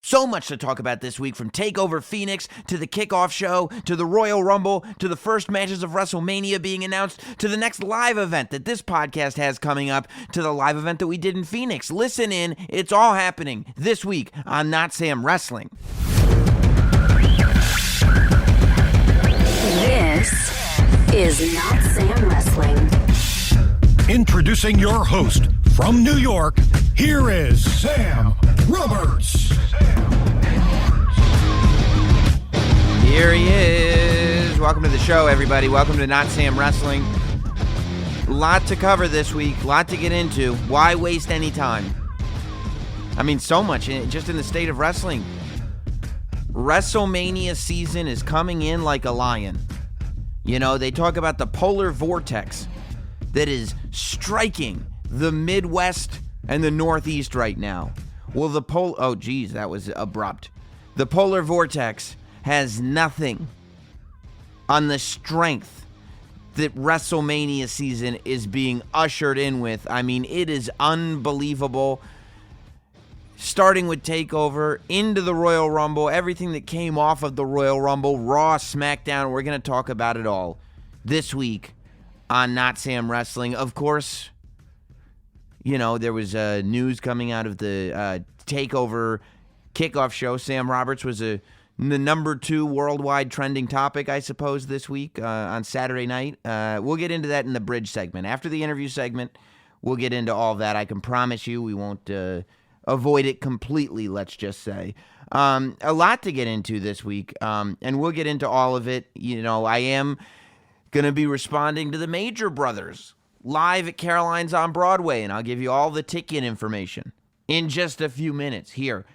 So much to talk about this week, from Takeover Phoenix to the kickoff show to the Royal Rumble to the first matches of Wrestlemania being announced to the next live event that this podcast has coming up to the live event that we did in Phoenix. Listen in. It's all happening this week on Notsam Wrestling. This is Notsam Wrestling. Introducing your host from New York, here is Sam Roberts. Here he is. Welcome to the show, everybody. Welcome to Notsam Wrestling. Lot to cover this week, lot to get into. Why waste any time? I mean, so much just in the state of wrestling. Wrestlemania season is coming in like a lion. You know, they talk about the polar vortex that is striking the Midwest and the Northeast right now. Well, oh geez, that was abrupt. The polar vortex has nothing on the strength that WrestleMania season is being ushered in with. I mean, it is unbelievable. Starting with Takeover, into the Royal Rumble, everything that came off of the Royal Rumble, Raw, SmackDown, we're going to talk about it all this week on Notsam Wrestling. Of course, you know, there was news coming out of the Takeover kickoff show. Sam Roberts was the number 2 worldwide trending topic, I suppose, this week on Saturday night. We'll get into that in the bridge segment. After the interview segment, we'll get into all that. I can promise you we won't avoid it completely, let's just say. A lot to get into this week, and we'll get into all of it. You know, I am going to be responding to the Major Brothers live at Caroline's on Broadway, and I'll give you all the ticket information in just a few minutes here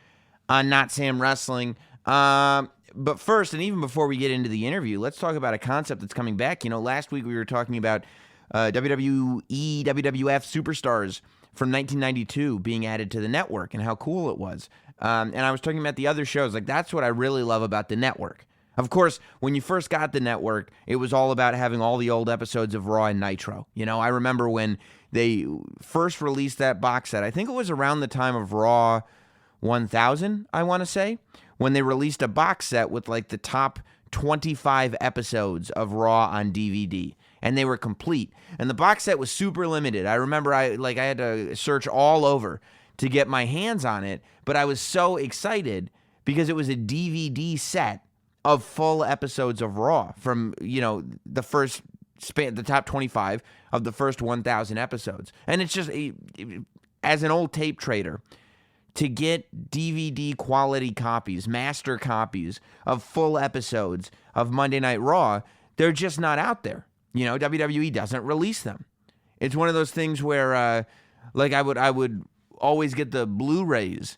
on Notsam Wrestling. But first, and even before we get into the interview, let's talk about a concept that's coming back. You know, last week we were talking about WWE, WWF Superstars from 1992 being added to the network and how cool it was. And I was talking about the other shows. Like, that's what I really love about the network. Of course, when you first got the network, it was all about having all the old episodes of Raw and Nitro. You know, I remember when they first released that box set. I think it was around the time of Raw 1000, I want to say, when they released a box set with like the top 25 episodes of Raw on DVD. And they were complete. And the box set was super limited. I remember I had to search all over to get my hands on it, but I was so excited because it was a DVD set of full episodes of Raw from, you know, the first span, the top 25 of the first 1,000 episodes. And it's just, as an old tape trader, to get DVD quality copies, master copies of full episodes of Monday Night Raw, they're just not out there. You know, WWE doesn't release them. It's one of those things where, like, I would always get the Blu-rays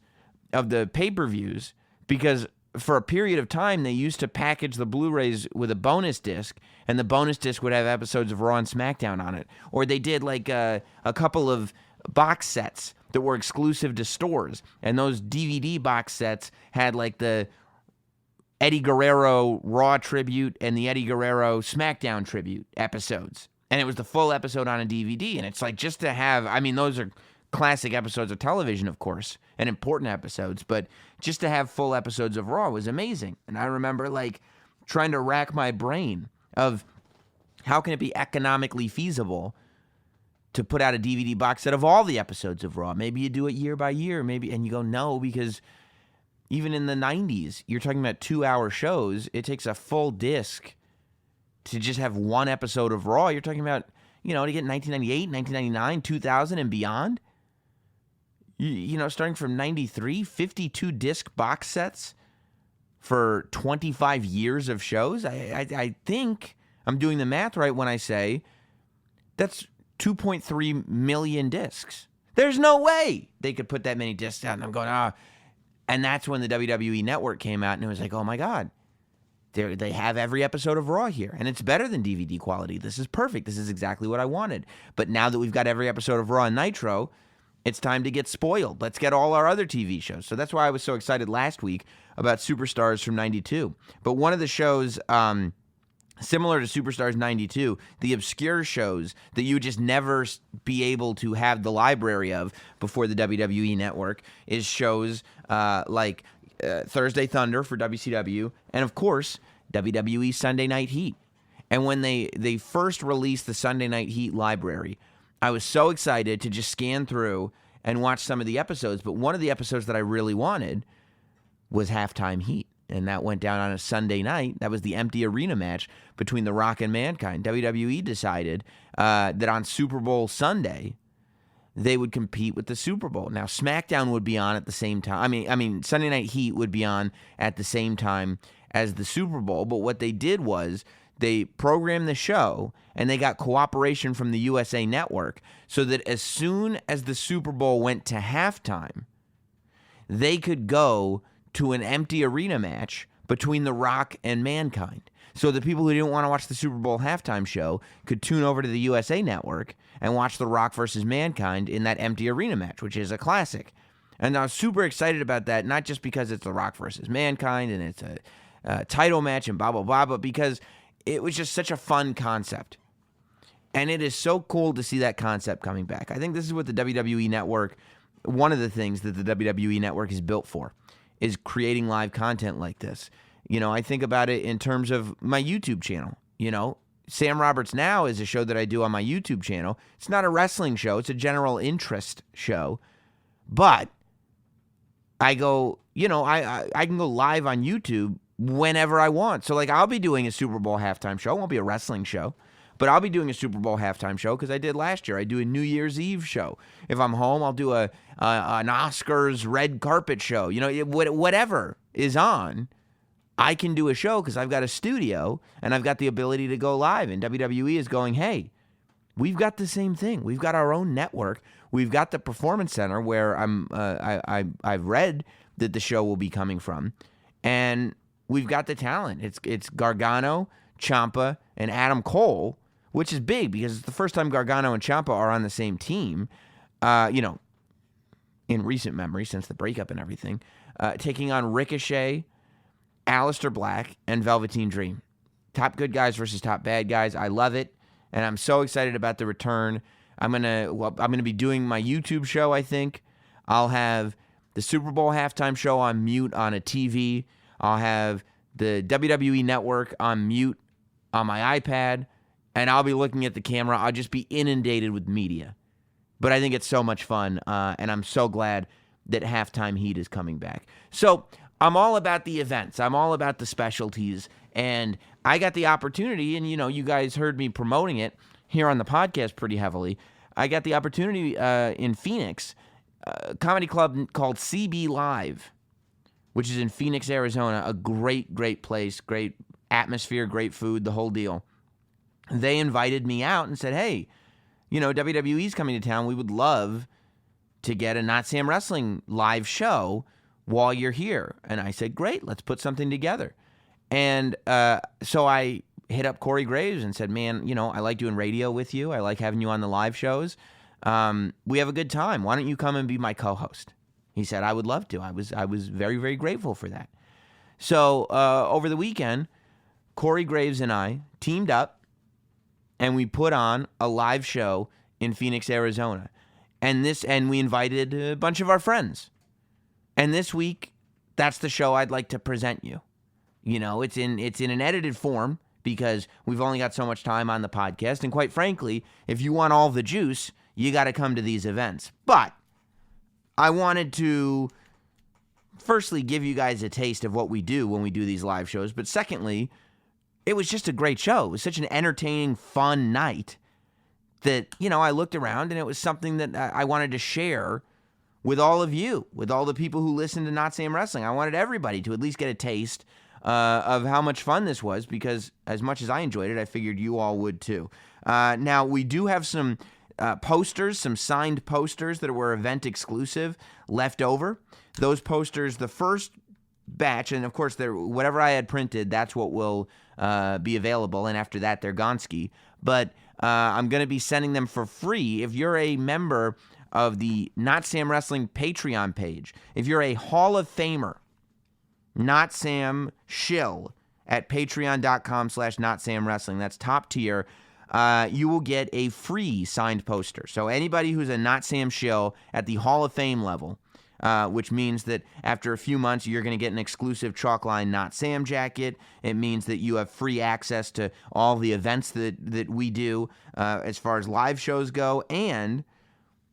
of the pay-per-views because for a period of time they used to package the Blu-rays with a bonus disc, and the bonus disc would have episodes of Raw and SmackDown on it. Or they did like a couple of box sets that were exclusive to stores, and those DVD box sets had like the Eddie Guerrero Raw tribute and the Eddie Guerrero SmackDown tribute episodes. And it was the full episode on a DVD. And it's like, just to have, I mean, those are classic episodes of television, of course, and important episodes, but just to have full episodes of Raw was amazing. And I remember like trying to rack my brain of how can it be economically feasible to put out a DVD box set of all the episodes of Raw. Maybe you do it year by year, maybe, and you go, no, because even in the 90s, you're talking about 2-hour shows. It takes a full disc to just have one episode of Raw. You're talking about, you know, to get 1998, 1999, 2000, and beyond. You know, starting from 93, 52 disc box sets for 25 years of shows. I think I'm doing the math right when I say that's 2.3 million discs. There's no way they could put that many discs out. And I'm going, And that's when the WWE Network came out, and it was like, oh my God, they have every episode of Raw here, and it's better than DVD quality. This is perfect. This is exactly what I wanted. But now that we've got every episode of Raw and Nitro, it's time to get spoiled. Let's get all our other TV shows. So that's why I was so excited last week about Superstars from 92. But one of the shows, similar to Superstars 92, the obscure shows that you would just never be able to have the library of before the WWE Network, is shows like Thursday Thunder for WCW, and of course, WWE Sunday Night Heat. And when they first released the Sunday Night Heat library, I was so excited to just scan through and watch some of the episodes. But one of the episodes that I really wanted was Halftime Heat. And that went down on a Sunday night. That was the empty arena match between The Rock and Mankind. WWE decided that on Super Bowl Sunday, they would compete with the Super Bowl. Now, SmackDown would be on at the same time. I mean, Sunday Night Heat would be on at the same time as the Super Bowl. But what they did was they programmed the show, and they got cooperation from the USA Network so that as soon as the Super Bowl went to halftime, they could go to an empty arena match between The Rock and Mankind. So the people who didn't want to watch the Super Bowl halftime show could tune over to the USA Network and watch The Rock versus Mankind in that empty arena match, which is a classic. And I was super excited about that, not just because it's The Rock versus Mankind and it's a title match and blah, blah, blah, but because it was just such a fun concept. And it is so cool to see that concept coming back. I think this is what the WWE Network, one of the things that the WWE Network is built for, is creating live content like this. You know, I think about it in terms of my YouTube channel. You know, Sam Roberts Now is a show that I do on my YouTube channel. It's not a wrestling show. It's a general interest show. But I go, you know, I can go live on YouTube whenever I want. So, like, I'll be doing a Super Bowl halftime show. It won't be a wrestling show. But I'll be doing a Super Bowl halftime show because I did last year. I do a New Year's Eve show. If I'm home, I'll do an Oscars red carpet show. You know, whatever is on, I can do a show because I've got a studio and I've got the ability to go live. And WWE is going, hey, we've got the same thing. We've got our own network. We've got the Performance Center where I've read that the show will be coming from, and we've got the talent. It's Gargano, Ciampa, and Adam Cole, which is big because it's the first time Gargano and Ciampa are on the same team, you know, in recent memory since the breakup and everything, taking on Ricochet, Aleister Black, and Velveteen Dream. Top good guys versus top bad guys. I love it, and I'm so excited about the return. I'm gonna be doing my YouTube show, I think. I'll have the Super Bowl halftime show on mute on a TV. I'll have the WWE Network on mute on my iPad. And I'll be looking at the camera. I'll just be inundated with media. But I think it's so much fun, and I'm so glad that Halftime Heat is coming back. So I'm all about the events. I'm all about the specialties. And I got the opportunity, and, you know, you guys heard me promoting it here on the podcast pretty heavily. I got the opportunity in Phoenix, a comedy club called CB Live, which is in Phoenix, Arizona. A great, great place, great atmosphere, great food, the whole deal. They invited me out and said, hey, you know, WWE's coming to town. We would love to get a Not Sam Wrestling live show while you're here. And I said, great, let's put something together. And so I hit up Corey Graves and said, man, you know, I like doing radio with you. I like having you on the live shows. We have a good time. Why don't you come and be my co-host? He said, I would love to. I was very, very grateful for that. So over the weekend, Corey Graves and I teamed up, and we put on a live show in Phoenix, Arizona. And we invited a bunch of our friends. And this week, that's the show I'd like to present you. You know, it's in an edited form because we've only got so much time on the podcast. And quite frankly, if you want all the juice, you got to come to these events. But I wanted to firstly give you guys a taste of what we do when we do these live shows. But secondly, it was just a great show. It was such an entertaining, fun night that, you know, I looked around and it was something that I wanted to share with all of you, with all the people who listen to Not Sam Wrestling. I wanted everybody to at least get a taste of how much fun this was because as much as I enjoyed it, I figured you all would too. Now, we do have some posters, some signed posters that were event exclusive left over. Those posters, the first batch, and of course, whatever I had printed, that's what will be available, and after that, they're gonski. But I'm going to be sending them for free if you're a member of the Not Sam Wrestling Patreon page. If you're a Hall of Famer, Not Sam Shill at patreon.com/NotSamWrestling. That's top tier. You will get a free signed poster. So anybody who's a Not Sam Shill at the Hall of Fame level, which means that after a few months, you're going to get an exclusive Chalkline Not Sam jacket. It means that you have free access to all the events that we do as far as live shows go. And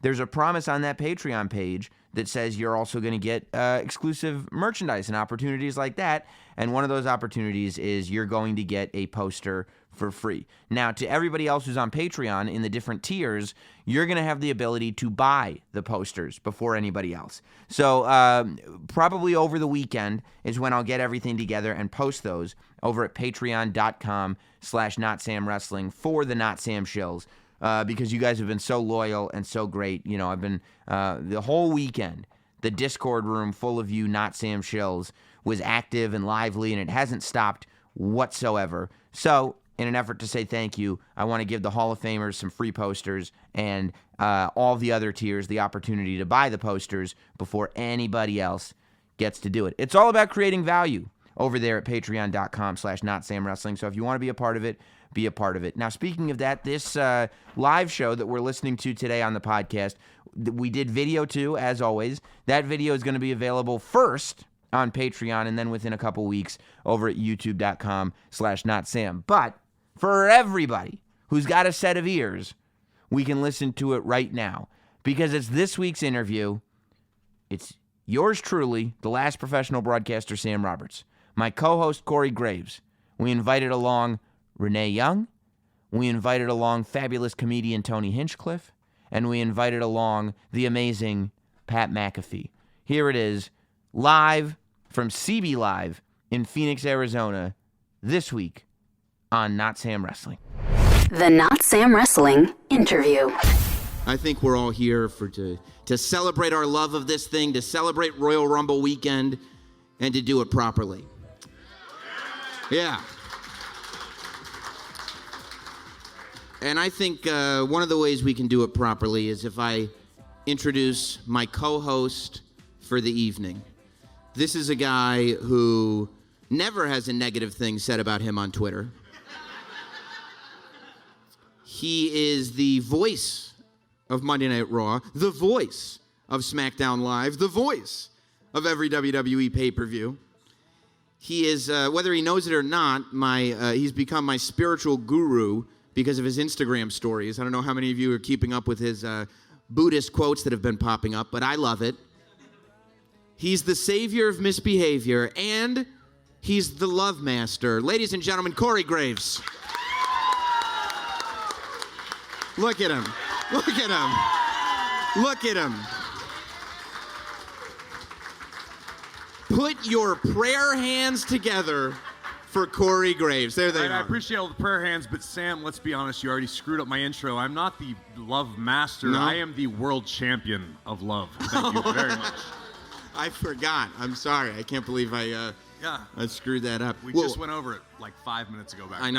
there's a promise on that Patreon page that says you're also going to get exclusive merchandise and opportunities like that. And one of those opportunities is you're going to get a poster for free. Now, to everybody else who's on Patreon in the different tiers, you're going to have the ability to buy the posters before anybody else. So probably over the weekend is when I'll get everything together and post those over at patreon.com/NotSamWrestling for the Not Sam shills. Because you guys have been so loyal and so great. You know, I've been the whole weekend, the Discord room full of you Not Sam shills was active and lively, and it hasn't stopped whatsoever. So, in an effort to say thank you, I want to give the Hall of Famers some free posters and all the other tiers the opportunity to buy the posters before anybody else gets to do it. It's all about creating value over there at patreon.com/NotSamWrestling. So if you want to be a part of it, be a part of it. Now, speaking of that, this live show that we're listening to today on the podcast, we did video too, as always. That video is going to be available first on Patreon and then within a couple weeks over at youtube.com/NotSam. But for everybody who's got a set of ears, we can listen to it right now because it's this week's interview. It's yours truly, the last professional broadcaster, Sam Roberts. My co-host, Corey Graves. We invited along Renee Young, we invited along fabulous comedian Tony Hinchcliffe, and we invited along the amazing Pat McAfee. Here it is, live from CB Live in Phoenix, Arizona, this week on Not Sam Wrestling. The Not Sam Wrestling interview. I think we're all here to celebrate our love of this thing, to celebrate Royal Rumble weekend, and to do it properly. Yeah. And I think one of the ways we can do it properly is if I introduce my co-host for the evening. This is a guy who never has a negative thing said about him on Twitter. He is the voice of Monday Night Raw, the voice of SmackDown Live, the voice of every WWE pay-per-view. He is, whether he knows it or not, he's become my spiritual guru because of his Instagram stories. I don't know how many of you are keeping up with his Buddhist quotes that have been popping up, but I love it. He's the savior of misbehavior, and he's the love master. Ladies and gentlemen, Corey Graves. Look at him. Look at him. Look at him. Put your prayer hands together for Corey Graves. There they are. I appreciate all the prayer hands, but Sam, let's be honest, you already screwed up my intro. I'm not the love master. No. I am the world champion of love. Thank you very much. I forgot. I'm sorry. I can't believe I screwed that up. We just went over it like 5 minutes ago back. I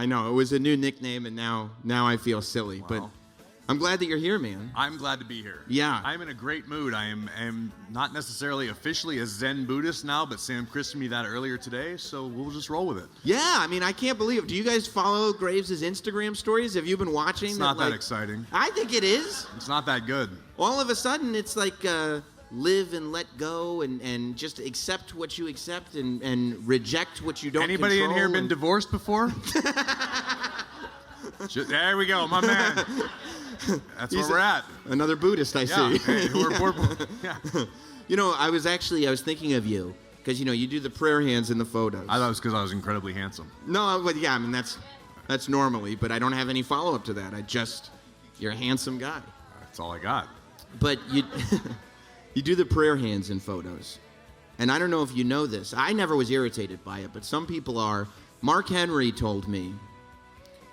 know. It was a new nickname, and now I feel silly. Wow. But I'm glad that you're here, man. I'm glad to be here. Yeah. I'm in a great mood. I am not necessarily officially a Zen Buddhist now, but Sam christened me that earlier today, so we'll just roll with it. Yeah, I mean, I can't believe it. Do you guys follow Graves' Instagram stories? Have you been watching? It's not that exciting. I think it is. It's not that good. All of a sudden, it's like live and let go and just accept what you accept and reject what you don't Anybody control. in here been divorced before? There we go, my man. That's where we're at. Another Buddhist, I see. Hey, yeah. You know, I was thinking of you because, you do the prayer hands in the photos. I thought it was because I was incredibly handsome. No, but yeah, I mean, that's normally, but I don't have any follow-up to that. You're a handsome guy. That's all I got. But you do the prayer hands in photos. And I don't know if you know this. I never was irritated by it, but some people are. Mark Henry told me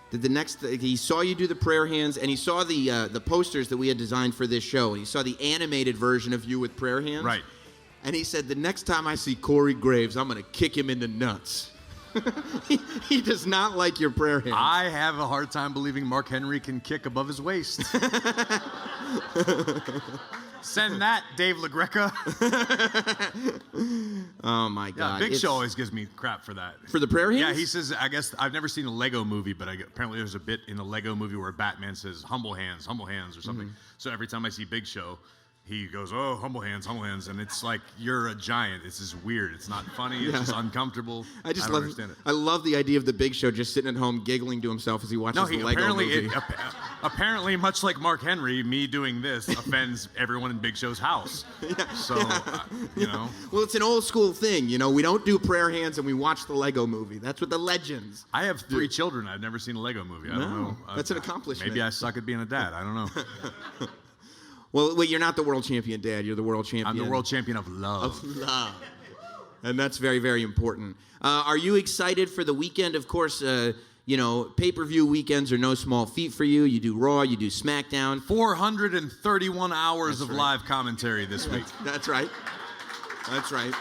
that he saw you do the prayer hands, and he saw the posters that we had designed for this show, and he saw the animated version of you with prayer hands. Right. And he said, the next time I see Corey Graves, I'm going to kick him in the nuts. He does not like your prayer hands. I have a hard time believing Mark Henry can kick above his waist. Send that, Dave LaGreca. Oh, my God. Yeah, Big Show always gives me crap for that. For the prayer hands? Yeah, he says, I guess, I've never seen a Lego movie, but apparently there's a bit in a Lego movie where Batman says, humble hands, or something. Mm-hmm. So every time I see Big Show, he goes, oh, humble hands, and it's like, you're a giant. It's just weird. It's not funny. It's just uncomfortable. I don't understand it. I love the idea of the Big Show just sitting at home giggling to himself as he watches the Lego movie. Apparently, much like Mark Henry, me doing this offends everyone in Big Show's house. So, you know. Well, it's an old school thing, you know. We don't do prayer hands and we watch the Lego movie. That's what the legends I have 3 children. I've never seen a Lego movie. I don't know. That's an accomplishment. Maybe I suck at being a dad. I don't know. Well, you're not the world champion, Dad. You're the world champion. I'm the world champion of love. Of love. And that's very, very important. Are you excited for the weekend? Of course, pay-per-view weekends are no small feat for you. You do Raw, you do SmackDown. 431 hours of live commentary this week. That's right. That's right.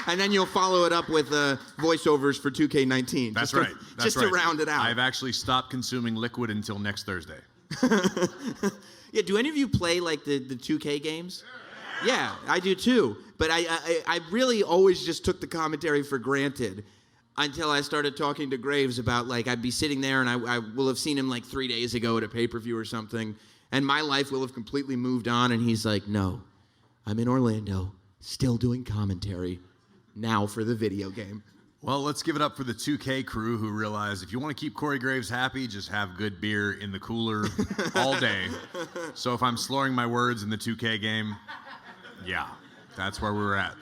And then you'll follow it up with voiceovers for 2K19. That's right. Just to round it out. I've actually stopped consuming liquid until next Thursday. Yeah, do any of you play like the 2K games? Yeah, I do too. But I really always just took the commentary for granted until I started talking to Graves about, like, I'd be sitting there and I will have seen him like 3 days ago at a pay-per-view or something, and my life will have completely moved on, and he's like, no, I'm in Orlando, still doing commentary, now for the video game. Well, let's give it up for the 2K crew who realized if you want to keep Corey Graves happy, just have good beer in the cooler all day. So if I'm slurring my words in the 2K game, yeah, that's where we're at.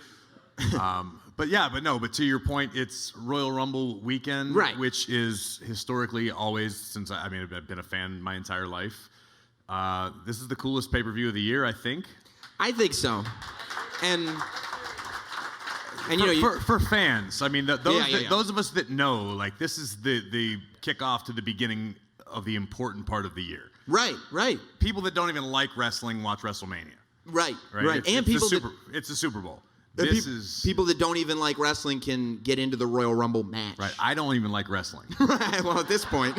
But to your point, it's Royal Rumble weekend, right, which is historically always, I've been a fan my entire life. This is the coolest pay-per-view of the year, I think. I think so. And for fans, I mean, those of us that know, like, this is the kickoff to the beginning of the important part of the year. Right. People that don't even like wrestling watch WrestleMania. Right. It's a Super Bowl. People that don't even like wrestling can get into the Royal Rumble match. Right. I don't even like wrestling. Right. Well, at this point.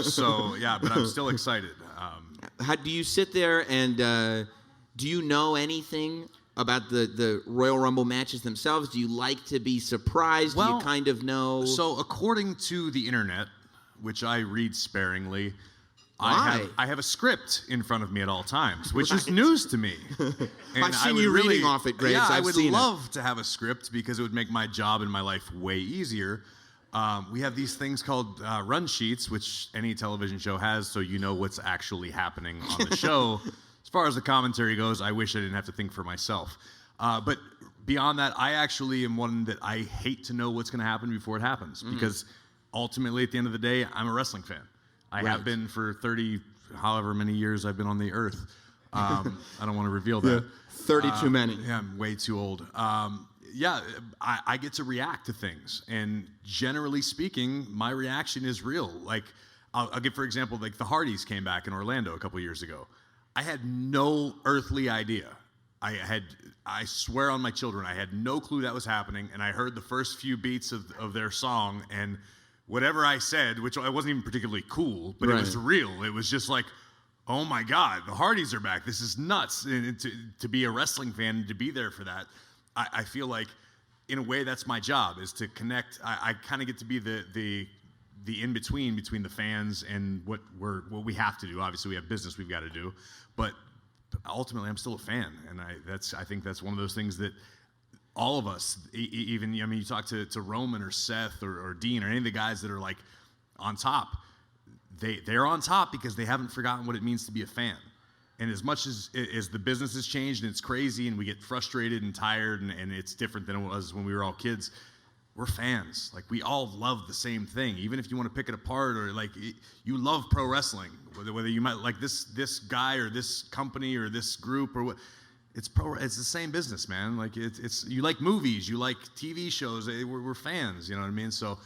So yeah, but I'm still excited. How do you sit there and do you know anything about the Royal Rumble matches themselves? Do you like to be surprised? Do you kind of know? So according to the internet, which I read sparingly, Why? I have a script in front of me at all times, which is news to me. And I've seen you reading off it, Graves. Yeah, I would love to have a script because it would make my job and my life way easier. We have these things called run sheets, which any television show has, so you know what's actually happening on the show. As far as the commentary goes, I wish I didn't have to think for myself. But beyond that, I actually am one that I hate to know what's going to happen before it happens because ultimately, at the end of the day, I'm a wrestling fan. I have been for 30, however many years I've been on the earth. I don't want to reveal that. 30 too many. Yeah, I'm way too old. I get to react to things. And generally speaking, my reaction is real. Like, I'll give, for example, like the Hardys came back in Orlando a couple years ago. I had no earthly idea. I swear on my children, I had no clue that was happening. And I heard the first few beats of their song, and whatever I said, which I wasn't even particularly cool, but it was real. It was just like, oh my God, the Hardys are back. This is nuts. And to be a wrestling fan and to be there for that, I feel like, in a way, that's my job, is to connect. I kind of get to be the in-between between the fans and what we have to do. Obviously, we have business we've got to do, but ultimately, I'm still a fan, and I think that's one of those things that all of us, even, I mean, you talk to Roman or Seth or Dean or any of the guys that are like on top, they're on top because they haven't forgotten what it means to be a fan. And as much as the business has changed and it's crazy and we get frustrated and tired and it's different than it was when we were all kids, we're fans. Like, we all love the same thing. Even if you want to pick it apart, or like you love pro wrestling, whether you might like this guy or this company or this group or what. It's the same business, man. Like, it's you like movies, you like TV shows. We're fans, you know what I mean? So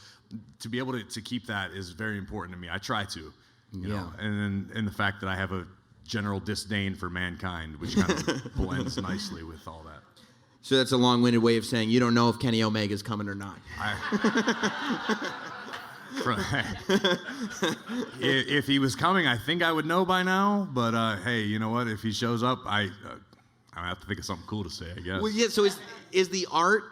to be able to keep that is very important to me. I try to, you know. And the fact that I have a general disdain for mankind, which kind of blends nicely with all that. So that's a long-winded way of saying you don't know if Kenny Omega's coming or not. If he was coming, I think I would know by now. But hey, you know what? If he shows up, I have to think of something cool to say, I guess. Well, yeah. So is the art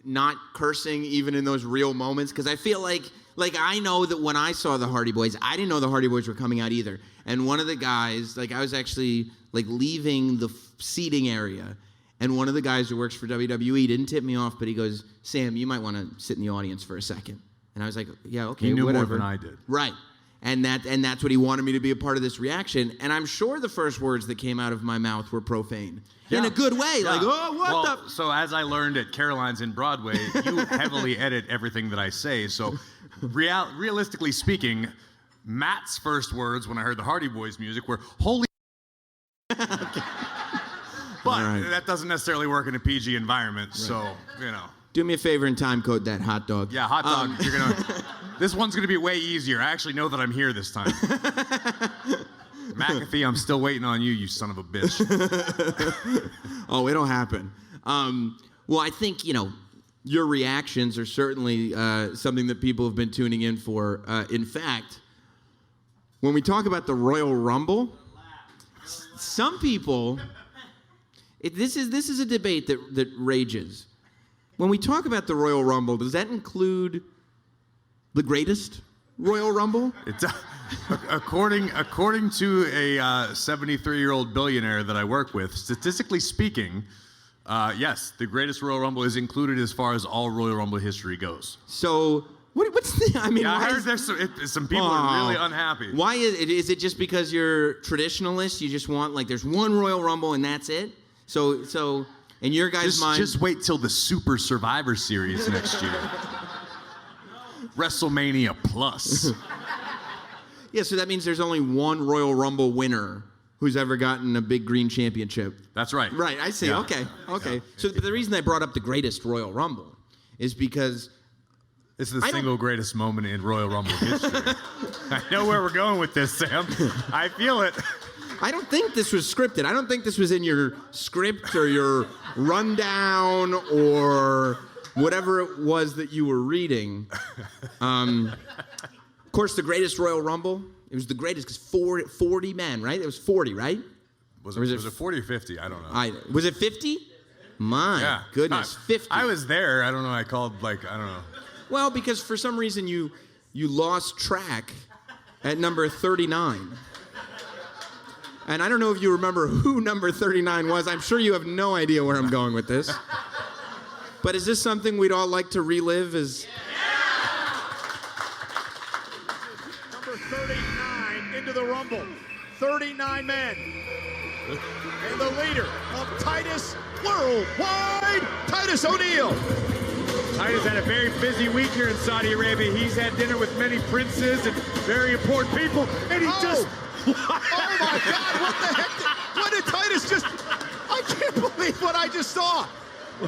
not cursing even in those real moments? Because I feel like Like, I know that when I saw the Hardy Boys, I didn't know the Hardy Boys were coming out either. And one of the guys, like, I was actually, like, leaving the seating area, and one of the guys who works for WWE didn't tip me off, but he goes, Sam, you might want to sit in the audience for a second. And I was like, yeah, okay, he knew whatever. more than I did. Right. And that's what he wanted me to be a part of this reaction. And I'm sure the first words that came out of my mouth were profane. Yeah. In a good way. Yeah. Like, oh, what the... So as I learned at Caroline's in Broadway, you heavily edit everything that I say. So realistically speaking, Matt's first words when I heard the Hardy Boys music were, holy... But that doesn't necessarily work in a PG environment, so, you know. Do me a favor and time code that hot dog. Yeah, hot dog. You're gonna. This one's gonna be way easier. I actually know that I'm here this time. McAfee, I'm still waiting on you, you son of a bitch. Oh, it'll happen. Well, I think, you know, your reactions are certainly something that people have been tuning in for. In fact, when we talk about the Royal Rumble, some people, this is a debate that rages. When we talk about the Royal Rumble, does that include the greatest Royal Rumble? It's according to a 73-year-old billionaire that I work with, statistically speaking, yes, the greatest Royal Rumble is included as far as all Royal Rumble history goes. So what's the? I mean, yeah, I heard there's some people are really unhappy. Why is it just because you're traditionalist? You just want, like, there's one Royal Rumble and that's it? So in your guys' mind, just wait till the Super Survivor Series next year. Wrestlemania Plus. Yeah, so that means there's only one Royal Rumble winner who's ever gotten a big green championship. That's right. Right, I see. Yeah. Okay. Yeah. So the reason I brought up the greatest Royal Rumble is because this is the single greatest moment in Royal Rumble history. I know where we're going with this, Sam. I feel it. I don't think this was scripted. I don't think this was in your script or your rundown or whatever it was that you were reading. Of course, the greatest Royal Rumble, it was the greatest because 40 men, right? It was 40, right? Was it 40 or 50? I don't know. Was it 50? My goodness, 50. I was there. I don't know. I called, I don't know. Well, because for some reason you lost track at number 39. And I don't know if you remember who number 39 was. I'm sure you have no idea where I'm going with this. But is this something we'd all like to relive? Number 39 into the Rumble. 39 men. And the leader of Titus Worldwide, Titus O'Neil. Titus had a very busy week here in Saudi Arabia. He's had dinner with many princes and very important people, and he just... Oh my God, what the heck? What did Titus just... I can't believe what I just saw.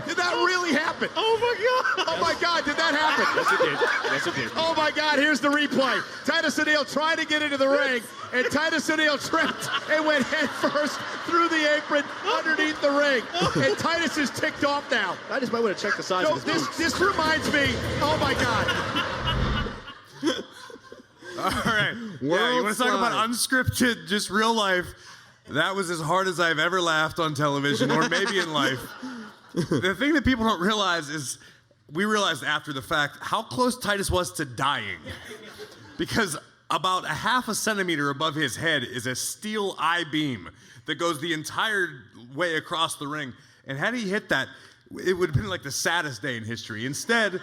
Did that really happen? Oh my God. Oh my God, did that happen? Yes, it did. Yes, it did. Oh my God, here's the replay. Titus O'Neil trying to get into the ring, and Titus O'Neil tripped and went head first through the apron underneath the ring. And Titus is ticked off now. I just might want to check the size So of his boots. this reminds me, oh my God. All right. Yeah, you want to talk about unscripted, just real life? That was as hard as I've ever laughed on television, or maybe in life. The thing that people don't realize is, we realized after the fact how close Titus was to dying. Because about a half a centimeter above his head is a steel I-beam that goes the entire way across the ring. And had he hit that, it would have been like the saddest day in history. Instead,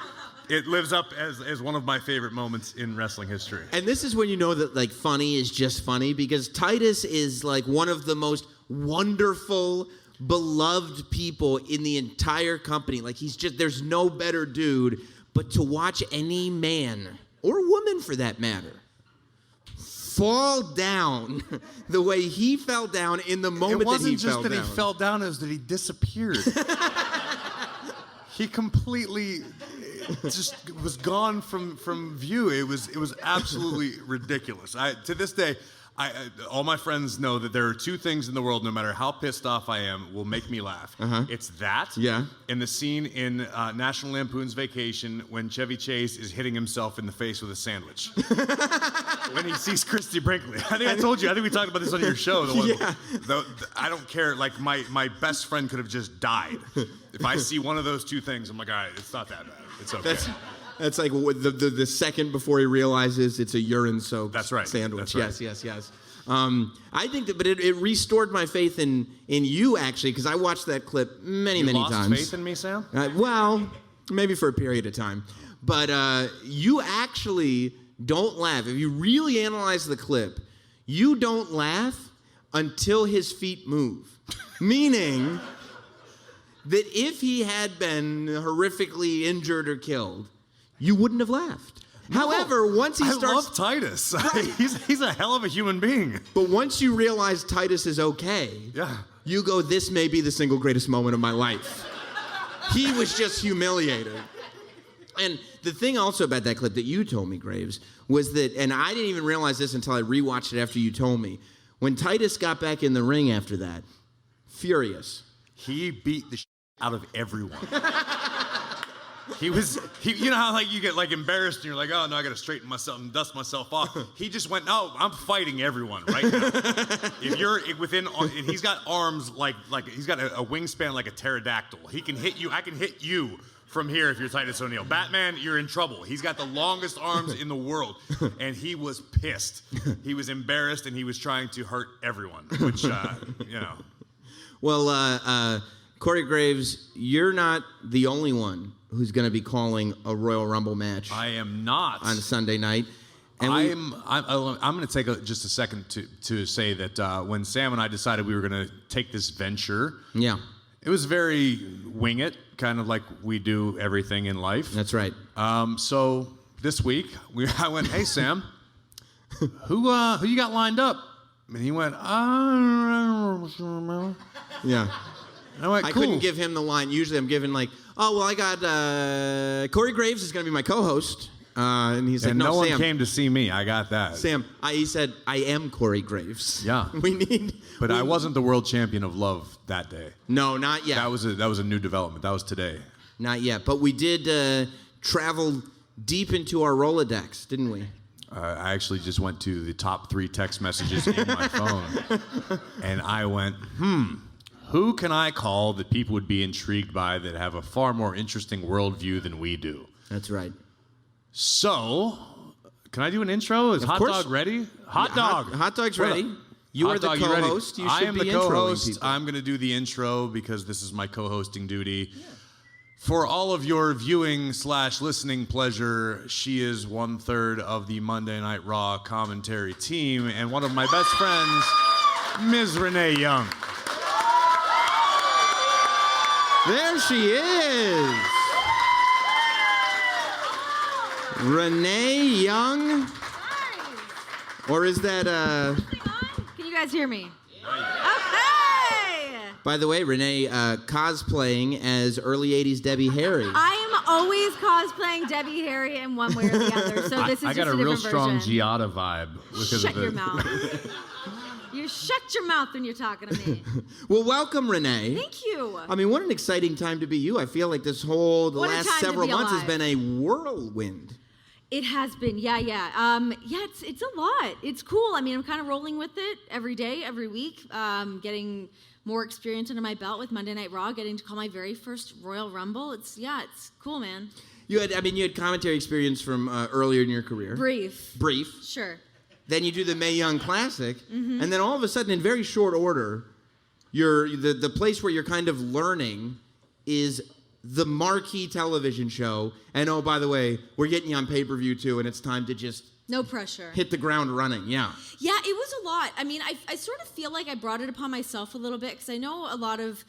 it lives up as one of my favorite moments in wrestling history. And this is when you know that, like, funny is just funny, because Titus is, like, one of the most wonderful, beloved people in the entire company. Like, there's no better dude. But to watch any man, or woman for that matter, fall down the way he fell down in the moment that he fell down. It wasn't just that he fell down, it was that he disappeared. He completely just was gone from view. It was absolutely ridiculous. To this day, all my friends know that there are two things in the world, no matter how pissed off I am, will make me laugh. It's that, and the scene in National Lampoon's Vacation when Chevy Chase is hitting himself in the face with a sandwich. When he sees Christy Brinkley. I think I told you. I think we talked about this on your show. I don't care. Like, my best friend could have just died. If I see one of those two things, I'm like, all right, it's not that bad. It's okay. That's like the second before he realizes it's a urine-soaked sandwich. That's right. Yes. I think that, but it restored my faith in you, actually, because I watched that clip many times. You lost faith in me, Sam? Well, maybe for a period of time. But you actually don't laugh. If you really analyze the clip, you don't laugh until his feet move. Meaning that if he had been horrifically injured or killed, you wouldn't have laughed. No, however, once he starts... I love Titus. He's a hell of a human being. But once you realize Titus is okay, you go, this may be the single greatest moment of my life. He was just humiliated. And the thing also about that clip that you told me, Graves, was that, and I didn't even realize this until I rewatched it after you told me, when Titus got back in the ring after that, furious. He beat the shit out of everyone. You know how like you get like embarrassed and you're like, oh no, I gotta straighten myself and dust myself off. He just went, no, I'm fighting everyone right now. If you're within, and he's got arms like he's got a wingspan like a pterodactyl. He can hit you. I can hit you from here if you're Titus O'Neil. Batman, you're in trouble. He's got the longest arms in the world, and he was pissed. He was embarrassed, and he was trying to hurt everyone, which you know. Well, Corey Graves, you're not the only one who's going to be calling a Royal Rumble match. I am not on Sunday night. And I'm going to take just a second to say that when Sam and I decided we were going to take this venture, it was very wing it, kind of like we do everything in life. That's right. So this week I went, hey Sam, who you got lined up? And he went, yeah. And I went, cool. I couldn't give him the line. Usually I'm giving like, oh, well, I got Corey Graves is going to be my co-host. And he's like, no Sam. one came to see me. I got that. Sam, he said, I am Corey Graves. Yeah. But I wasn't the world champion of love that day. No, not yet. That was a new development. That was today. Not yet. But we did travel deep into our Rolodex, didn't we? I actually just went to the top 3 text messages in my phone. And I went, who can I call that people would be intrigued by that have a far more interesting worldview than we do? That's right. So, can I do an intro? Is Hot Dog ready? Hot Dog. Hot Dog's ready. You are the co-host. You should I am be the co-host. people. I'm going to do the intro because this is my co-hosting duty. Yeah. For all of your viewing/listening pleasure, she is 1/3 of the Monday Night Raw commentary team and one of my best friends, Ms. Renee Young. There she is. Renee Young. Hi. Or is that Can you guys hear me? Okay. By the way, Renee cosplaying as early 80s Debbie Harry. I am always cosplaying Debbie Harry in one way or the other. So this is I got a real strong Giada vibe. Shut your mouth. You shut your mouth when you're talking to me. Well, welcome, Renee. Thank you. I mean, what an exciting time to be you. I feel like the last several months has been a whirlwind. It has been, yeah. It's a lot. It's cool. I mean, I'm kind of rolling with it every day, every week, getting more experience under my belt with Monday Night Raw, getting to call my very first Royal Rumble. It's cool, man. You had commentary experience from earlier in your career. Brief. Sure. Then you do the Mae Young Classic, and then all of a sudden, in very short order, the place where you're kind of learning is the marquee television show. And oh, by the way, we're getting you on pay-per-view too, and it's time to just no pressure. Hit the ground running. Yeah. Yeah, it was a lot. I mean, I sort of feel like I brought it upon myself a little bit because I know a lot of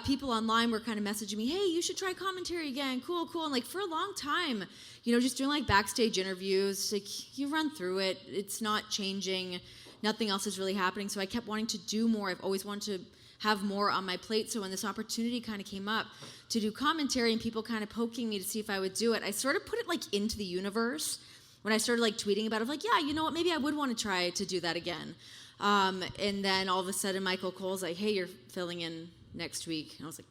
people online were kind of messaging me, hey, you should try commentary again. Cool. And like for a long time, just doing like backstage interviews, like you run through it. It's not changing. Nothing else is really happening. So I kept wanting to do more. I've always wanted to have more on my plate. So when this opportunity kind of came up to do commentary and people kind of poking me to see if I would do it, I sort of put it like into the universe when I started like tweeting about it, like, yeah, you know what, maybe I would want to try to do that again. And then all of a sudden Michael Cole's like, hey, you're filling in next week. And I was like,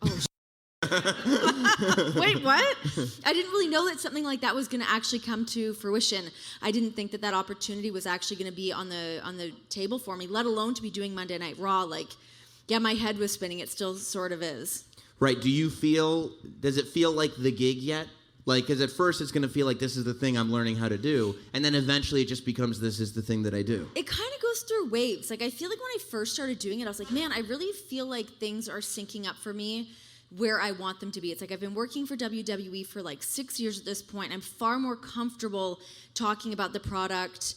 oh, wait, what? I didn't really know that something like that was going to actually come to fruition. I didn't think that opportunity was actually going to be on the table for me, let alone to be doing Monday Night Raw. Like, yeah, my head was spinning. It still sort of is. Right. Does it feel like the gig yet? Like, because at first it's going to feel like this is the thing I'm learning how to do, and then eventually it just becomes this is the thing that I do. It kind of goes through waves. Like, I feel like when I first started doing it, I was like, man, I really feel like things are syncing up for me where I want them to be. It's like I've been working for WWE for like 6 years at this point. I'm far more comfortable talking about the product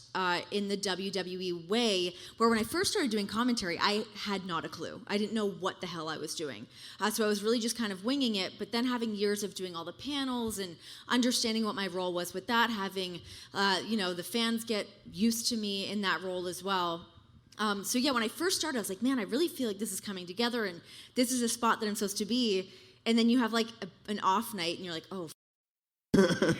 in the WWE way, where when I first started doing commentary, I had not a clue. I didn't know what the hell I was doing. So I was really just kind of winging it, but then having years of doing all the panels and understanding what my role was with that, having, the fans get used to me in that role as well. So yeah, when I first started, I was like, man, I really feel like this is coming together and this is a spot that I'm supposed to be. And then you have like an off night and you're like, oh,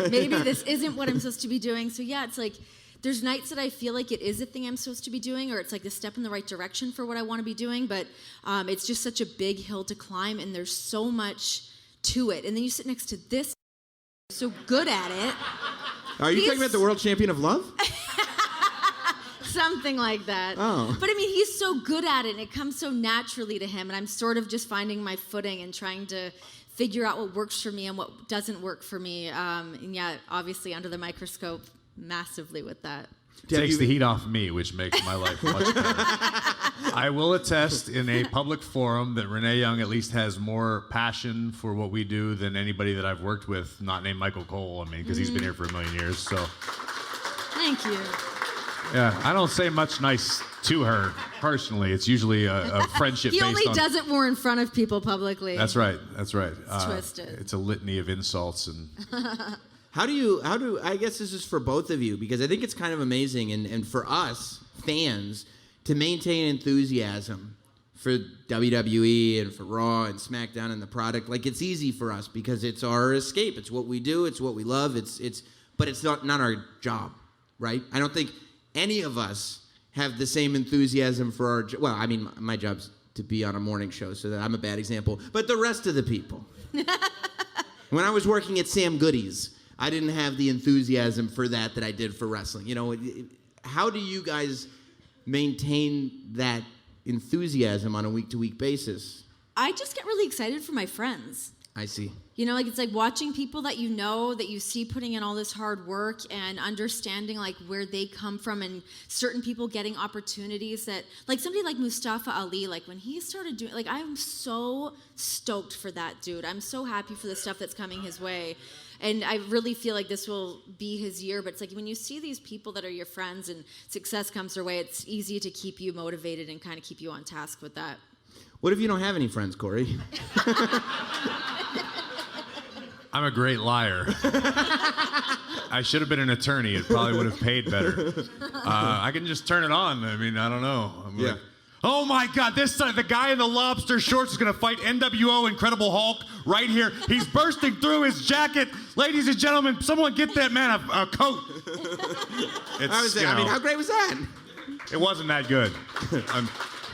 maybe this isn't what I'm supposed to be doing. So yeah, it's like there's nights that I feel like it is a thing I'm supposed to be doing, or it's like a step in the right direction for what I want to be doing. But it's just such a big hill to climb, and there's so much to it. And then you sit next to this, so good at it. Are you talking about the world champion of love? Something like that. Oh. But I mean, he's so good at it, and it comes so naturally to him, and I'm sort of just finding my footing and trying to figure out what works for me and what doesn't work for me. And yeah, obviously under the microscope, massively with that. Takes the heat off me, which makes my life much better. I will attest in a public forum that Renee Young at least has more passion for what we do than anybody that I've worked with, not named Michael Cole, because he's been here for 1 million years, so. Thank you. Yeah, I don't say much nice to her personally. It's usually a friendship He based only on... does it more in front of people publicly. That's right. It's twisted. It's a litany of insults and... How do I guess this is for both of you, because I think it's kind of amazing, and for us, fans, to maintain enthusiasm for WWE and for Raw and SmackDown and the product. Like, it's easy for us because it's our escape. It's what we do. It's what we love. But it's not our job, right? I don't think any of us have the same enthusiasm for our job. Well, I mean, my job's to be on a morning show, so that I'm a bad example. But the rest of the people. When I was working at Sam Goody's, I didn't have the enthusiasm for that I did for wrestling. How do you guys maintain that enthusiasm on a week-to-week basis? I just get really excited for my friends. I see. It's like watching people that you know, that you see putting in all this hard work and understanding like where they come from, and certain people getting opportunities that, like somebody like Mustafa Ali, like when he started doing, like I'm so stoked for that dude. I'm so happy for the stuff that's coming his way. And I really feel like this will be his year, but it's like when you see these people that are your friends and success comes their way, it's easy to keep you motivated and kind of keep you on task with that. What if you don't have any friends, Corey? I'm a great liar. I should have been an attorney. It probably would have paid better. I can just turn it on. I don't know. Yeah. Like, oh my God, the guy in the lobster shorts is going to fight NWO Incredible Hulk right here. He's bursting through his jacket. Ladies and gentlemen, someone get that man a coat. How great was that? It wasn't that good.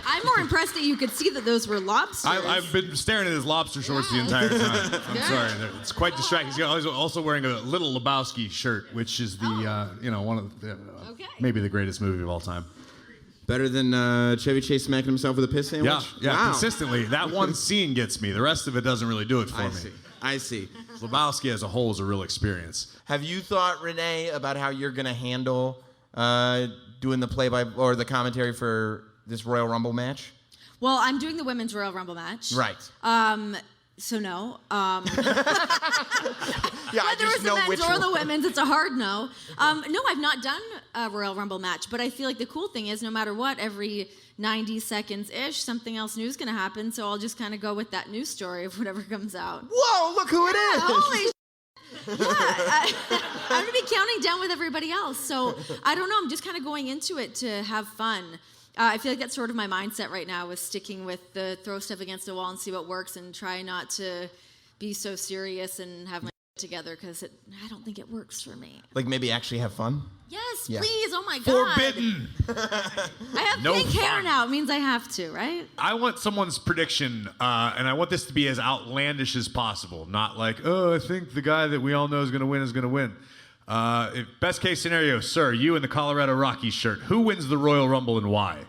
I'm more impressed that you could see that those were lobsters. I've been staring at his lobster shorts the entire time. I'm sorry. It's quite distracting. He's also wearing a Little Lebowski shirt, which is one of the, maybe the greatest movie of all time. Better than Chevy Chase smacking himself with a piss sandwich? Yeah, wow. Consistently. That one scene gets me. The rest of it doesn't really do it for me. I see. Lebowski as a whole is a real experience. Have you thought, Renee, about how you're going to handle doing the or the commentary for this Royal Rumble match? Well, I'm doing the Women's Royal Rumble match. Right. So no. Yeah, whether it's the men's or the women's, it's a hard no. No, I've not done a Royal Rumble match, but I feel like the cool thing is no matter what, every 90 seconds-ish, something else new is going to happen, so I'll just kind of go with that news story of whatever comes out. Whoa, look who it is! Holy yeah, I'm going to be counting down with everybody else, so I don't know, I'm just kind of going into it to have fun. I feel like that's sort of my mindset right now, is sticking with the throw stuff against the wall and see what works and try not to be so serious and have my together, because I don't think it works for me. Like maybe actually have fun? Yes, please. Oh my God. Forbidden. I have pink hair now. It means I have to, right? I want someone's prediction, and I want this to be as outlandish as possible. Not like, I think the guy that we all know is going to win. Best case scenario, sir, you in the Colorado Rockies shirt. Who wins the Royal Rumble and why?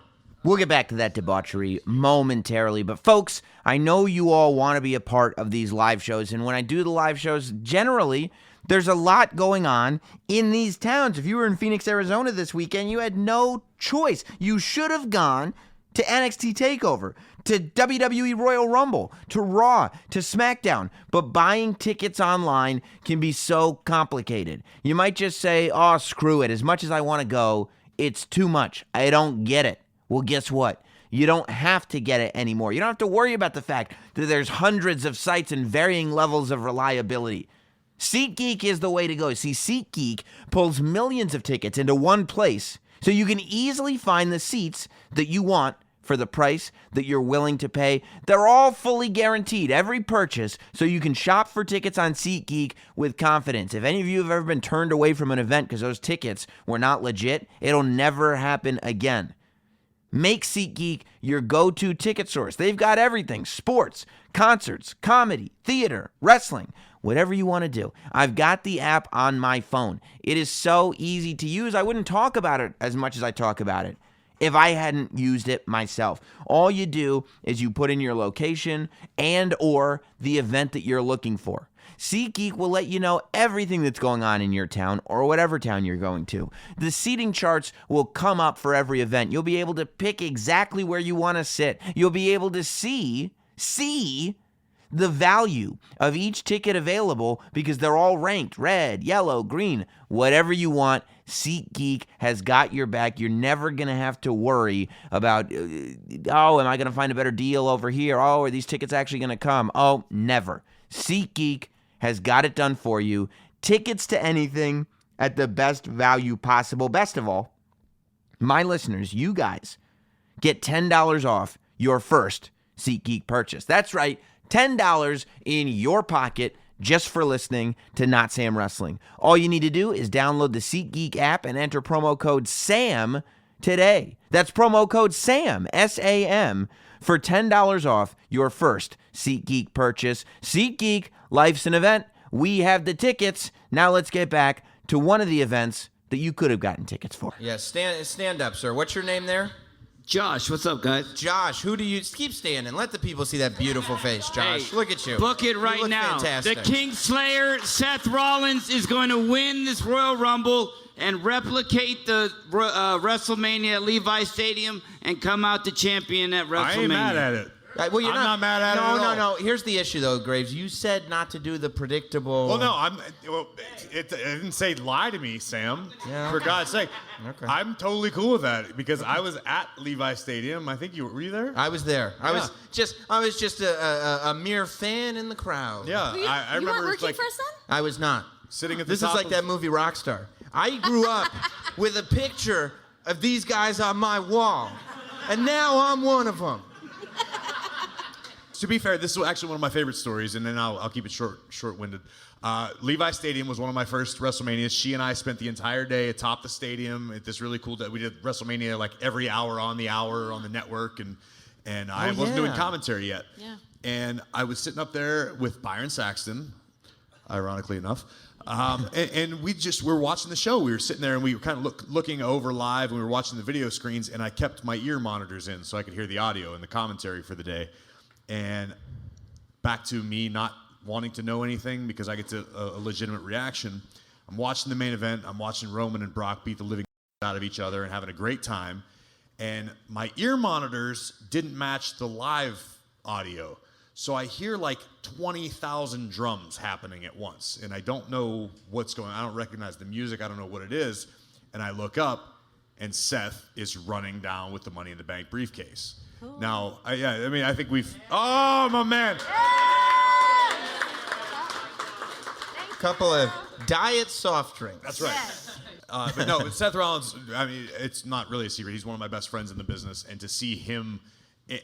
We'll get back to that debauchery momentarily. But folks, I know you all want to be a part of these live shows. And when I do the live shows, generally, there's a lot going on in these towns. If you were in Phoenix, Arizona this weekend, you had no choice. You should have gone to NXT TakeOver, to WWE Royal Rumble, to Raw, to SmackDown. But buying tickets online can be so complicated. You might just say, oh, screw it. As much as I want to go, it's too much. I don't get it. Well, guess what? You don't have to get it anymore. You don't have to worry about the fact that there's hundreds of sites and varying levels of reliability. SeatGeek is the way to go. See, SeatGeek pulls millions of tickets into one place so you can easily find the seats that you want for the price that you're willing to pay. They're all fully guaranteed, every purchase, so you can shop for tickets on SeatGeek with confidence. If any of you have ever been turned away from an event because those tickets were not legit, it'll never happen again. Make SeatGeek your go-to ticket source. They've got everything: sports, concerts, comedy, theater, wrestling, whatever you want to do. I've got the app on my phone. It is so easy to use. I wouldn't talk about it as much as I talk about it if I hadn't used it myself. All you do is you put in your location and or the event that you're looking for. SeatGeek will let you know everything that's going on in your town or whatever town you're going to. The seating charts will come up for every event. You'll be able to pick exactly where you want to sit. You'll be able to see the value of each ticket available because they're all ranked red, yellow, green, whatever you want. SeatGeek has got your back. You're never going to have to worry about, oh, am I going to find a better deal over here? Oh, are these tickets actually going to come? Oh, never. SeatGeek has got it done for you. Tickets to anything at the best value possible. Best of all, my listeners, you guys, get $10 off your first SeatGeek purchase. That's right, $10 in your pocket just for listening to Not Sam Wrestling. All you need to do is download the SeatGeek app and enter promo code SAM today. That's promo code SAM, S-A-M, for $10 off your first SeatGeek purchase. SeatGeek, life's an event. We have the tickets. Now let's get back to one of the events that you could have gotten tickets for. Yeah, stand up, sir. What's your name there? Josh, what's up, guys? Josh, who do you... Keep standing. Let the people see that beautiful face, Josh. Hey, look at you. Book it You right look now. fantastic. The Kingslayer, Seth Rollins, is going to win this Royal Rumble and replicate the WrestleMania at Levi Stadium and come out the champion at WrestleMania. I ain't mad at it. Well, I'm not mad at it at all. No. Here's the issue, though, Graves. You said not to do the predictable... Well, no, it didn't say lie to me, Sam. Yeah, For okay. God's sake. Okay. I'm totally cool with that because I was at Levi Stadium. I think were you there? I was there. I Yeah. was just a mere fan in the crowd. Yeah, Were you, I you remember weren't working like for us then? I was not. sitting at the This is top like of, that movie Rockstar. I grew up with a picture of these guys on my wall, and now I'm one of them. To be fair, this is actually one of my favorite stories, and then I'll keep it short-winded. Levi Stadium was one of my first WrestleManias. She and I spent the entire day atop the stadium at this really cool day. We did WrestleMania like every hour on the network, and I wasn't doing commentary yet. Yeah. And I was sitting up there with Byron Saxton, ironically enough, and we were watching the show. We were sitting there, and we were kind of looking over live, and we were watching the video screens, and I kept my ear monitors in so I could hear the audio and the commentary for the day. And back to me not wanting to know anything because I get to a legitimate reaction. I'm watching the main event. I'm watching Roman and Brock beat the living out of each other and having a great time. And my ear monitors didn't match the live audio. So I hear like 20,000 drums happening at once. And I don't know what's going on. I don't recognize the music. I don't know what it is. And I look up, and Seth is running down with the Money in the Bank briefcase. Cool. Now, I think we've... Oh, my man. Couple of diet soft drinks. That's right. But no, Seth Rollins, it's not really a secret. He's one of my best friends in the business. And to see him...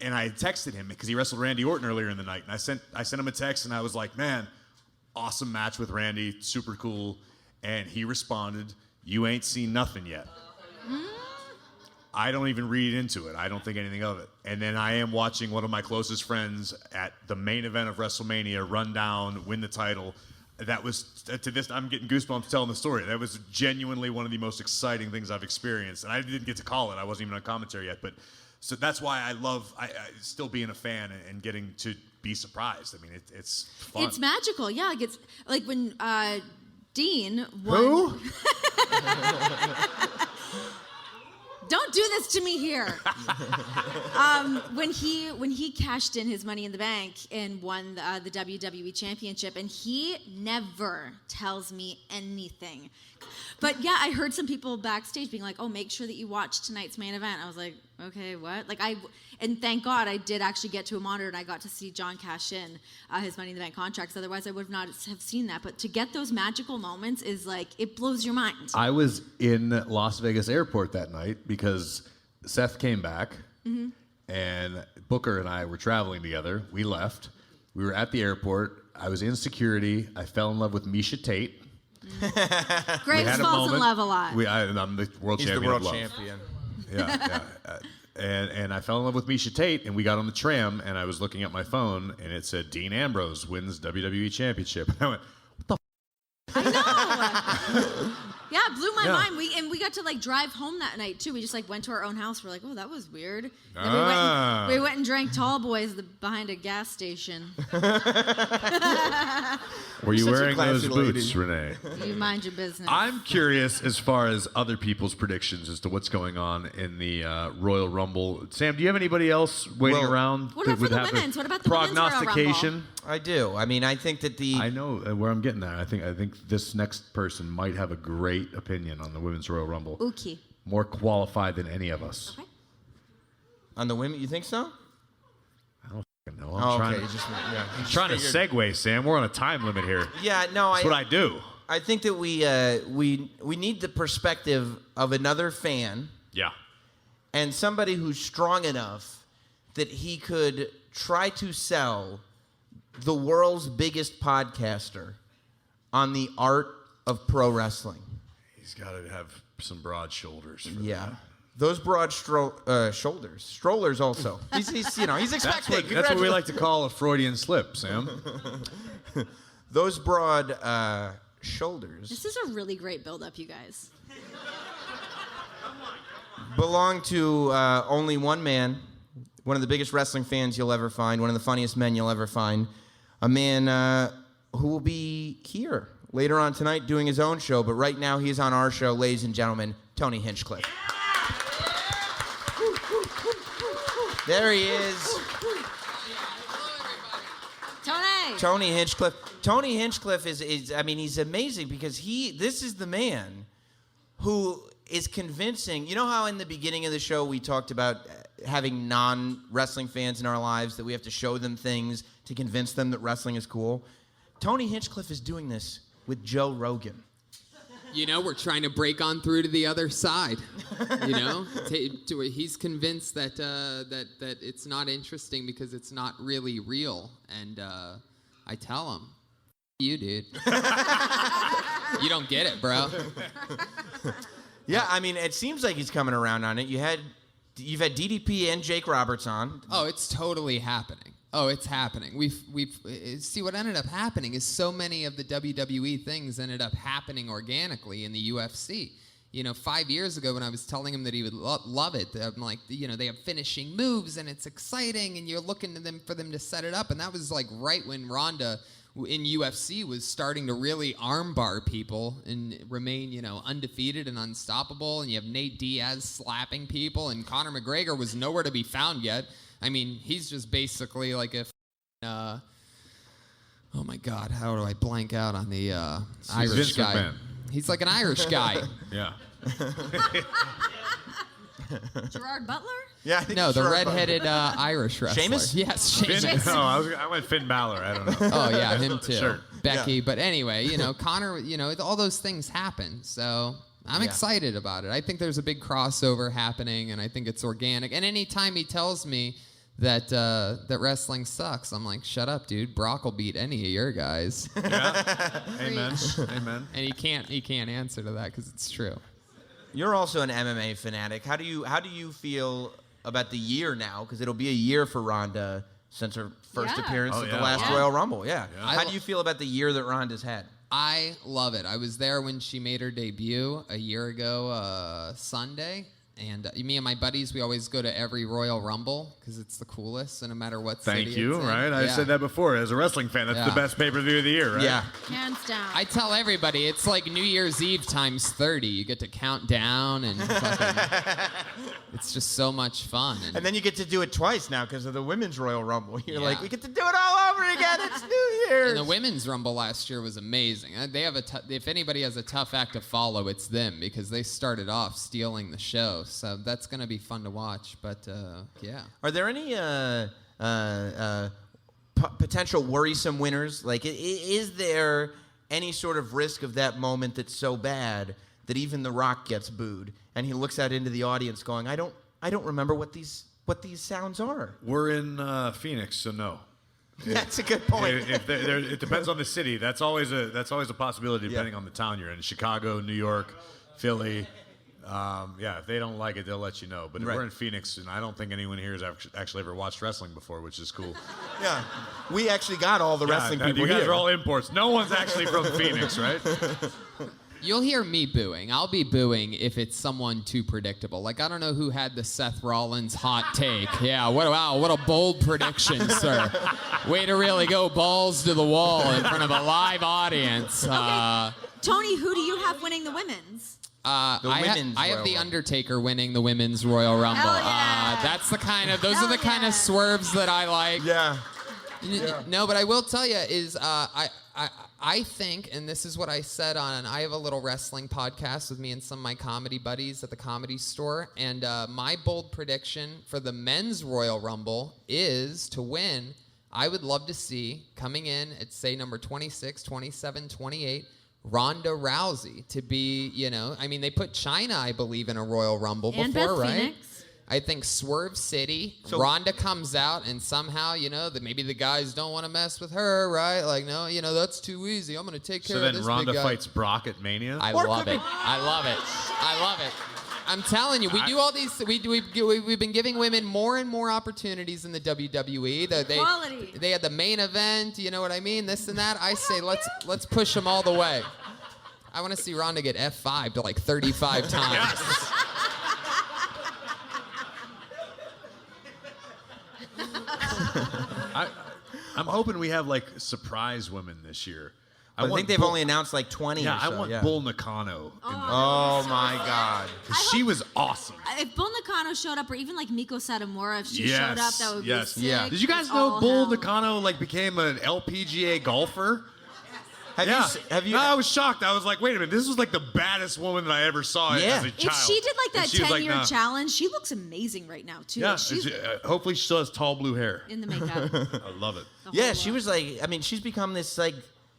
And I texted him because he wrestled Randy Orton earlier in the night. And I sent him a text, and I was like, man, awesome match with Randy. Super cool. And he responded, you ain't seen nothing yet. I don't even read into it. I don't think anything of it. And then I am watching one of my closest friends at the main event of WrestleMania run down, win the title. That was, to this, I'm getting goosebumps telling the story. That was genuinely one of the most exciting things I've experienced. And I didn't get to call it. I wasn't even on commentary yet. But So that's why I love I still being a fan and getting to be surprised. I mean, it's fun. It's magical, yeah. Like it's like when Dean won. Who? Don't do this to me here. When he cashed in his Money in the Bank and won the WWE Championship, and he never tells me anything. But yeah, I heard some people backstage being like, "Oh, make sure that you watch tonight's main event." I was like, "Okay, what?" And thank God I did actually get to a monitor and I got to see John cash in his Money in the Bank contracts. Otherwise, I would not have seen that. But to get those magical moments is like, it blows your mind. I was in Las Vegas airport that night because Seth came back and Booker and I were traveling together. We left. We were at the airport. I was in security. I fell in love with Misha Tate. Graves falls in love a lot. I'm the world He's champion the of world love. champion. Yeah. And I fell in love with Misha Tate, and we got on the tram, and I was looking at my phone, and it said Dean Ambrose wins WWE Championship. And I went, I know. Yeah, it blew my mind. We got to drive home that night too. We just went to our own house. We're like, oh, that was weird. Then we went and drank Tall Boys behind a gas station. Were you wearing those lady. boots, Renee? You mind your business. I'm curious as far as other people's predictions as to what's going on in the Royal Rumble. Sam, do you have anybody else waiting around? What about for the women's? What about the women's Royal Rumble? prognostication? I do. I mean, I think that I know where I'm getting at. I think this next person might have a great opinion on the Women's Royal Rumble. Okay. More qualified than any of us. Okay. On the women, you think so? I don't fucking know. I'm trying to segue, Sam. We're on a time limit here. Yeah, no, That's what I do. I think that we need the perspective of another fan. Yeah. And somebody who's strong enough that he could try to sell the world's biggest podcaster on the art of pro wrestling. He's got to have some broad shoulders. For Yeah. that. Those broad shoulders. Strollers also. He's expecting. That's what we like to call a Freudian slip, Sam. Those broad shoulders This is a really great build-up, you guys. belong to only one man, one of the biggest wrestling fans you'll ever find, one of the funniest men you'll ever find, a man who will be here later on tonight doing his own show, but right now he's on our show, ladies and gentlemen, Tony Hinchcliffe. There he is. Tony Hinchcliffe. Tony Hinchcliffe is he's amazing because this is the man who is convincing. You know how in the beginning of the show we talked about having non-wrestling fans in our lives, that we have to show them things to convince them that wrestling is cool? Tony Hinchcliffe is doing this with Joe Rogan. You know, we're trying to break on through to the other side. You know, he's convinced that that it's not interesting because it's not really real, and I tell him, "You, dude, you don't get it, bro." Yeah, I mean, it seems like he's coming around on it. You've had DDP and Jake Roberts on. Oh, it's totally happening. Oh, it's happening. We've see what ended up happening is so many of the WWE things ended up happening organically in the UFC. You know, 5 years ago when I was telling him that he would love it, I'm like, you know, they have finishing moves and it's exciting and you're looking to them for them to set it up, and that was like right when Ronda in UFC was starting to really armbar people and remain, you know, undefeated and unstoppable, and you have Nate Diaz slapping people, and Conor McGregor was nowhere to be found yet. I mean, he's just basically like a oh my God, how do I blank out on the Irish guy? McMahon. He's like an Irish guy. Yeah. Gerard Butler? Yeah, I think No, the Gerard red-headed Irish wrestler. Sheamus? Yes, Sheamus. No, I went Finn Balor. I don't know. Oh yeah, him too. Sure. Becky, Yeah. but anyway, you know, Connor, you know, all those things happen. So I'm excited about it. I think there's a big crossover happening, and I think it's organic. And anytime he tells me that that wrestling sucks, I'm like, shut up, dude. Brock will beat any of your guys. Yeah. Amen. Amen. And he can't answer to that because it's true. You're also an MMA fanatic. How do you feel about the year now? Because it'll be a year for Ronda since her first appearance at the last Royal Rumble. Yeah. How do you feel about the year that Ronda's had? I love it. I was there when she made her debut a year ago Sunday. And me and my buddies, we always go to every Royal Rumble because it's the coolest, and no matter what city Thank you, it's in. right? I said that before. As a wrestling fan, that's the best pay-per-view of the year, right? Yeah. Hands down. I tell everybody, it's like New Year's Eve times 30. You get to count down, and it's just so much fun. And then you get to do it twice now because of the Women's Royal Rumble. You're Yeah. like, we get to do it all over again. It's New Year's. And the Women's Rumble last year was amazing. They have if anybody has a tough act to follow, it's them because they started off stealing the show. So that's going to be fun to watch. But yeah. Are there any potential worrisome winners? Like, is there any sort of risk of that moment that's so bad that even The Rock gets booed and he looks out into the audience going, I don't remember what these sounds are? We're in Phoenix, so no. That's a good point. It depends on the city. That's always a possibility depending on the town you're in. Chicago, New York, Philly. If they don't like it, they'll let you know. But if we're in Phoenix, and I don't think anyone here has actually ever watched wrestling before, which is cool. Yeah, we actually got all the wrestling people you guys here. are all imports. No one's actually from Phoenix, right? You'll hear me booing. I'll be booing if it's someone too predictable. Like, I don't know who had the Seth Rollins hot take. Yeah, what a bold prediction, sir. Way to really go balls to the wall in front of a live audience. Tony, who do you have winning the women's? I have the Undertaker winning the Women's Royal Rumble. That's the kind of those are the kind of swerves that I like. Yeah. No, but I will tell you is I think, and this is what I said on, I have a little wrestling podcast with me and some of my comedy buddies at the Comedy Store, and my bold prediction for the Men's Royal Rumble is to win. I would love to see coming in at say number 26, 27, 28. Ronda Rousey to be, they put China, I believe, in a Royal Rumble and before, Beth right? Phoenix. I think Swerve City, Ronda comes out, and somehow, that maybe the guys don't want to mess with her, right? Like, no, that's too easy. I'm going to take care of this big guy. So then Ronda fights Brock at Mania? I love it. I'm telling you, we do all these. We've been giving women more and more opportunities in the WWE. Quality. They had the main event. You know what I mean? This and that. I say let's push them all the way. I want to see Ronda get F5'd like 35 times. Yes. I'm hoping we have like surprise women this year. I think they've only announced like 20 or so. I want Bull Nakano. Oh my God. She was awesome. If Bull Nakano showed up, or even like Miko Satomura, if she showed up, that would be sick. Yeah. Did you guys know Bull Nakano became an LPGA golfer? Have you? No, I was shocked. I was like, wait a minute, this was like the baddest woman that I ever saw as a child. If she did like that 10-year like, challenge, she looks amazing right now too. Yeah, she's hopefully she still has tall blue hair. in the makeup. I love it. Yeah, she was like, she's become this like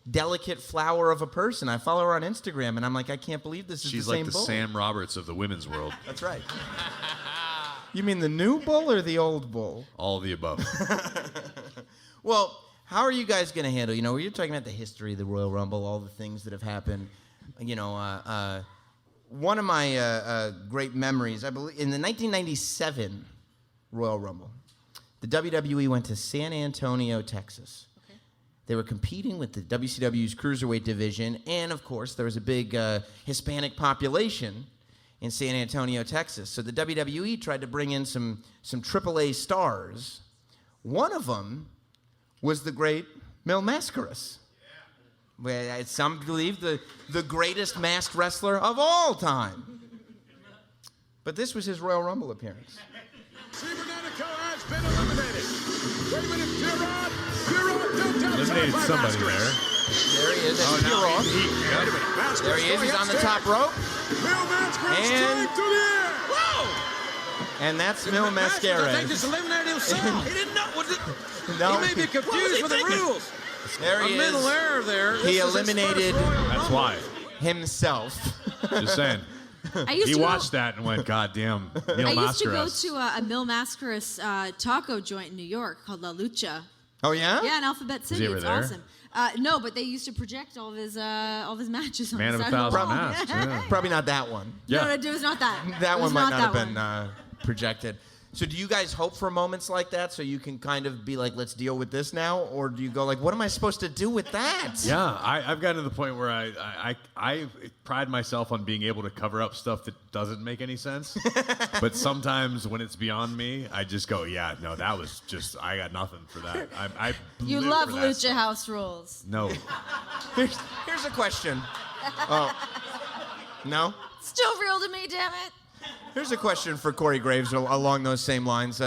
delicate flower of a person. I follow her on Instagram, and I'm like, I can't believe this is She's the same like the Bull. Sam Roberts of the women's world. That's right. You mean the new Bull or the old Bull? All of the above. Well, how are you guys going to handle, we were talking about the history of the Royal Rumble, all the things that have happened. One of my great memories, I believe, in the 1997 Royal Rumble, the WWE went to San Antonio, Texas. Okay. They were competing with the WCW's Cruiserweight division, and, of course, there was a big Hispanic population in San Antonio, Texas. So the WWE tried to bring in some AAA stars. One of them was the great Mil Mascaras. Yeah. Some believe the greatest masked wrestler of all time. But this was his Royal Rumble appearance. Cibernetico has been eliminated. Wait a minute, Eliminated somebody there. There he is. That's Pure. There he is. He's on the top rope. Mil Mascaras to the air. Whoa! And that's Mil Mascaras. I think just eliminated himself. He didn't know. Was it? No. He may be confused with the rules. There he is. A mental error there. He eliminated That's why. himself. Just saying. He watched that and went, God damn, Mil I used to go Mascaras. to a Mil Mascaras taco joint in New York called La Lucha. Oh, yeah? Yeah, in Alphabet City. he ever It's there? awesome. No, but they used to project all of his matches on Man the of a side of the thousand wall. masks. Yeah. Probably not that one. Yeah. No, it was not that. That It one was might not have that been projected. So do you guys hope for moments like that so you can kind of be like, let's deal with this now? Or do you go like, what am I supposed to do with that? Yeah, I've gotten to the point where I pride myself on being able to cover up stuff that doesn't make any sense. But sometimes when it's beyond me, I just go, yeah, no, that was just, I got nothing for that. You live love for that Lucha stuff. House rules. No. Here's a question. Oh, no? Still real to me, damn it. Here's a question for Corey Graves along those same lines.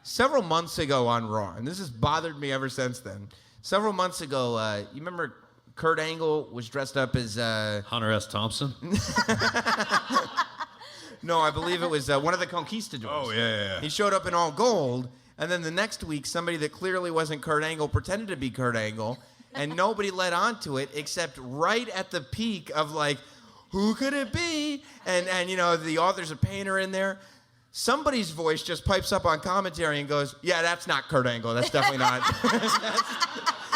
Several months ago on Raw, and this has bothered me ever since then. Several months ago, you remember Kurt Angle was dressed up as... Hunter S. Thompson? No, I believe it was one of the Conquistadors. Oh, yeah. He showed up in all gold, and then the next week, somebody that clearly wasn't Kurt Angle pretended to be Kurt Angle, and nobody led on to it except right at the peak of like, who could it be? And you know, the author's a painter in there. Somebody's voice just pipes up on commentary and goes, yeah, that's not Kurt Angle. That's definitely not.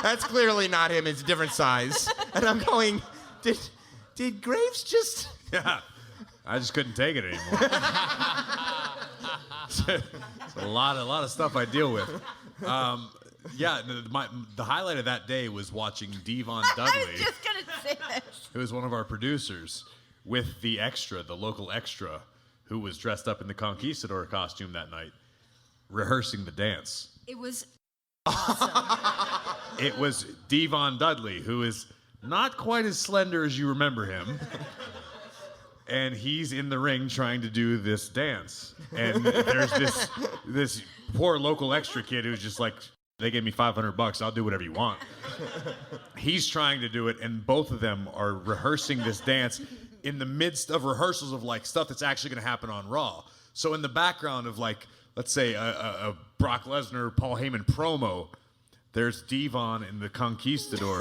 that's clearly not him. It's a different size. And I'm going, did Graves just... Yeah. I just couldn't take it anymore. It's a lot of stuff I deal with. Yeah, the highlight of that day was watching Devon Dudley. I was just going to say this. Who was one of our producers, with the local extra, who was dressed up in the Conquistador costume that night, rehearsing the dance. It was awesome. It was Devon Dudley, who is not quite as slender as you remember him. And he's in the ring trying to do this dance. And there's this poor local extra kid who's just like, they gave me $500, I'll do whatever you want. He's trying to do it, and both of them are rehearsing this dance in the midst of rehearsals of like stuff that's actually going to happen on Raw. So in the background of like, let's say a Brock Lesnar, Paul Heyman promo, there's Devon and the Conquistador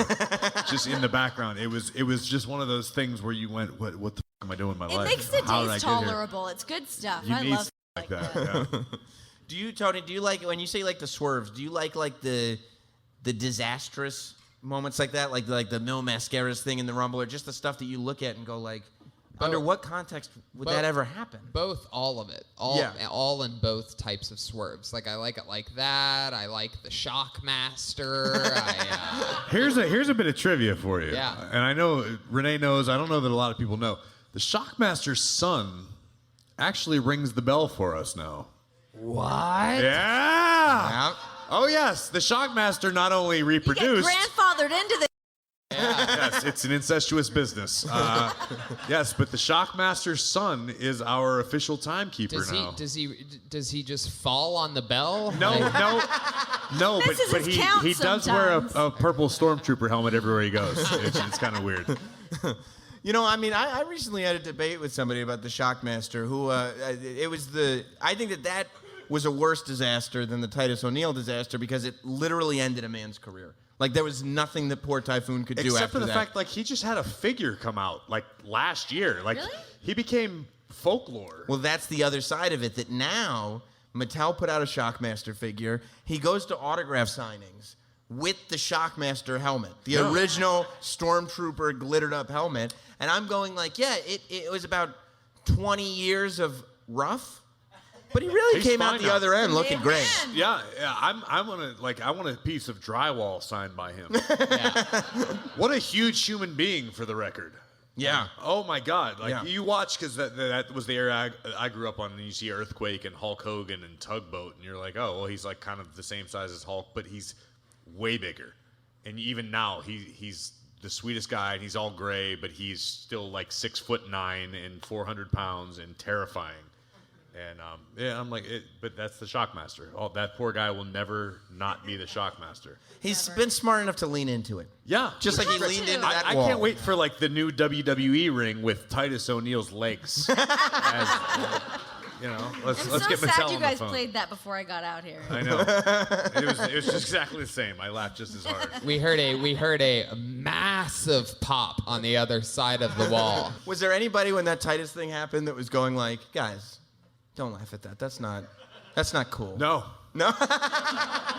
just in the background. It was just one of those things where you went, what the f am I doing with my life? It makes the How did I days get here? tolerable. It's good stuff. You I need love stuff like that. Yeah. Do you, Tony, like, when you say like the swerves, do you like the disastrous moments like that? Like the Mil Mascaras thing in the Rumble, or just the stuff that you look at and go like, under what context would that ever happen? Both, all of it. All in both types of swerves. Like, I like it like that. I like the Shockmaster. Here's a bit of trivia for you. Yeah. And I know Renee knows, I don't know that a lot of people know. The Shockmaster's son actually rings the bell for us now. What? Yeah. Oh, yes. The Shockmaster not only reproduced... You get grandfathered into the... Yes, it's an incestuous business. Yes, but the Shockmaster's son is our official timekeeper now. Does he just fall on the bell? No, but he does wear a purple stormtrooper helmet everywhere he goes. It's kind of weird. You know, I mean, I recently had a debate with somebody about the Shockmaster, who I think that was a worse disaster than the Titus O'Neil disaster because it literally ended a man's career. Like, there was nothing that poor Typhoon could do after that. Except for the fact, like, he just had a figure come out, like, last year. Like, really? He became folklore. Well, that's the other side of it, that now Mattel put out a Shockmaster figure. He goes to autograph signings with the Shockmaster helmet, the original Stormtrooper glittered up helmet. And I'm going like, yeah, it was about 20 years of rough. But he really came out the other end looking great. Yeah. I want a piece of drywall signed by him. What a huge human being, for the record. Yeah. Oh my God. Like, you watch, because that was the era I grew up on, and you see Earthquake and Hulk Hogan and Tugboat, and you're like, oh, well, he's like kind of the same size as Hulk, but he's way bigger. And even now, he's the sweetest guy, and he's all gray, but he's still like 6'9" and 400 pounds and terrifying. And I'm like, but that's the Shockmaster. Oh, that poor guy will never not be the Shockmaster. He's been smart enough to lean into it. Yeah, just like he leaned into that I wall. can't wait for like the new WWE ring with Titus O'Neil's legs. Let's get Mattel on the phone. I'm so sad you guys played that before I got out here. I know. It was just exactly the same. I laughed just as hard. We heard a massive pop on the other side of the wall. Was there anybody when that Titus thing happened that was going like, guys, don't laugh at that. That's not cool. No. No.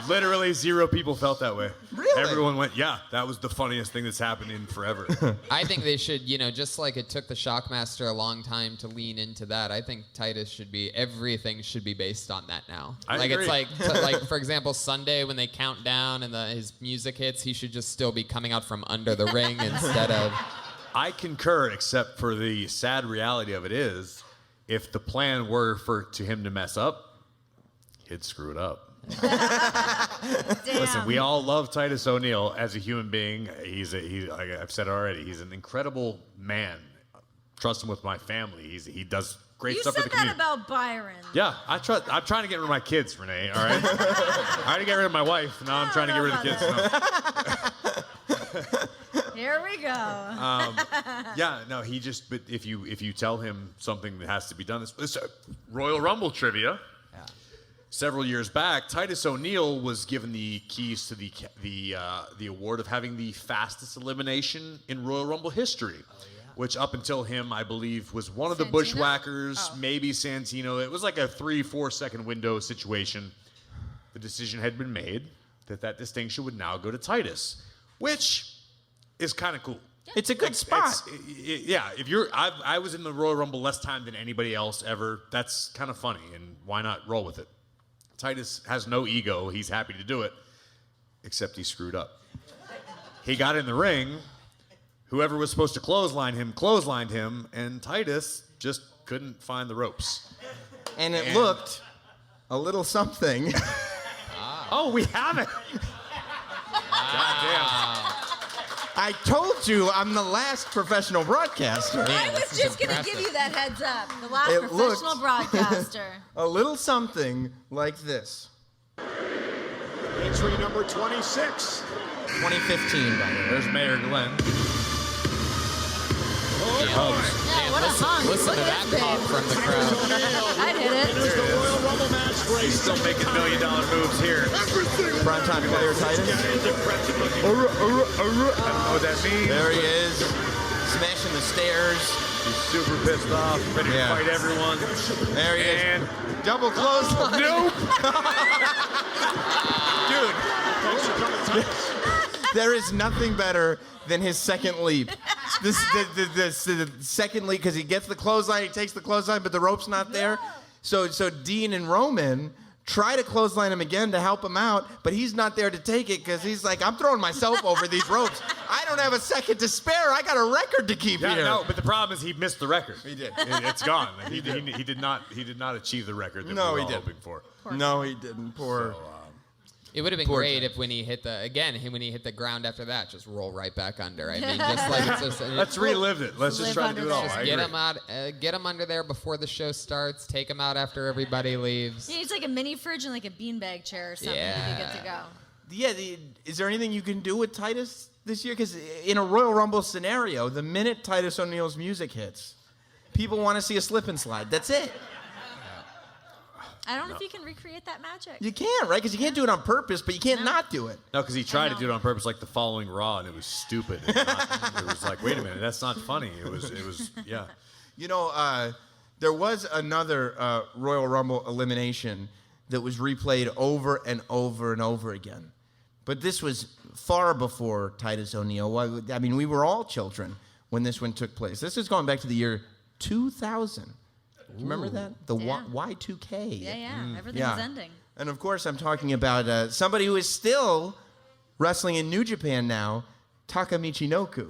Literally 0 people felt that way. Really? Everyone went, yeah, that was the funniest thing that's happened in forever. I think they should, just like it took the Shockmaster a long time to lean into that, I think Titus everything should be based on that now. I like agree. It's like for example, Sunday when they count down and his music hits, he should just still be coming out from under the ring instead of... I concur, except for the sad reality of it is, if the plan were to him to mess up, he'd screw it up. Listen, we all love Titus O'Neil as a human being. Like I've said already, he's an incredible man. Trust him with my family. He does great stuff for the community. You said that about Byron. Yeah, I'm trying to get rid of my kids, Renee. All right. I already get rid of my wife. Now I'm trying to get rid of the kids. No. Here we go. Yeah, no, but if you tell him something that has to be done, this Royal Rumble trivia. Yeah. Several years back, Titus O'Neil was given the keys to the award of having the fastest elimination in Royal Rumble history, which up until him, I believe, was one of the Bushwhackers, maybe Santino. It was like a 3-4 second window situation. The decision had been made that distinction would now go to Titus, which is kind of cool. It's a good spot. Yeah, I was in the Royal Rumble less time than anybody else ever. That's kind of funny, and why not roll with it? Titus has no ego. He's happy to do it, except he screwed up. He got in the ring. Whoever was supposed to clotheslined him, and Titus just couldn't find the ropes. And it looked a little something. Oh, we have it. Goddamn. I told you I'm the last professional broadcaster. I was just going to give you that heads up. The last It professional looked broadcaster. a little something like this. Entry number 26. 2015, by the way. There's Mayor Glenn. Yeah, what a hunk. Listen to that pop from the crowd. I'd hit it. Here's the Royal Rumble match. He's still making $1 million moves here. Primetime player Titus. I don't know what that means. There he is, smashing the stairs. He's super pissed off, ready to fight everyone. There he and is. Double close. Nope. Dude. There is nothing better than his second leap. The second leap, because he gets the clothesline, he takes the clothesline, but the rope's not there. So Dean and Roman try to clothesline him again to help him out, but he's not there to take it because he's like, I'm throwing myself over these ropes. I don't have a second to spare. I got a record to keep here. No, but the problem is he missed the record. He did. It's gone. He did not achieve the record that we were all hoping for. No, he didn't. Poor. It would have been great if when he hit the ground after that, just roll right back under. I mean, just like it's just. Let's relive it. Let's just try to do it all. Just get him out, get him under there before the show starts. Take him out after everybody leaves. Yeah, it's like a mini fridge and like a beanbag chair or something. Yeah. You'd be good to go. Yeah, is there anything you can do with Titus this year? Because in a Royal Rumble scenario, the minute Titus O'Neil's music hits, people want to see a slip and slide. That's it. I don't know if you can recreate that magic. You can't, right? Because you can't do it on purpose, but you can't not do it. No, because he tried to do it on purpose, like the following Raw, and it was stupid. It was like, wait a minute, that's not funny. It was, yeah. You know, there was another Royal Rumble elimination that was replayed over and over and over again. But this was far before Titus O'Neil. I mean, we were all children when this one took place. This is going back to the year 2000. Do you remember that? The Y2K. Yeah. Everything was ending. And of course, I'm talking about somebody who is still wrestling in New Japan now, Taka Michinoku.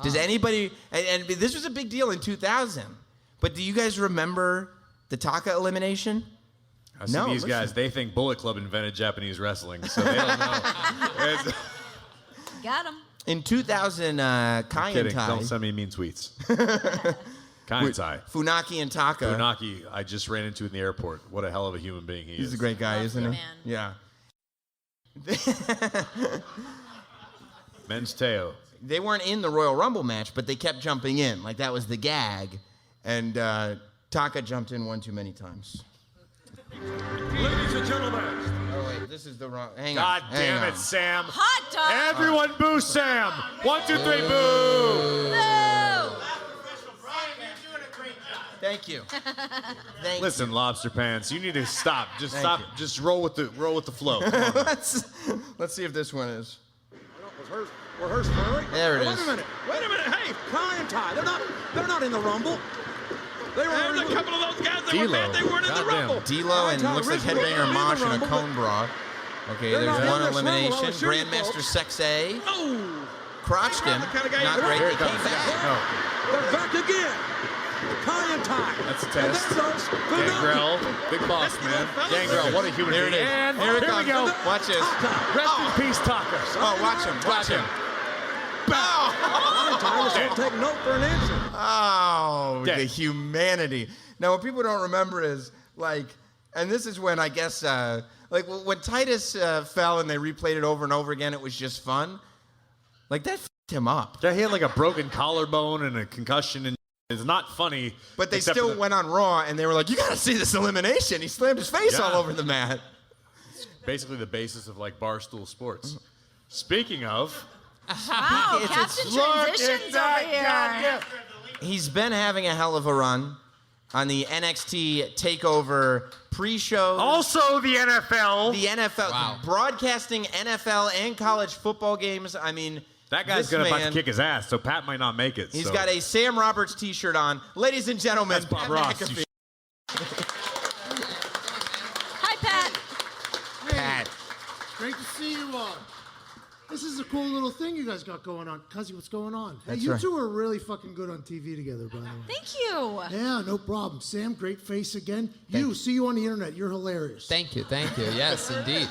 Does anybody, and this was a big deal in 2000, but do you guys remember the Taka elimination? I see these guys, they think Bullet Club invented Japanese wrestling, so they don't know. Got him. In 2000, Kai and Tai. Don't send me mean tweets. Kai and Tai. Funaki and Taka. Funaki, I just ran into in the airport. What a hell of a human being he is. He's a great guy, isn't he? Man. Yeah. Men's Teo. They weren't in the Royal Rumble match, but they kept jumping in. Like, that was the gag. And Taka jumped in one too many times. Ladies and gentlemen. Oh, wait, this is the wrong. Hang God on. damn it, Sam. Hot dog. Everyone boo Sam. 1, 2, 3, boo. No. Thank you. Listen, Lobster Pants, you need to stop. Just stop. Just roll with the flow. Let's see if this one is. Rehearse Furley. There it Wait is. a minute. Hey, Kai and Ty. They're not in the Rumble. They were. There's a couple of those guys that were mad they weren't in the Rumble. D'Lo and looks like Headbanger Mosh in a cone bra. Okay, there's one elimination. Grandmaster Sex A. Crotched him. Not great. He came back. They're back again. Kai and Ty. That's a test. Gangrel, big boss man. Gangrel, what a human Here being. it is. And Here we go. Watch this. Rest in peace, Tucker. Oh, watch him. Watch him. Take note for an answer. Oh, the humanity. Now, what people don't remember is, like, and this is when I guess, like, when Titus fell and they replayed it over and over again, it was just fun. Like, that f***ed him up. Yeah, he had like a broken collarbone and a concussion, and it's not funny. But they still went on Raw, and they were like, you got to see this elimination. He slammed his face all over the mat. It's basically the basis of, like, Barstool Sports. Speaking of... Wow, Captain Transitions over here. He's been having a hell of a run on the NXT TakeOver pre-show. Also the NFL. The NFL. Wow. Broadcasting NFL and college football games. I mean, that guy's going to kick his ass, so Pat might not make it. He's got a Sam Roberts t-shirt on. Ladies and gentlemen, that's Bob Ross. Hi, Pat. Pat. Great to see you all. This is a cool little thing you guys got going on. Cuzzy, what's going on? That's hey, you right. two are really fucking good on TV together, by the way. Thank you. Yeah, no problem. Sam, great face again. See you on the internet. You're hilarious. Thank you. Yes, indeed.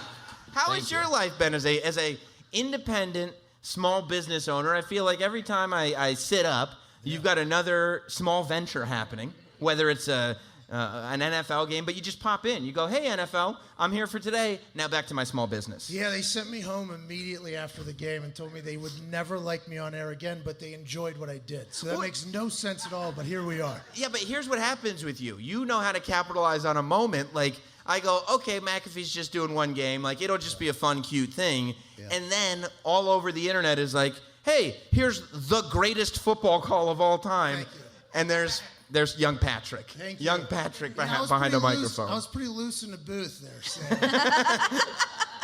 How has your life been as a independent small business owner? I feel like every time I sit up, you've got another small venture happening, whether it's an NFL game, but you just pop in. You go, hey, NFL, I'm here for today. Now back to my small business. Yeah, they sent me home immediately after the game and told me they would never like me on air again, but they enjoyed what I did. So that makes no sense at all, but here we are. Yeah, but here's what happens with you. You know how to capitalize on a moment. Like, I go, okay, McAfee's just doing one game. Like, it'll just be a fun, cute thing. Yeah. And then all over the internet is like, hey, here's the greatest football call of all time. And there's young Patrick. Thank you. Young Patrick behind a microphone. I was pretty loose in the booth there, Sam.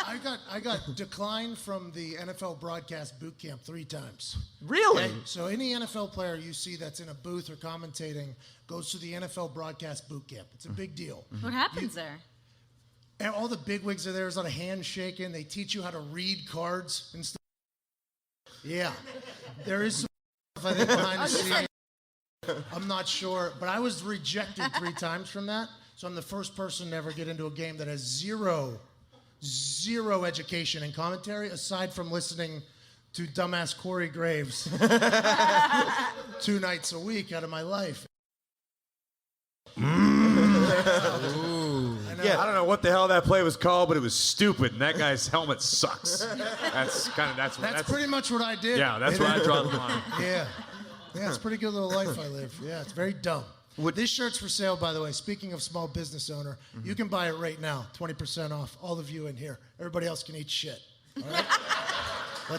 I got declined from the NFL broadcast boot camp 3 times. Really? Okay? So any NFL player you see that's in a booth or commentating goes to the NFL broadcast boot camp. It's a big deal. What happens there? And all the bigwigs are there. There's a lot of handshaking. They teach you how to read cards and stuff. Yeah. There is some stuff, I think, behind the scenes. I'm not sure, but I was rejected 3 times from that. So I'm the first person to ever get into a game that has zero education and commentary, aside from listening to dumbass Corey Graves 2 nights a week out of my life. Yeah, I don't know what the hell that play was called, but it was stupid, and that guy's helmet sucks. That's pretty much what I did. Yeah, that's where I draw the line. Yeah, it's a pretty good little life I live. Yeah, it's very dumb. This shirt's for sale, by the way. Speaking of small business owner, you can buy it right now, 20% off. All of you in here. Everybody else can eat shit. All right?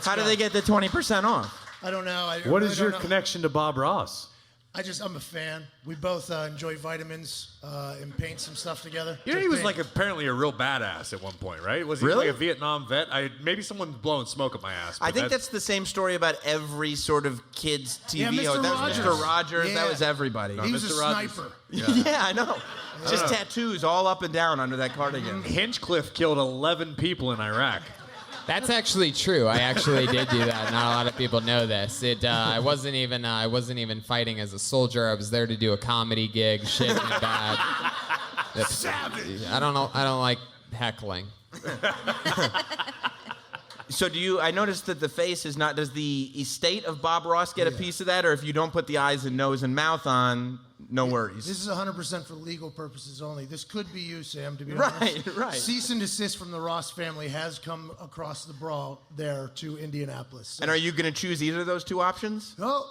How do they get the 20% off? I don't know. What is your connection to Bob Ross? I'm a fan. We both enjoy vitamins and paint some stuff together. You know, he was like apparently a real badass at one point, right? Was he Really? like a Vietnam vet? Maybe someone's blowing smoke at my ass. I think that's the same story about every sort of kid's TV. Yeah, Mr. That was Rogers. Mr. Rogers. Yeah. That was everybody. He was Mr. a Rogers. sniper. Yeah, I know. Just tattoos all up and down under that cardigan. Hinchcliffe killed 11 people in Iraq. That's actually true. I actually did do that. Not a lot of people know this. I wasn't even fighting as a soldier. I was there to do a comedy gig. Shit went bad. Savage. I don't like heckling. So I noticed that the face is not, does the estate of Bob Ross get a piece of that? Or if you don't put the eyes and nose and mouth on, no worries? This is 100% for legal purposes only. This could be you, Sam, to be honest. Right. Cease and desist from the Ross family has come across the brawl there to Indianapolis. So. And are you going to choose either of those 2 options? No.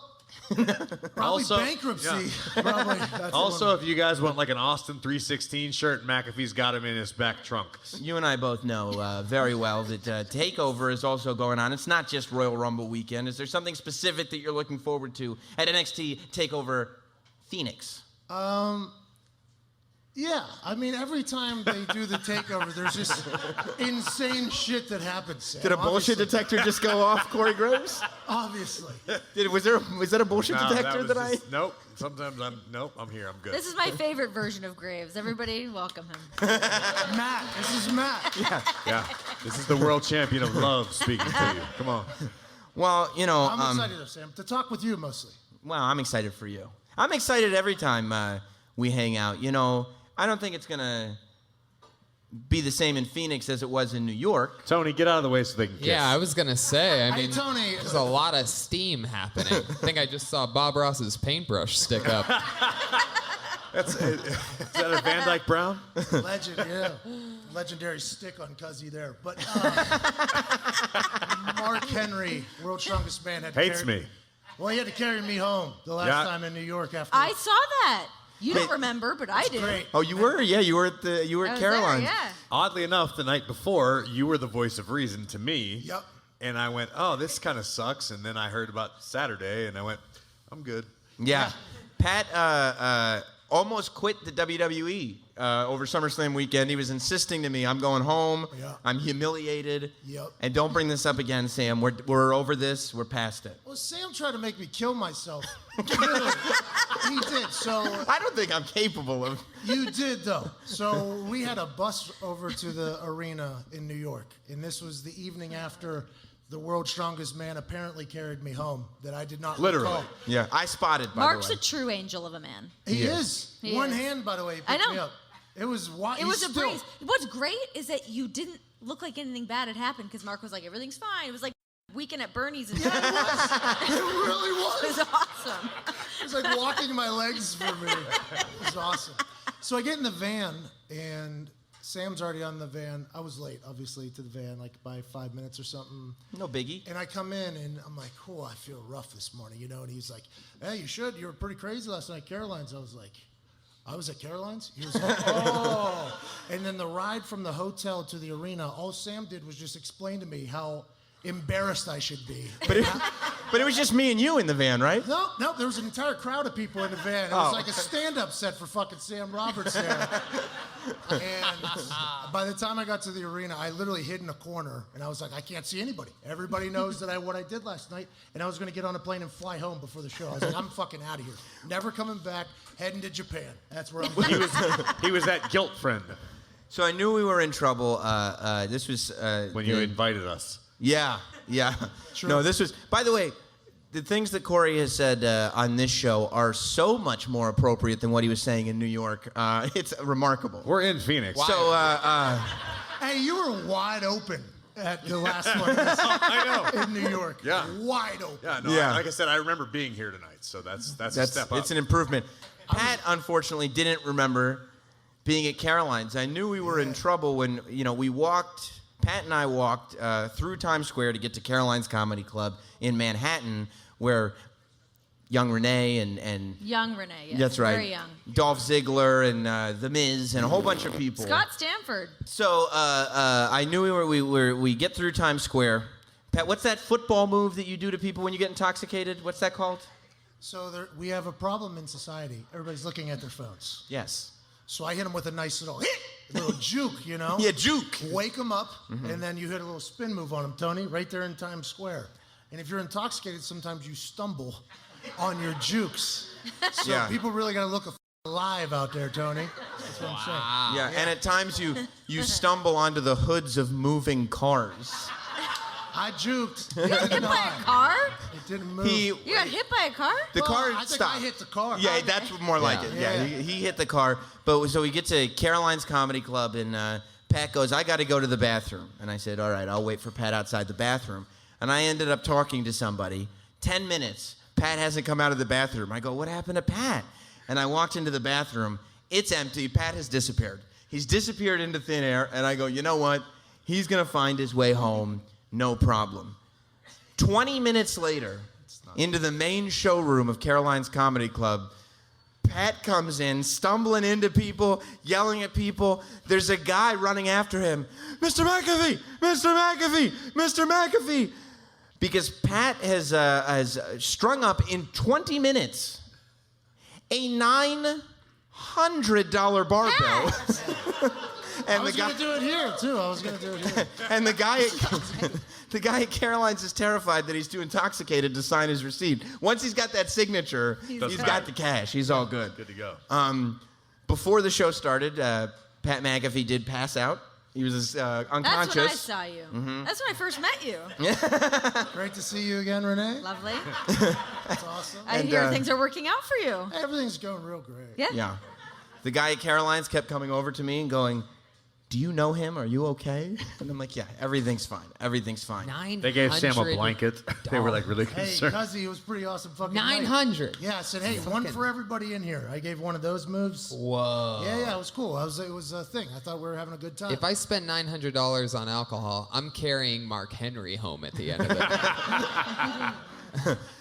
Probably bankruptcy. Yeah. Probably. Also, if you guys want like an Austin 316 shirt, McAfee's got him in his back trunk. You and I both know very well that TakeOver is also going on. It's not just Royal Rumble weekend. Is there something specific that you're looking forward to at NXT TakeOver Phoenix? Yeah, I mean, every time they do the takeover, there's just insane shit that happens. Sam. Did a bullshit detector just go off, Corey Graves? Obviously. Was that a bullshit detector that I? Nope. Sometimes I'm here. I'm good. This is my favorite version of Graves. Everybody, welcome him. Matt, this is Matt. Yeah. This is the world champion of love speaking to you. Come on. Well, you know. I'm excited, though, Sam, to talk with you mostly. Well, I'm excited for you. I'm excited every time we hang out. You know, I don't think it's gonna be the same in Phoenix as it was in New York. Tony, get out of the way so they can kiss. Yeah, I was gonna say. I mean, Tony. there's a lot of steam happening. I think I just saw Bob Ross's paintbrush stick up. Is that a Van Dyke Brown? Legend, yeah. Legendary stick on Cuzzy there. But Mark Henry, World's Strongest Man, hates me. Well, he had to carry me home the last time in New York after. I saw that. You don't remember, but I do. Great. Oh, you were? Yeah, you were at Caroline's. Yeah. Oddly enough, the night before, you were the voice of reason to me. Yep. And I went, oh, this kind of sucks. And then I heard about Saturday, and I went, I'm good. Yeah. Pat almost quit the WWE over SummerSlam weekend. He was insisting to me, I'm going home. Yeah. I'm humiliated. Yep. And don't bring this up again, Sam. We're over this. We're past it. Well, Sam tried to make me kill myself. Really. He did. So I don't think I'm capable of. You did, though. So we had a bus over to the arena in New York, and this was the evening after the World's Strongest Man apparently carried me home that I did not recall. Yeah, I spotted, by Mark's the way. a true angel of a man. He is. He One is. hand, by the way, picked I know. me up. It was wild. It was a breeze. What's great is that you didn't look like anything bad had happened because Mark was like, everything's fine. It was like Weekend at Bernie's. And It really was. It was awesome. It was like walking my legs for me. It was awesome. So I get in the van, and Sam's already on the van. I was late, obviously, to the van, like by 5 minutes or something. No biggie. And I come in, and I'm like, oh, I feel rough this morning, you know? And he's like, hey, you should. You were pretty crazy last night at Caroline's. I was like, I was at Caroline's? He was like, oh. And then the ride from the hotel to the arena, all Sam did was just explain to me how embarrassed I should be. But it was just me and you in the van, right? No, there was an entire crowd of people in the van. It was like a stand-up set for fucking Sam Roberts there. And by the time I got to the arena, I literally hid in a corner, and I was like, I can't see anybody. Everybody knows what I did last night, and I was going to get on a plane and fly home before the show. I was like, I'm fucking out of here. Never coming back, heading to Japan. That's where I'm going. He was that guilt friend. So I knew we were in trouble. This was... when you invited us. Yeah. True. No, this was... By the way, the things that Corey has said on this show are so much more appropriate than what he was saying in New York. It's remarkable. We're in Phoenix. So, hey, you were wide open at the last one I know. in New York. Yeah. Wide open. Yeah, no, Yeah. like I said, I remember being here tonight, so that's a step up. It's an improvement. Pat, unfortunately, didn't remember being at Caroline's. I knew we were in trouble when, we walked... Pat and I walked through Times Square to get to Caroline's Comedy Club in Manhattan, where young Renee and Young Renee, yes. that's right, Very young. Dolph Ziggler and The Miz and a whole bunch of people. Scott Stanford. So I knew we get through Times Square. Pat, what's that football move that you do to people when you get intoxicated? What's that called? So we have a problem in society. Everybody's looking at their phones. Yes. So I hit them with a nice little juke, you know? Yeah, juke. Wake them up, and then you hit a little spin move on them, Tony, right there in Times Square. And if you're intoxicated, sometimes you stumble on your jukes. So people really got to look alive out there, Tony. That's what I'm saying. Yeah, and at times you stumble onto the hoods of moving cars. I juked. You got hit by a car? It didn't move. You got hit by a car? The car I think stopped. I hit the car. Yeah, that's more like it. Yeah, he hit the car. But so we get to Caroline's Comedy Club, and Pat goes, I got to go to the bathroom. And I said, all right, I'll wait for Pat outside the bathroom. And I ended up talking to somebody. 10 minutes. Pat hasn't come out of the bathroom. I go, what happened to Pat? And I walked into the bathroom. It's empty. Pat has disappeared. He's disappeared into thin air. And I go, you know what? He's going to find his way home. No problem. 20 minutes later, into the main showroom of Caroline's Comedy Club, Pat comes in, stumbling into people, yelling at people. There's a guy running after him. Mr. McAfee! Mr. McAfee! Mr. McAfee! Because Pat has strung up in 20 minutes a 9 $100 barbell. I was going to do it here, too. And the guy at Caroline's is terrified that he's too intoxicated to sign his receipt. Once he's got that signature, he's got the cash. He's all good. Good to go. Before the show started, Pat McAfee did pass out. He was unconscious. That's when I saw you. Mm-hmm. That's when I first met you. Great to see you again, Renee. Lovely. That's awesome. I hear things are working out for you. Everything's going real great. Yeah. The guy at Caroline's kept coming over to me and going, "Do you know him? Are you okay?" And I'm like, "Yeah, everything's fine. Everything's fine." They gave Sam a blanket. They were like really concerned. Hey, Cuzzy, it was pretty awesome fucking 900. Yeah, I said, hey, one for everybody in here. I gave one of those moves. Whoa. Yeah, it was cool. It was a thing. I thought we were having a good time. If I spend $900 on alcohol, I'm carrying Mark Henry home at the end of it.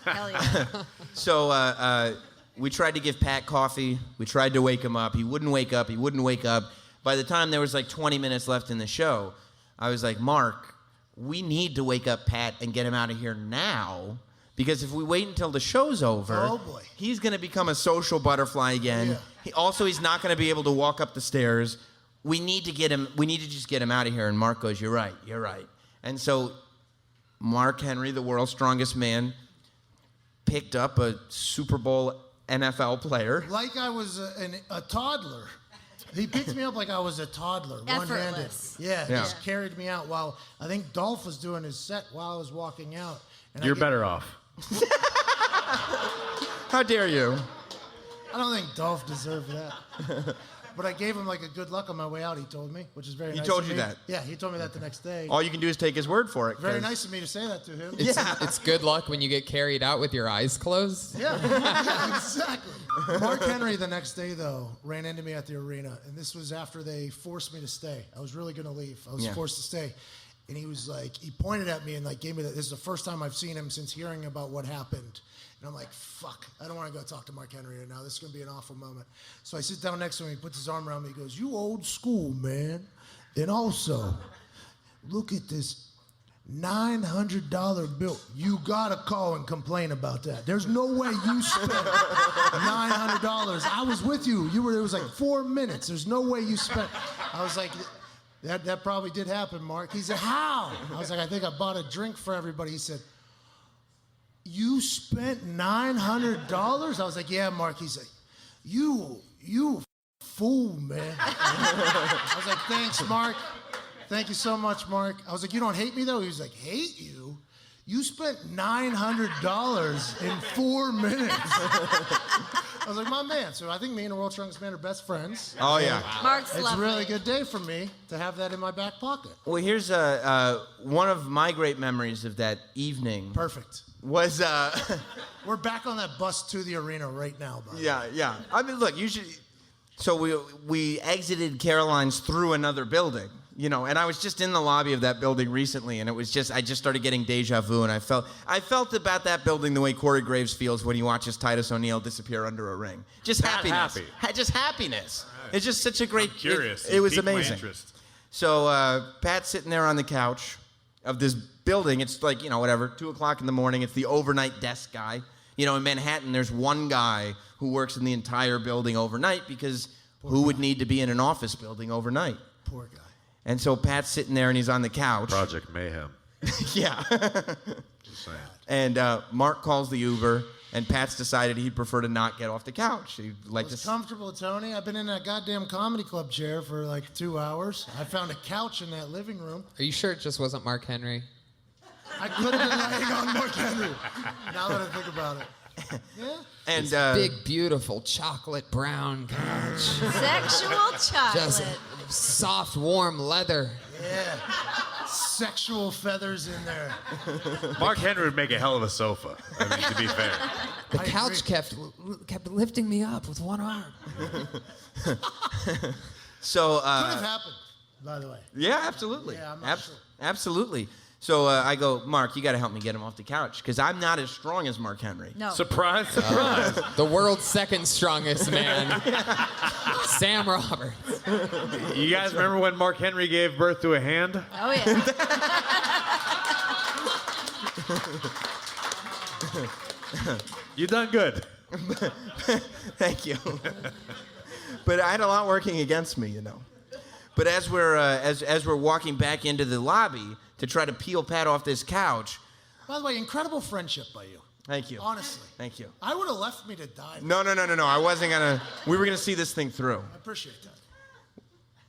Hell yeah. So we tried to give Pat coffee. We tried to wake him up. He wouldn't wake up. By the time there was like 20 minutes left in the show, I was like, Mark, we need to wake up Pat and get him out of here now, because if we wait until the show's over, he's going to become a social butterfly again. Yeah. He's not going to be able to walk up the stairs. We need to just get him out of here. And Mark goes, you're right. And so Mark Henry, the world's strongest man, picked up a Super Bowl NFL player. Like I was a toddler. He picked me up like I was a toddler, one-handed. Yeah, just carried me out while I think Dolph was doing his set while I was walking out. And You're better off. How dare you? I don't think Dolph deserved that. But I gave him like a good luck on my way out, he told me, which is very nice. He told of you me. that? Yeah, he told me that the next day. All you can do is take his word for it. Very nice of me to say that to him. It's good luck when you get carried out with your eyes closed. Yeah, exactly. Mark Henry the next day, though, ran into me at the arena, and this was after they forced me to stay. I was really going to leave. I was forced to stay. And he was like, he pointed at me and like gave me this is the first time I've seen him since hearing about what happened. And I'm like, fuck, I don't want to go talk to Mark Henry right now. This is going to be an awful moment. So I sit down next to him. He puts his arm around me. He goes, you old school, man. And also, look at this $900 bill. You got to call and complain about that. There's no way you spent $900. I was with you. It was like 4 minutes. There's no way you spent. I was like, that probably did happen, Mark. He said, how? I was like, I think I bought a drink for everybody. He said, you spent $900? I was like, yeah, Mark. He's like, you fool, man. I was like, thanks, Mark. Thank you so much, Mark. I was like, you don't hate me, though? He was like, hate you? You spent $900 in 4 minutes. I was like, my man. So I think me and the world's strongest man are best friends. Oh, yeah. Mark's It's lovely. a really good day for me to have that in my back pocket. Well, here's one of my great memories of that evening. Perfect. Was We're back on that bus to the arena right now, buddy. Yeah. I mean, look, usually, so we exited Caroline's through another building, and I was just in the lobby of that building recently, and it was I just started getting deja vu, and I felt about that building the way Corey Graves feels when he watches Titus O'Neil disappear under a ring. Just happiness. Just happiness. Right. It's just such a great. I'm curious. It was Piqued my amazing. interest. So Pat's sitting there on the couch of this building. It's like, 2 o'clock in the morning. It's the overnight desk guy. In Manhattan, there's one guy who works in the entire building overnight because who would need to be in an office building overnight? Poor guy. And so Pat's sitting there and he's on the couch. Project Mayhem. Yeah. Just saying. And Mark calls the Uber, and Pat's decided he'd prefer to not get off the couch. He'd like It's comfortable, Tony. I've been in that goddamn comedy club chair for like 2 hours. I found a couch in that living room. Are you sure it just wasn't Mark Henry? I could have been laying on Mark Henry. Now that I think about it. Yeah. And big, beautiful chocolate brown couch. Sexual chocolate. Just soft, warm leather. Yeah. Sexual feathers in there. Mark Henry would make a hell of a sofa. I mean, to be fair. The couch kept lifting me up with one arm. So Could have happened, by the way. Yeah, absolutely. Yeah, I'm not sure. Absolutely. So I go, Mark, you got to help me get him off the couch because I'm not as strong as Mark Henry. No. Surprise, surprise. The world's second strongest man, Sam Roberts. You guys remember when Mark Henry gave birth to a hand? Oh, yeah. You done good. Thank you. But I had a lot working against me, you know. But as we're as we're walking back into the lobby to try to peel Pat off this couch. By the way, incredible friendship by you. Thank you. Honestly. Thank you. I would have left me to die. No. I wasn't gonna. We were gonna see this thing through. I appreciate that.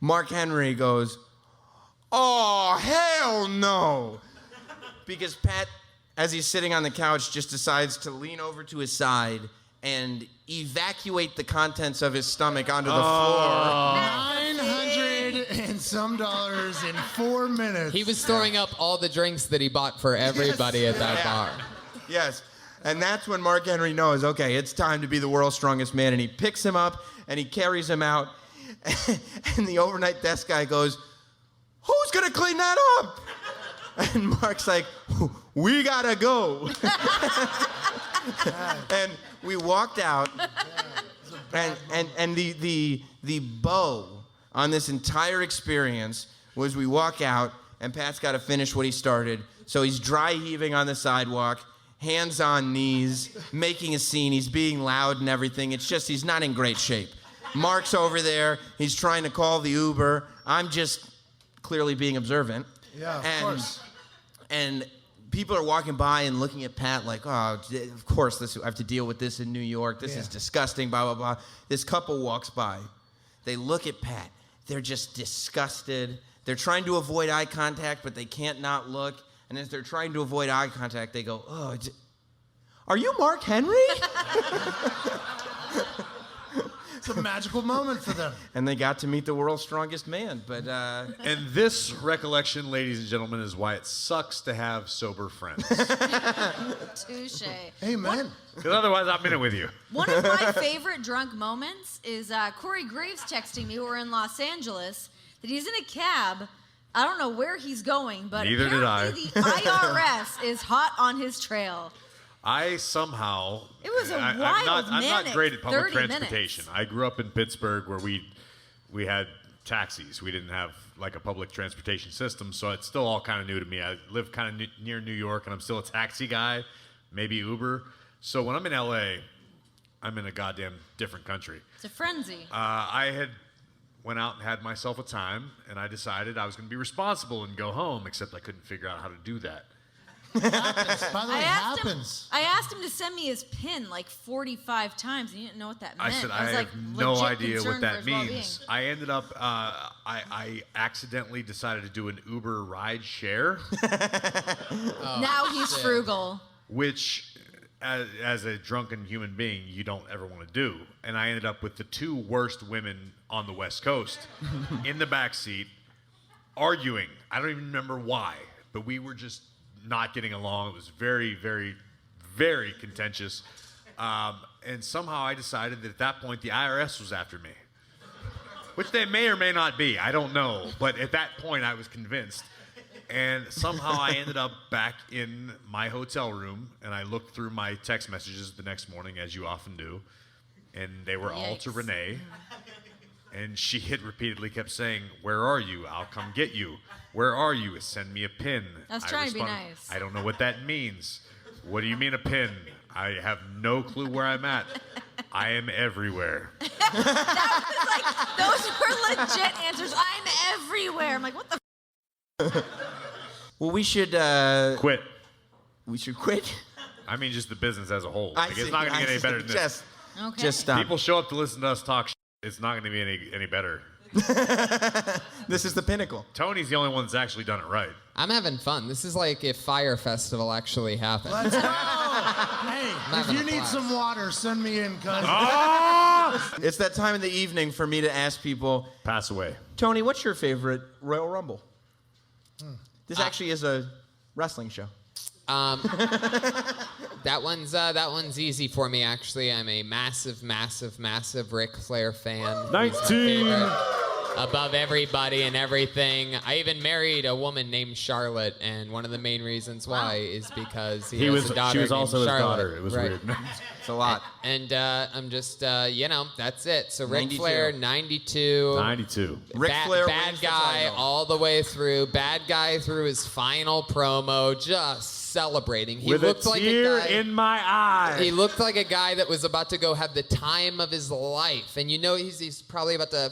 Mark Henry goes, "Oh, hell no." Because Pat, as he's sitting on the couch, just decides to lean over to his side and evacuate the contents of his stomach onto the floor. 900 and some dollars in 4 minutes. He was throwing up all the drinks that he bought for everybody at that bar. Yes. And that's when Mark Henry knows, okay, it's time to be the world's strongest man. And he picks him up and he carries him out. And the overnight desk guy goes, "Who's going to clean that up?" And Mark's like, "We got to go." And we walked out. And the bow on this entire experience was we walk out and Pat's got to finish what he started. So he's dry heaving on the sidewalk, hands on knees, making a scene. He's being loud and everything. It's just he's not in great shape. Mark's over there. He's trying to call the Uber. I'm just clearly being observant. Yeah, of course. And people are walking by and looking at Pat like, "Oh, of course, I have to deal with this in New York. This is disgusting, blah, blah, blah." This couple walks by. They look at Pat. They're just disgusted. They're trying to avoid eye contact, but they can't not look. And as they're trying to avoid eye contact, they go, "Oh, are you Mark Henry?" It's a magical moment for them. And they got to meet the world's strongest man. But And this recollection, ladies and gentlemen, is why it sucks to have sober friends. Touche. Amen. Because otherwise I'm in it with you. One of my favorite drunk moments is Corey Graves texting me. We're in Los Angeles. That he's in a cab. I don't know where he's going, but Neither did I. apparently the IRS is hot on his trail. I somehow... It was a I'm wild, not manic great at public 30 transportation. I grew up in Pittsburgh where we had taxis. We didn't have like a public transportation system, so it's still all kind of new to me. I live kind of near New York, and I'm still a taxi guy, maybe Uber. So when I'm in LA, I'm in a goddamn different country. It's a frenzy. I had went out and had myself a time, and I decided I was going to be responsible and go home, except I couldn't figure out how to do that. Happens. By the way, happens. I asked him to send me his PIN like 45 times. He didn't know what that meant. I said, I was I like, have no legit idea what concerned for that his means. well-being. I ended up, I accidentally decided to do an Uber ride share. Now he's frugal. Which, as a drunken human being, you don't ever want to do. And I ended up with the two worst women on the West Coast in the back seat, arguing. I don't even remember why, but we were just not getting along. It was very, very, very contentious. And somehow I decided that at that point the IRS was after me, which they may or may not be. I don't know. But at that point I was convinced. And somehow I ended up back in my hotel room, and I looked through my text messages the next morning, as you often do, and they were all to Renee. And she had repeatedly kept saying, "Where are you? I'll come get you. Where are you? Send me a pin." I was trying to be nice. "I don't know what that means." "What do you mean a pin?" "I have no clue where I'm at." "I am everywhere." Those were legit answers. I'm everywhere. I'm like, what the Well, we should quit. We should quit. I mean, just the business as a whole. I Like, see, it's not going to I get any see. better than this. Just stop. People show up to listen to us talk shit. It's not going to be any better. This is the pinnacle. Tony's the only one that's actually done it right. I'm having fun. This is like if Fire Festival actually happened. Let's go. Hey, if having you a need blast. some water, send me in, cuz. It's that time of the evening for me to ask people, pass away. Tony, what's your favorite Royal Rumble? This actually is a wrestling show. That one's easy for me, actually. I'm a massive Ric Flair fan. 19. above everybody and everything. I even married a woman named Charlotte, and one of the main reasons why is because he has a daughter She was named also his Charlotte. daughter. It was Right. weird. It's a lot. And I'm just, that's it. So Ric 92. Flair, 92. 92. Ric Flair bad wins the guy title. all the way through. Bad guy through his final promo, just celebrating. He With looked a like tear a guy in my eye. He looked like a guy that was about to go have the time of his life. And he's probably about to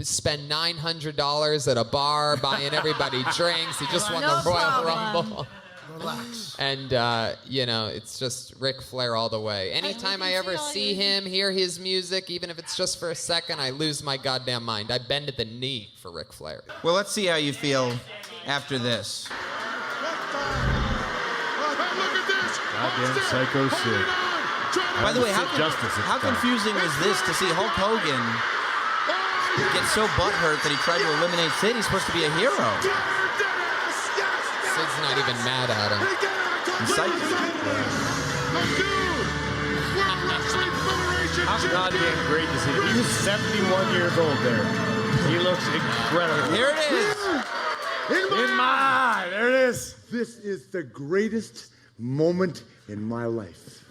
spend $900 at a bar buying everybody drinks. He just won No the Royal problem. Rumble. Relax. And, it's just Ric Flair all the way. Anytime I ever see him, hear his music, even if it's just for a second, I lose my goddamn mind. I bend at the knee for Ric Flair. Well, let's see how you feel after this. Goddamn Psycho Sid. By the way, Justice how confusing was this to see Hulk Hogan get so butthurt that he tried to eliminate Sid? He's supposed to be a hero. Sid's not even mad at him. How goddamn great to see him. He was 71 years old there. He looks incredible. Here it is. In my eye. There it is. This is the greatest moment in my life.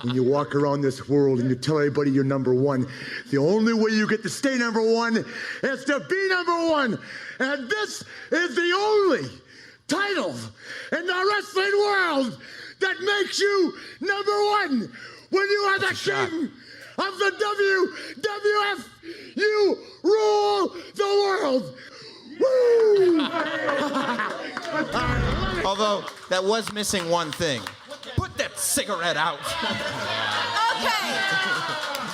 When you walk around this world and you tell everybody you're number one, the only way you get to stay number one is to be number one. And this is the only title in the wrestling world that makes you number one. When you are the king of the WWF, you rule the world. Woo! Although, that was missing one thing. Put that cigarette out. Okay.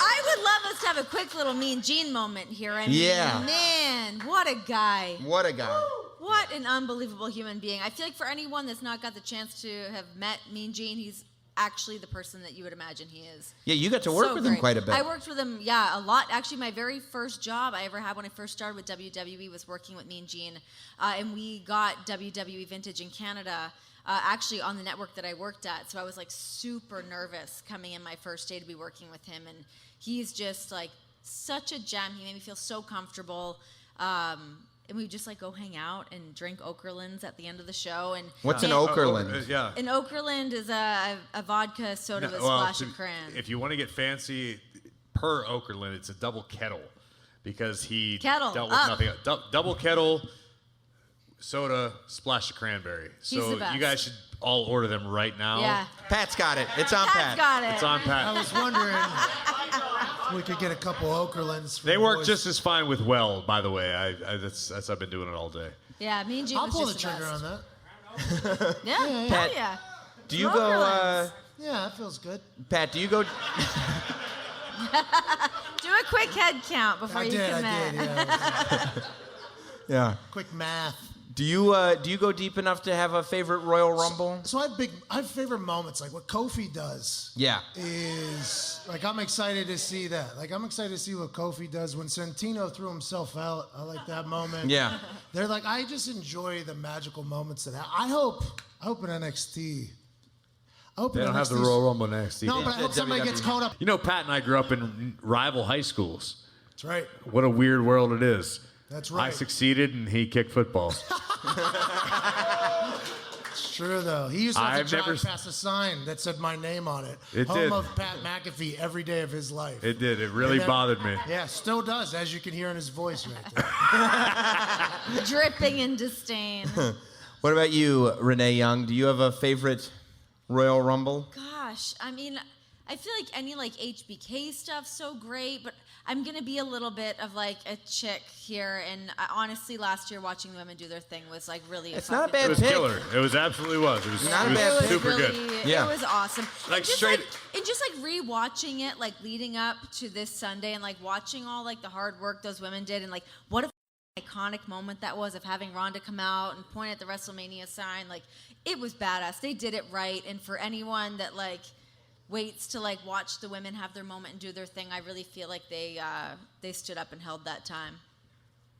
I would love us to have a quick little Mean Gene moment here. I mean, Yeah. man, what a guy. What a guy. What an unbelievable human being. I feel like for anyone that's not got the chance to have met Mean Gene, he's actually the person that you would imagine he is. Yeah, you got to work with him great. quite a bit. I worked with him, a lot. Actually, my very first job I ever had when I first started with WWE was working with Mean Gene. And we got WWE Vintage in Canada actually on the network that I worked at. So I was like super nervous coming in my first day to be working with him. And he's just like such a gem. He made me feel so comfortable. And we would just like go hang out and drink Okerlunds at the end of the show. And What's an Okerlund? Yeah. An Okerlund is a vodka soda with splash and cran. If you want to get fancy, per Okerlund, it's a double kettle because he Kettle, dealt with up. nothing. Double kettle, soda, splash of cranberry. He's So the best. you guys should all order them right now. Yeah. Pat's got it. It's on Pat's Pat. got it. It's on Pat. I was wondering if we could get a couple Okerlunds. For They the work boys. just as fine with well, by the way. That's I've been doing it all day. Yeah, Mean Gene I'll was pull the just trigger best. on that. Yeah, Pat, hell yeah. Do you Some go, Okerlunds. Yeah, that feels good. Pat, do you go, Do a quick head count before you commit. I did, yeah. yeah. Quick math. Do you go deep enough to have a favorite Royal Rumble? So I have favorite moments, like what Kofi does. Yeah. Is like I'm excited to see that. Like I'm excited to see what Kofi does when Santino threw himself out. I like that moment. Yeah. They're like I just enjoy the magical moments that I hope in NXT. I hope They in don't have the NXT Royal Rumble in NXT. No, but I hope somebody gets caught up. You know, Pat and I grew up in rival high schools. That's right. What a weird world it is. That's right. I succeeded and he kicked footballs. It's true though. He used to have I've to drive never- past a sign that said my name on it. It Home did. of Pat McAfee every day of his life. It did. It really And then- bothered me. Yeah, still does, as you can hear in his voice right there. Dripping in disdain. What about you, Renee Young? Do you have a favorite Royal Rumble? Gosh, I mean, I feel like any like HBK stuff's so great, but I'm gonna be a little bit of like a chick here. And honestly, last year watching the women do their thing was like really. It's not a bad It was pick. killer. It was absolutely was. It was, Not a it was bad pick. super really, good. Yeah. It was awesome. Like and just straight- and just like rewatching it, like leading up to this Sunday, and like watching all like the hard work those women did, and like what a iconic moment that was of having Ronda come out and point at the WrestleMania sign. Like it was badass. They did it right. And for anyone that like waits to like watch the women have their moment and do their thing, I really feel like they stood up and held that time.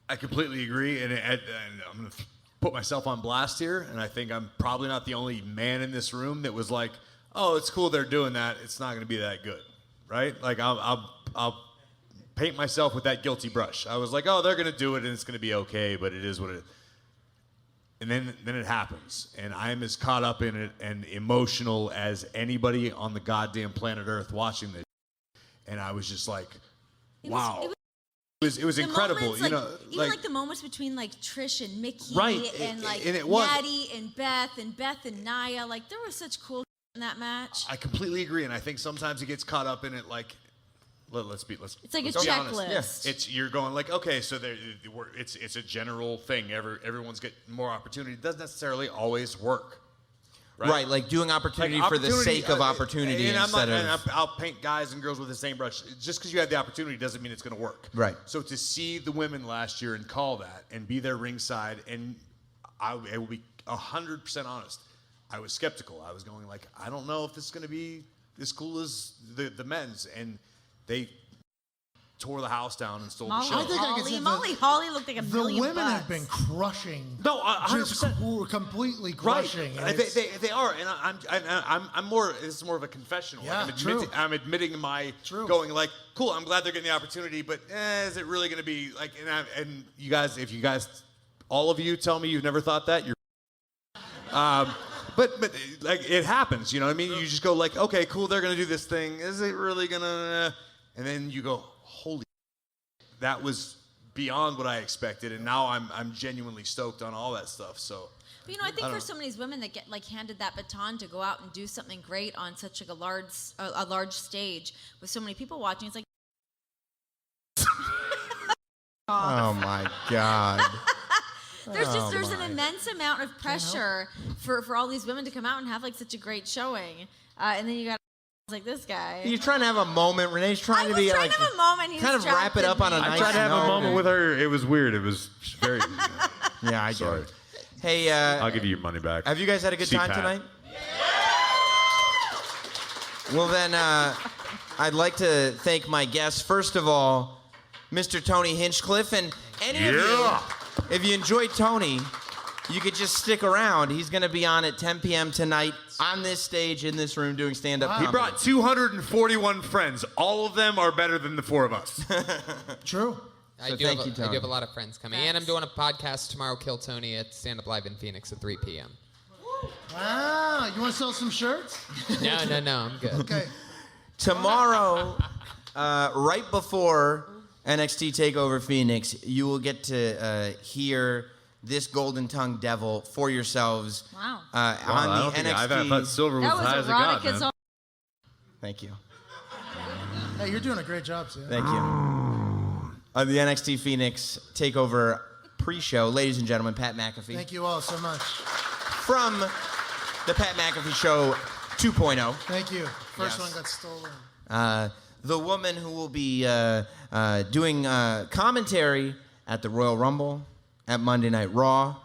I completely agree, and I'm going to put myself on blast here, and I think I'm probably not the only man in this room that was like, "Oh, it's cool they're doing that. It's not going to be that good, right?" Like I'll paint myself with that guilty brush. I was like, oh, they're going to do it and it's going to be okay, but it is what it is. And then it happens, and I am as caught up in it and emotional as anybody on the goddamn planet Earth watching this. And I was just like, wow. It was incredible, moments, you know. Even like the moments between like Trish and Mickey, Right, and like and it was. Natty and Beth and Nia. Like there was such cool in that match. I completely agree, and I think sometimes it gets caught up in it. Like, let's be honest. It's like a checklist. Yeah. You're going like, okay, so it's a general thing. Everyone's getting more opportunity. It doesn't necessarily always work. Right, like doing opportunity for the sake of opportunity instead of... I'll paint guys and girls with the same brush. Just because you have the opportunity doesn't mean it's going to work. Right. So to see the women last year and call that and be there ringside, and I will be 100% honest, I was skeptical. I was going like, I don't know if this is going to be as cool as the men's. And they tore the house down and stole the show. Molly Holly looked like a million The women bucks. have been crushing. No, 100%. Completely crushing. Right. They are, and I'm more. This is more of a confessional. Yeah, like I'm admitting my going like, cool. I'm glad they're getting the opportunity, but is it really going to be like? And you guys, if you guys, all of you, tell me you've never thought that, you're. But like it happens, you know what I mean? You just go like, okay, cool. They're going to do this thing. Is it really gonna? And then you go, holy, that was beyond what I expected, and now I'm genuinely stoked on all that stuff. So, but, I think for some of these women that get like handed that baton to go out and do something great on such like a large stage with so many people watching, it's like. Oh my God. There's an immense amount of pressure for all these women to come out and have like such a great showing, and then you got. Like this guy. You're trying to have a moment. Renee's trying to be like, to have a moment. kind of wrap it up on a nice note. I tried to have a moment with her. It was weird. It was very. Yeah, I sorry. get it. Hey, I'll give you your money back. Have you guys had a good time tonight? Well, then, I'd like to thank my guests. First of all, Mr. Tony Hinchcliffe, and any of you, if you enjoyed Tony, you could just stick around. He's going to be on at 10 p.m. tonight on this stage in this room doing stand-up comedy. He brought 241 friends. All of them are better than the four of us. True. I do have a lot of friends coming. And I'm doing a podcast tomorrow, Kill Tony, at Stand Up Live in Phoenix at 3 p.m. Wow. You want to sell some shirts? No, I'm good. Okay. Tomorrow, right before NXT TakeOver Phoenix, you will get to hear this Golden Tongue Devil for yourselves. Wow. On the NXT. I thought Silver was high as it got, man. Thank you. Hey, you're doing a great job, Sam. Thank you. The NXT Phoenix TakeOver pre-show, ladies and gentlemen, Pat McAfee. Thank you all so much. From the Pat McAfee Show 2.0. Thank you. First one got stolen. The woman who will be doing commentary at the Royal Rumble, at Monday Night Raw,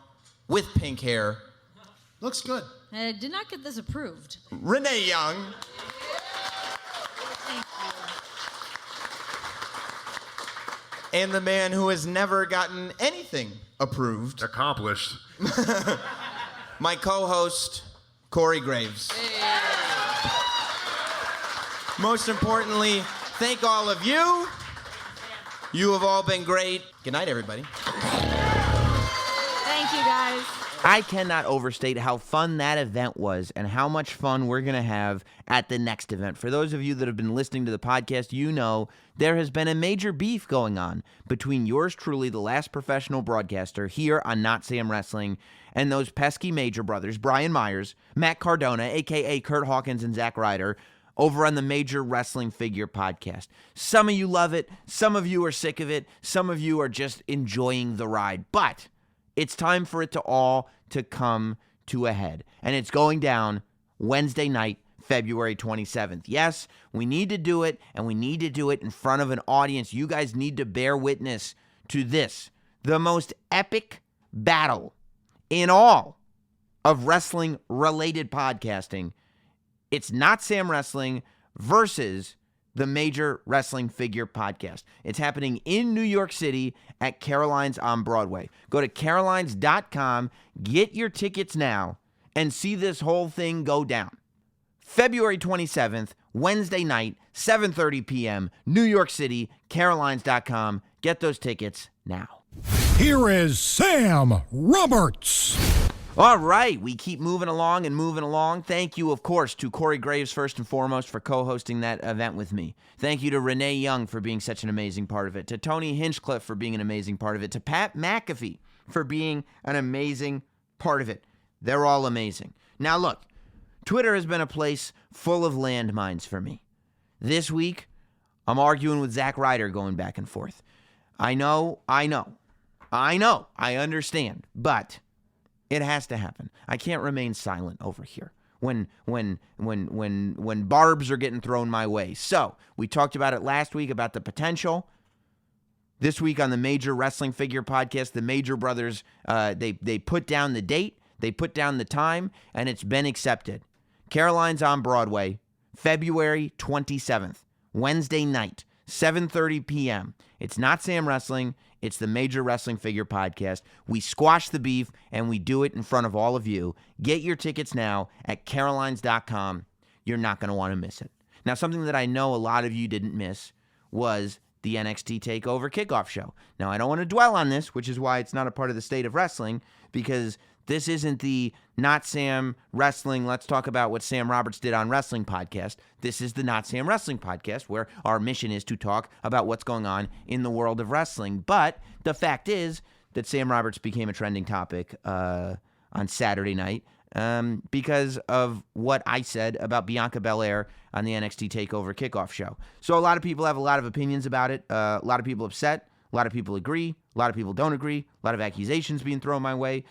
with pink hair. Looks good. I did not get this approved. Renee Young. Thank you. And the man who has never gotten anything approved. Accomplished. My co-host, Corey Graves. Most importantly, thank all of you. You have all been great. Good night, everybody. Thank you, guys. I cannot overstate how fun that event was and how much fun we're going to have at the next event. For those of you that have been listening to the podcast, you know there has been a major beef going on between yours truly, the last professional broadcaster here on Notsam Wrestling, and those pesky Major brothers, Brian Myers, Matt Cardona, a.k.a. Kurt Hawkins, and Zack Ryder, over on the Major Wrestling Figure podcast. Some of you love it. Some of you are sick of it. Some of you are just enjoying the ride. But it's time for it to all to come to a head. And it's going down Wednesday night, February 27th. Yes, we need to do it, and we need to do it in front of an audience. You guys need to bear witness to this, the most epic battle in all of wrestling-related podcasting. It's Notsam Wrestling versus the Major Wrestling Figure podcast. It's happening in New York City at Caroline's on Broadway. Go to carolines.com, get your tickets now, and see this whole thing go down. February 27th, Wednesday night, 7:30 p.m., New York City, Carolines.com. Get those tickets now. Here is Sam Roberts. All right, we keep moving along and moving along. Thank you, of course, to Corey Graves, first and foremost, for co-hosting that event with me. Thank you to Renee Young for being such an amazing part of it, to Tony Hinchcliffe for being an amazing part of it, to Pat McAfee for being an amazing part of it. They're all amazing. Now, look, Twitter has been a place full of landmines for me. This week, I'm arguing with Zack Ryder going back and forth. I know, I understand, but it has to happen. I can't remain silent over here when barbs are getting thrown my way. So, we talked about it last week about the potential. This week on the Major Wrestling Figure Podcast, the Major Brothers, they put down the date, they put down the time, and it's been accepted. Caroline's on Broadway, February 27th, Wednesday night, 7:30 p.m. It's Notsam Wrestling. It's the Major Wrestling Figure Podcast. We squash the beef, and we do it in front of all of you. Get your tickets now at Carolines.com. You're not going to want to miss it. Now, something that I know a lot of you didn't miss was the NXT TakeOver kickoff show. Now, I don't want to dwell on this, which is why it's not a part of the State of Wrestling, because this isn't the Not Sam Wrestling, let's talk about what Sam Roberts did on wrestling podcast. This is the Not Sam Wrestling podcast, where our mission is to talk about what's going on in the world of wrestling. But the fact is that Sam Roberts became a trending topic on Saturday night because of what I said about Bianca Belair on the NXT TakeOver kickoff show. So a lot of people have a lot of opinions about it. A lot of people upset. A lot of people agree. A lot of people don't agree. A lot of accusations being thrown my way.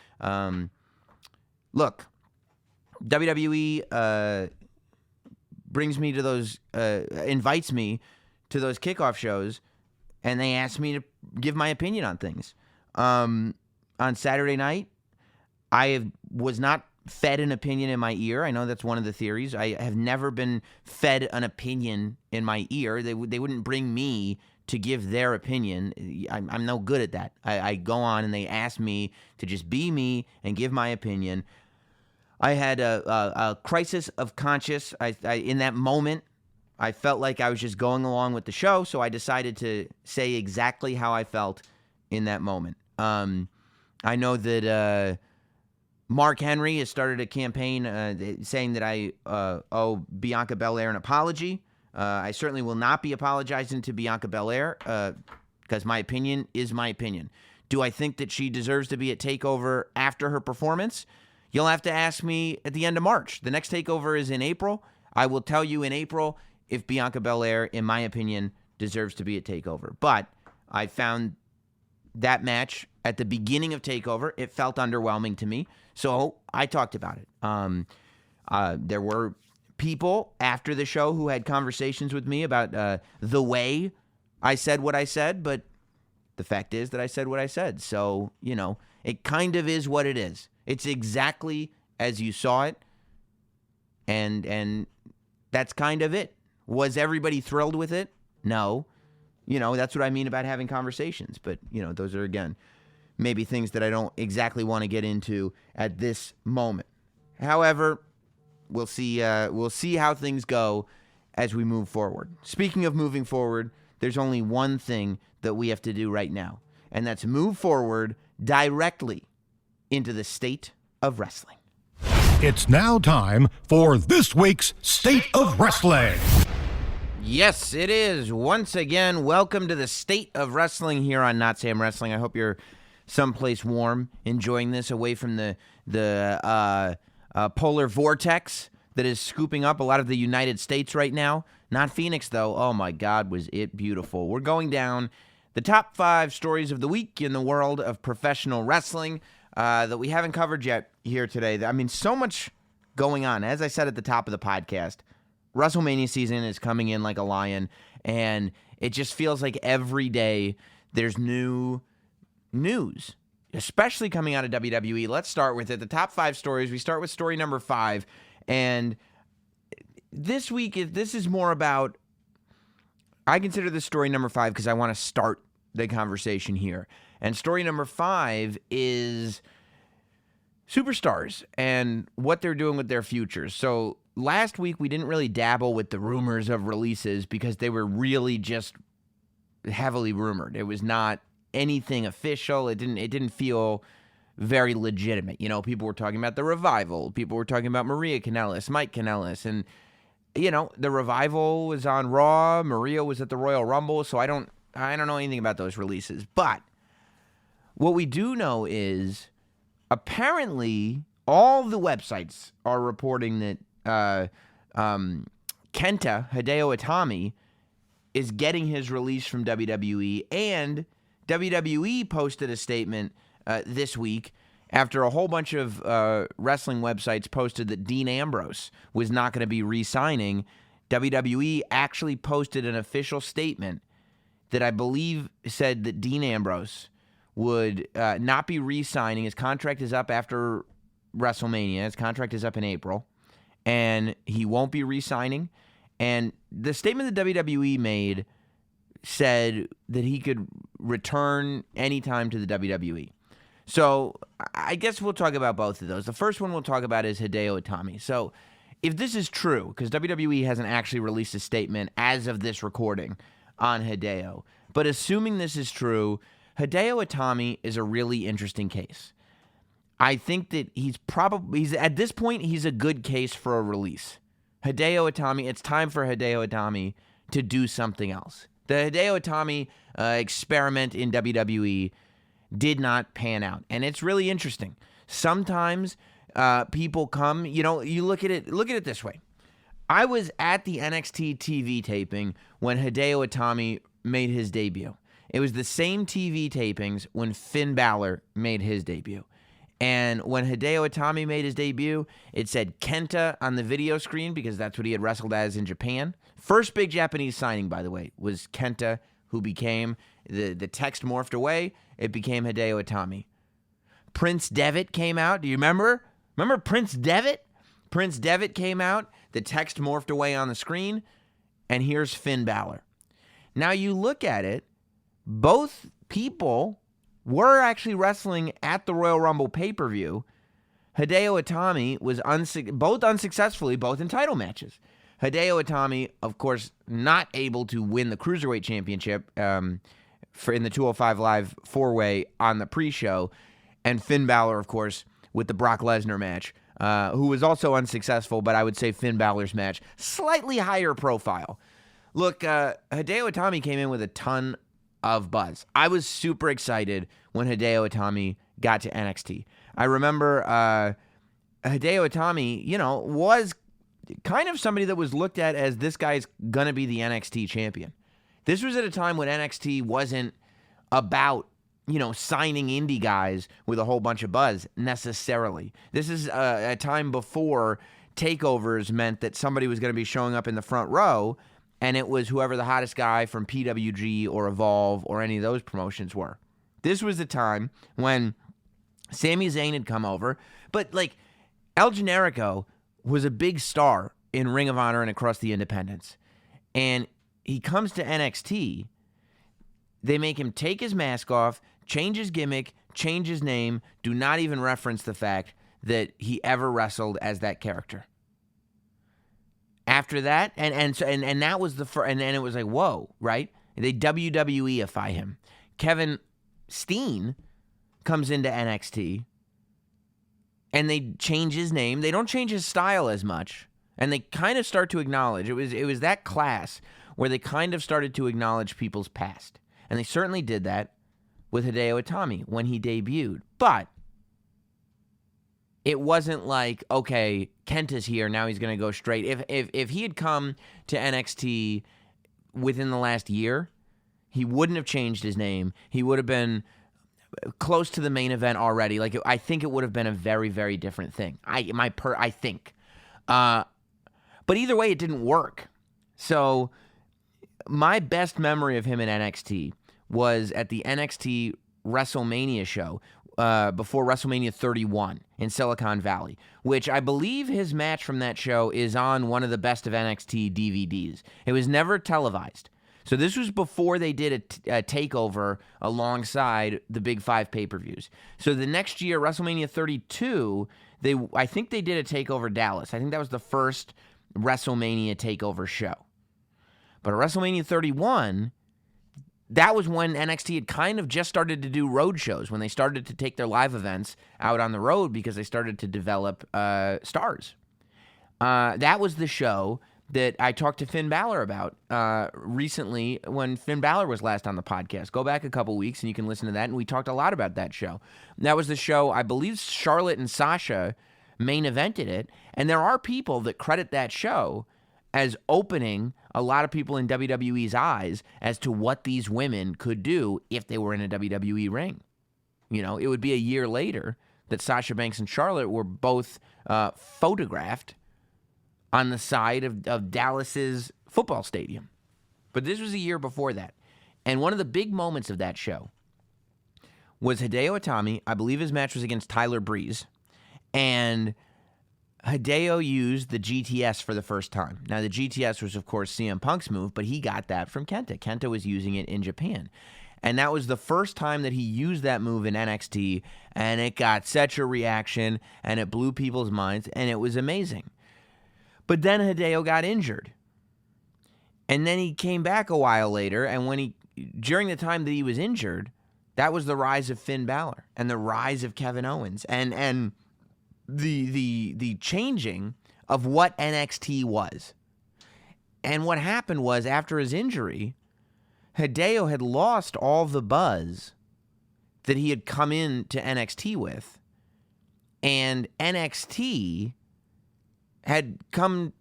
Look, WWE brings me to those, invites me to those kickoff shows, and they ask me to give my opinion on things. On Saturday night, I was not fed an opinion in my ear. I know that's one of the theories. I have never been fed an opinion in my ear. They wouldn't bring me to give their opinion. I'm no good at that. I go on and they ask me to just be me and give my opinion. I had a crisis of conscience. In that moment, I felt like I was just going along with the show, so I decided to say exactly how I felt in that moment. I know that Mark Henry has started a campaign saying that I owe Bianca Belair an apology. I certainly will not be apologizing to Bianca Belair because my opinion is my opinion. Do I think that she deserves to be at TakeOver after her performance? You'll have to ask me at the end of March. The next TakeOver is in April. I will tell you in April if Bianca Belair, in my opinion, deserves to be at TakeOver. But I found that match at the beginning of TakeOver, it felt underwhelming to me. So I talked about it. There were people after the show who had conversations with me about the way I said what I said, but the fact is that I said what I said. So, it kind of is what it is. It's exactly as you saw it, and that's kind of it. Was everybody thrilled with it? No. That's what I mean about having conversations. But, those are, again, maybe things that I don't exactly want to get into at this moment. However, we'll see how things go as we move forward. Speaking of moving forward, there's only one thing that we have to do right now, and that's move forward directly into the state of wrestling. It's now time for this week's State of Wrestling. Yes, it is. Once again, welcome to the State of Wrestling here on Not Sam Wrestling. I hope you're someplace warm, enjoying this away from the polar vortex that is scooping up a lot of the United States right now. Not Phoenix, though. Oh, my God, was it beautiful. We're going down the top 5 stories of the week in the world of professional wrestling that we haven't covered yet here today. I mean, so much going on. As I said at the top of the podcast, WrestleMania season is coming in like a lion, and it just feels like every day there's new news, especially coming out of WWE. Let's start with it. The top 5 stories. We start with story number 5, and this week, this is more about, I consider this story number 5 because I want to start the conversation here. And story number 5 is superstars and what they're doing with their futures. So last week we didn't really dabble with the rumors of releases because they were really just heavily rumored. It was not anything official. It didn't feel very legitimate. You know, people were talking about the Revival. People were talking about Maria Kanellis, Mike Kanellis, and you know, the Revival was on Raw. Maria was at the Royal Rumble, so I don't know anything about those releases. But what we do know is apparently all the websites are reporting that Kenta Hideo Itami is getting his release from WWE, and WWE posted a statement this week after a whole bunch of wrestling websites posted that Dean Ambrose was not going to be re-signing. WWE actually posted an official statement that I believe said that Dean Ambrose would not be re-signing. His contract is up after WrestleMania. His contract is up in April, and he won't be re-signing. And the statement that WWE made said that he could return anytime to the WWE. So I guess we'll talk about both of those. The first one we'll talk about is Hideo Itami. So if this is true, because WWE hasn't actually released a statement as of this recording on Hideo, but assuming this is true, Hideo Itami is a really interesting case. I think that he's at this point, he's a good case for a release. Hideo Itami, it's time for Hideo Itami to do something else. The Hideo Itami experiment in WWE did not pan out, and it's really interesting. Sometimes people come, you know, you look at it this way. I was at the NXT TV taping when Hideo Itami made his debut. It was the same TV tapings when Finn Balor made his debut. And when Hideo Itami made his debut, it said Kenta on the video screen because that's what he had wrestled as in Japan. First big Japanese signing, by the way, was Kenta, who became, the text morphed away, it became Hideo Itami. Prince Devitt came out. Do you remember? Remember Prince Devitt? Prince Devitt came out, the text morphed away on the screen, and here's Finn Balor. Now you look at it, both people were actually wrestling at the Royal Rumble pay-per-view. Hideo Itami was both unsuccessfully, both in title matches. Hideo Itami, of course, not able to win the Cruiserweight Championship in the 205 Live 4-way on the pre-show, and Finn Balor, of course, with the Brock Lesnar match, who was also unsuccessful, but I would say Finn Balor's match, slightly higher profile. Look, Hideo Itami came in with a ton of buzz. I was super excited when Hideo Itami got to NXT. I remember Hideo Itami, you know, was kind of somebody that was looked at as this guy's going to be the NXT champion. This was at a time when NXT wasn't about, you know, signing indie guys with a whole bunch of buzz necessarily. This is a time before takeovers meant that somebody was going to be showing up in the front row, and it was whoever the hottest guy from PWG or Evolve or any of those promotions were. This was the time when Sami Zayn had come over, but like El Generico was a big star in Ring of Honor and across the independents. And he comes to NXT, they make him take his mask off, change his gimmick, change his name, do not even reference the fact that he ever wrestled as that character. After that, and that was the first, and then it was like, whoa, right? They WWE-ify him. Kevin Steen comes into NXT, and they change his name. They don't change his style as much, and they kind of start to acknowledge. It was that class where they kind of started to acknowledge people's past, and they certainly did that with Hideo Itami when he debuted. But it wasn't like, okay, Kenta's here, now he's going to go straight. If he had come to NXT within the last year, he wouldn't have changed his name. He would have been close to the main event already. Like, I think it would have been a very, very different thing. I think. But either way, it didn't work. So my best memory of him in NXT was at the NXT WrestleMania show before WrestleMania 31 in Silicon Valley, which I believe his match from that show is on one of the Best of NXT DVDs. It was never televised. So this was before they did a takeover alongside the Big Five pay-per-views. So the next year, WrestleMania 32, I think they did a Takeover Dallas. I think that was the first WrestleMania Takeover show. But at WrestleMania 31, that was when NXT had kind of just started to do road shows, when they started to take their live events out on the road because they started to develop stars. That was the show that I talked to Finn Balor about recently when Finn Balor was last on the podcast. Go back a couple weeks and you can listen to that, and we talked a lot about that show. That was the show, I believe Charlotte and Sasha main evented it, and there are people that credit that show as opening a lot of people in WWE's eyes as to what these women could do if they were in a WWE ring. You know, it would be a year later that Sasha Banks and Charlotte were both photographed on the side of Dallas's football stadium. But this was a year before that. And one of the big moments of that show was Hideo Itami. I believe his match was against Tyler Breeze. And Hideo used the GTS for the first time. Now, the GTS was, of course, CM Punk's move, but he got that from Kenta. Kenta was using it in Japan. And that was the first time that he used that move in NXT, and it got such a reaction, and it blew people's minds, and it was amazing. But then Hideo got injured. And then he came back a while later, and during the time that he was injured, that was the rise of Finn Balor and the rise of Kevin Owens and the changing of what NXT was. And what happened was, after his injury, Hideo had lost all the buzz that he had come into NXT with. And NXT had become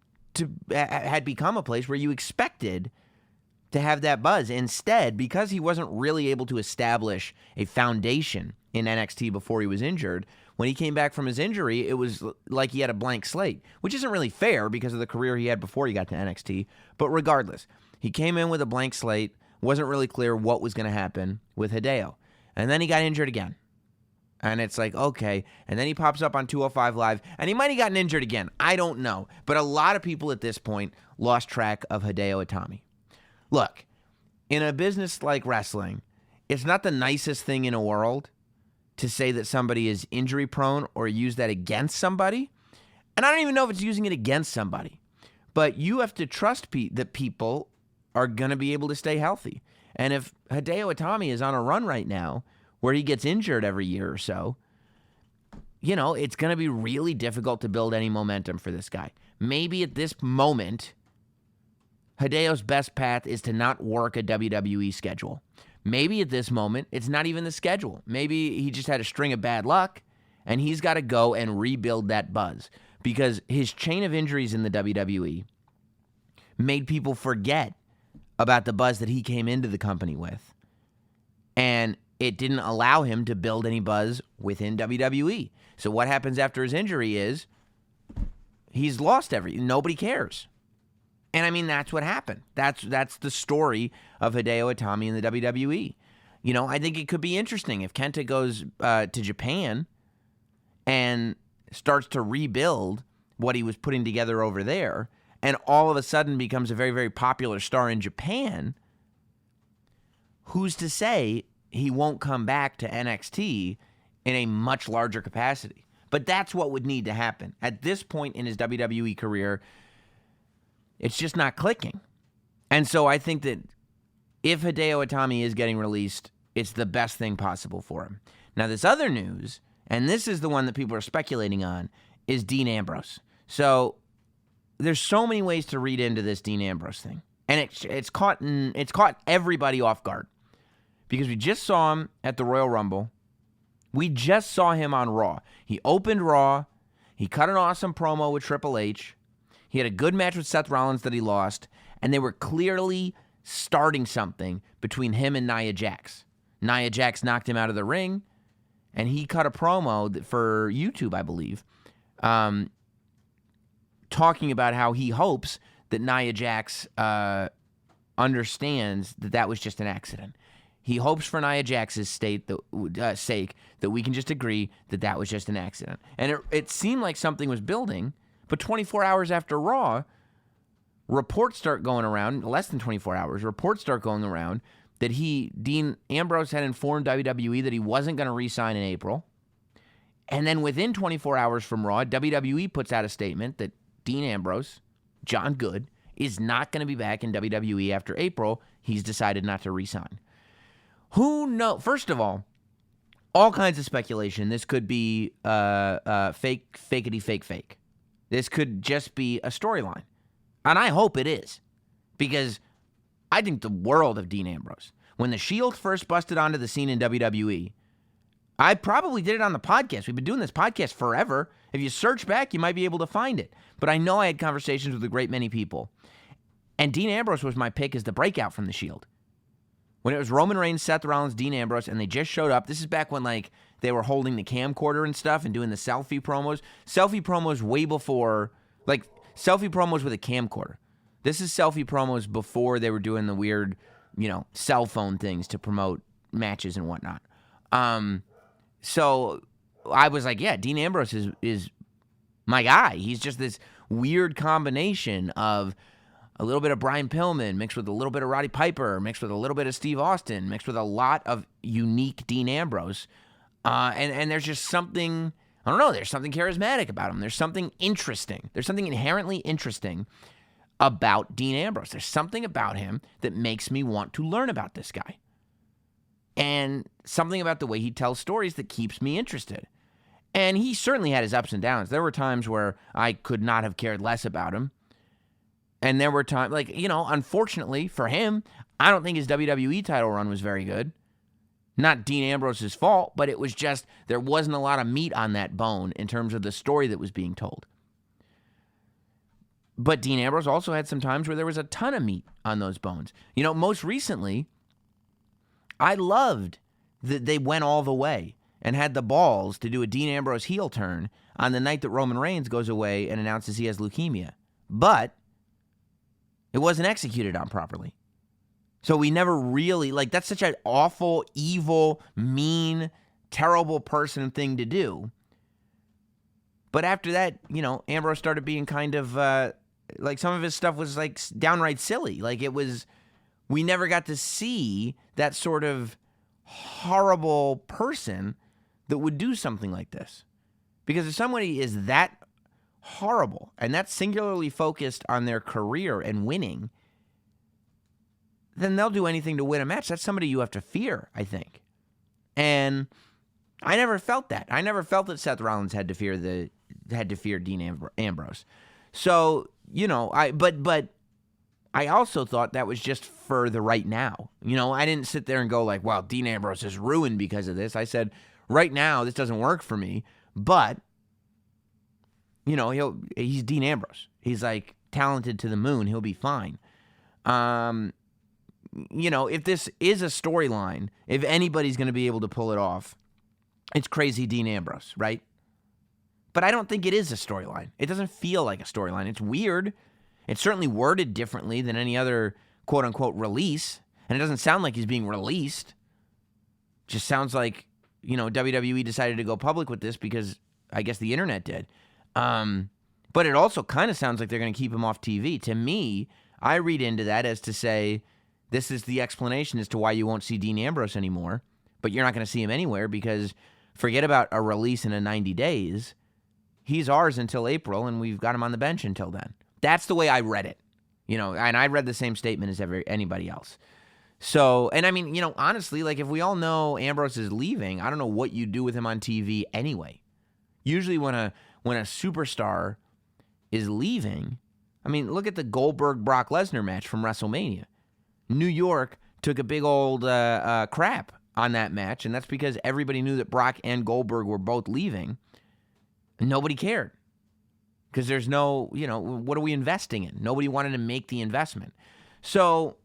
a place where you expected to have that buzz. Instead, because he wasn't really able to establish a foundation in NXT before he was injured, when he came back from his injury, it was like he had a blank slate, which isn't really fair because of the career he had before he got to NXT. But regardless, he came in with a blank slate, wasn't really clear what was going to happen with Hideo. And then he got injured again. And it's like, okay. And then he pops up on 205 Live, and he might have gotten injured again. I don't know. But a lot of people at this point lost track of Hideo Itami. Look, in a business like wrestling, it's not the nicest thing in the world to say that somebody is injury prone or use that against somebody. And I don't even know if it's using it against somebody. But you have to trust that people are going to be able to stay healthy. And if Hideo Itami is on a run right now where he gets injured every year or so, you know, it's going to be really difficult to build any momentum for this guy. Maybe at this moment, Hideo's best path is to not work a WWE schedule. Maybe at this moment, it's not even the schedule. Maybe he just had a string of bad luck, and he's got to go and rebuild that buzz. Because his chain of injuries in the WWE made people forget about the buzz that he came into the company with. And it didn't allow him to build any buzz within WWE. So what happens after his injury is he's lost nobody cares. And I mean, that's what happened. That's the story of Hideo Itami in the WWE. You know, I think it could be interesting if Kenta goes to Japan and starts to rebuild what he was putting together over there, and all of a sudden becomes a very, very popular star in Japan. Who's to say he won't come back to NXT in a much larger capacity? But that's what would need to happen. At this point in his WWE career, it's just not clicking. And so I think that if Hideo Itami is getting released, it's the best thing possible for him. Now, this other news, and this is the one that people are speculating on, is Dean Ambrose. So there's so many ways to read into this Dean Ambrose thing. And it's caught everybody off guard. Because we just saw him at the Royal Rumble. We just saw him on Raw. He opened Raw. He cut an awesome promo with Triple H. He had a good match with Seth Rollins that he lost. And they were clearly starting something between him and Nia Jax. Nia Jax knocked him out of the ring. And he cut a promo for YouTube, I believe, talking about how he hopes that Nia Jax understands that was just an accident. He hopes for Nia Jax's sake that we can just agree that was just an accident. And it seemed like something was building, but 24 hours after Raw, reports start going around, less than 24 hours, reports start going around that Dean Ambrose had informed WWE that he wasn't going to re-sign in April, And then within 24 hours from Raw, WWE puts out a statement that Dean Ambrose, John Good, is not going to be back in WWE after April. He's decided not to re-sign. Who knows? First of all kinds of speculation. This could be fake. This could just be a storyline. And I hope it is. Because I think the world of Dean Ambrose. When the Shield first busted onto the scene in WWE, I probably did it on the podcast. We've been doing this podcast forever. If you search back, you might be able to find it. But I know I had conversations with a great many people. And Dean Ambrose was my pick as the breakout from the Shield. When it was Roman Reigns, Seth Rollins, Dean Ambrose, and they just showed up. This is back when they were holding the camcorder and stuff and doing the selfie promos. Selfie promos way before, selfie promos with a camcorder. This is selfie promos before they were doing the weird, cell phone things to promote matches and whatnot. So I was like, yeah, Dean Ambrose is my guy. He's just this weird combination of a little bit of Brian Pillman mixed with a little bit of Roddy Piper, mixed with a little bit of Steve Austin, mixed with a lot of unique Dean Ambrose. And there's just something, I don't know, there's something charismatic about him. There's something interesting. There's something inherently interesting about Dean Ambrose. There's something about him that makes me want to learn about this guy. And something about the way he tells stories that keeps me interested. And he certainly had his ups and downs. There were times where I could not have cared less about him. And there were times, unfortunately for him, I don't think his WWE title run was very good. Not Dean Ambrose's fault, but it was just, there wasn't a lot of meat on that bone in terms of the story that was being told. But Dean Ambrose also had some times where there was a ton of meat on those bones. Most recently, I loved that they went all the way and had the balls to do a Dean Ambrose heel turn on the night that Roman Reigns goes away and announces he has leukemia. But it wasn't executed on properly. So we never really, that's such an awful, evil, mean, terrible person thing to do. But after that, Ambrose started being kind of, some of his stuff was, downright silly. We never got to see that sort of horrible person that would do something like this. Because if somebody is that horrible and that's singularly focused on their career and winning, then they'll do anything to win a match. That's somebody you have to fear, I think. And I never felt that. I never felt that Seth Rollins had to fear Dean Ambrose. So, but I also thought that was just for the right now. I didn't sit there and go wow, Dean Ambrose is ruined because of this. I said, right now, this doesn't work for me, but, he's Dean Ambrose. He's talented to the moon. He'll be fine. If this is a storyline, if anybody's going to be able to pull it off, it's crazy Dean Ambrose, right? But I don't think it is a storyline. It doesn't feel like a storyline. It's weird. It's certainly worded differently than any other quote-unquote release, and it doesn't sound like he's being released. It just sounds like, WWE decided to go public with this because I guess the internet did. But it also kind of sounds like they're going to keep him off TV. To me, I read into that as to say, this is the explanation as to why you won't see Dean Ambrose anymore, but you're not going to see him anywhere because forget about a release in 90 days. He's ours until April, and we've got him on the bench until then. That's the way I read it, and I read the same statement as anybody else. So, and I mean, honestly, if we all know Ambrose is leaving, I don't know what you do with him on TV anyway. Usually when a superstar is leaving, I mean, look at the Goldberg-Brock Lesnar match from WrestleMania. New York took a big old crap on that match, and that's because everybody knew that Brock and Goldberg were both leaving, and nobody cared. Because there's no, what are we investing in? Nobody wanted to make the investment. So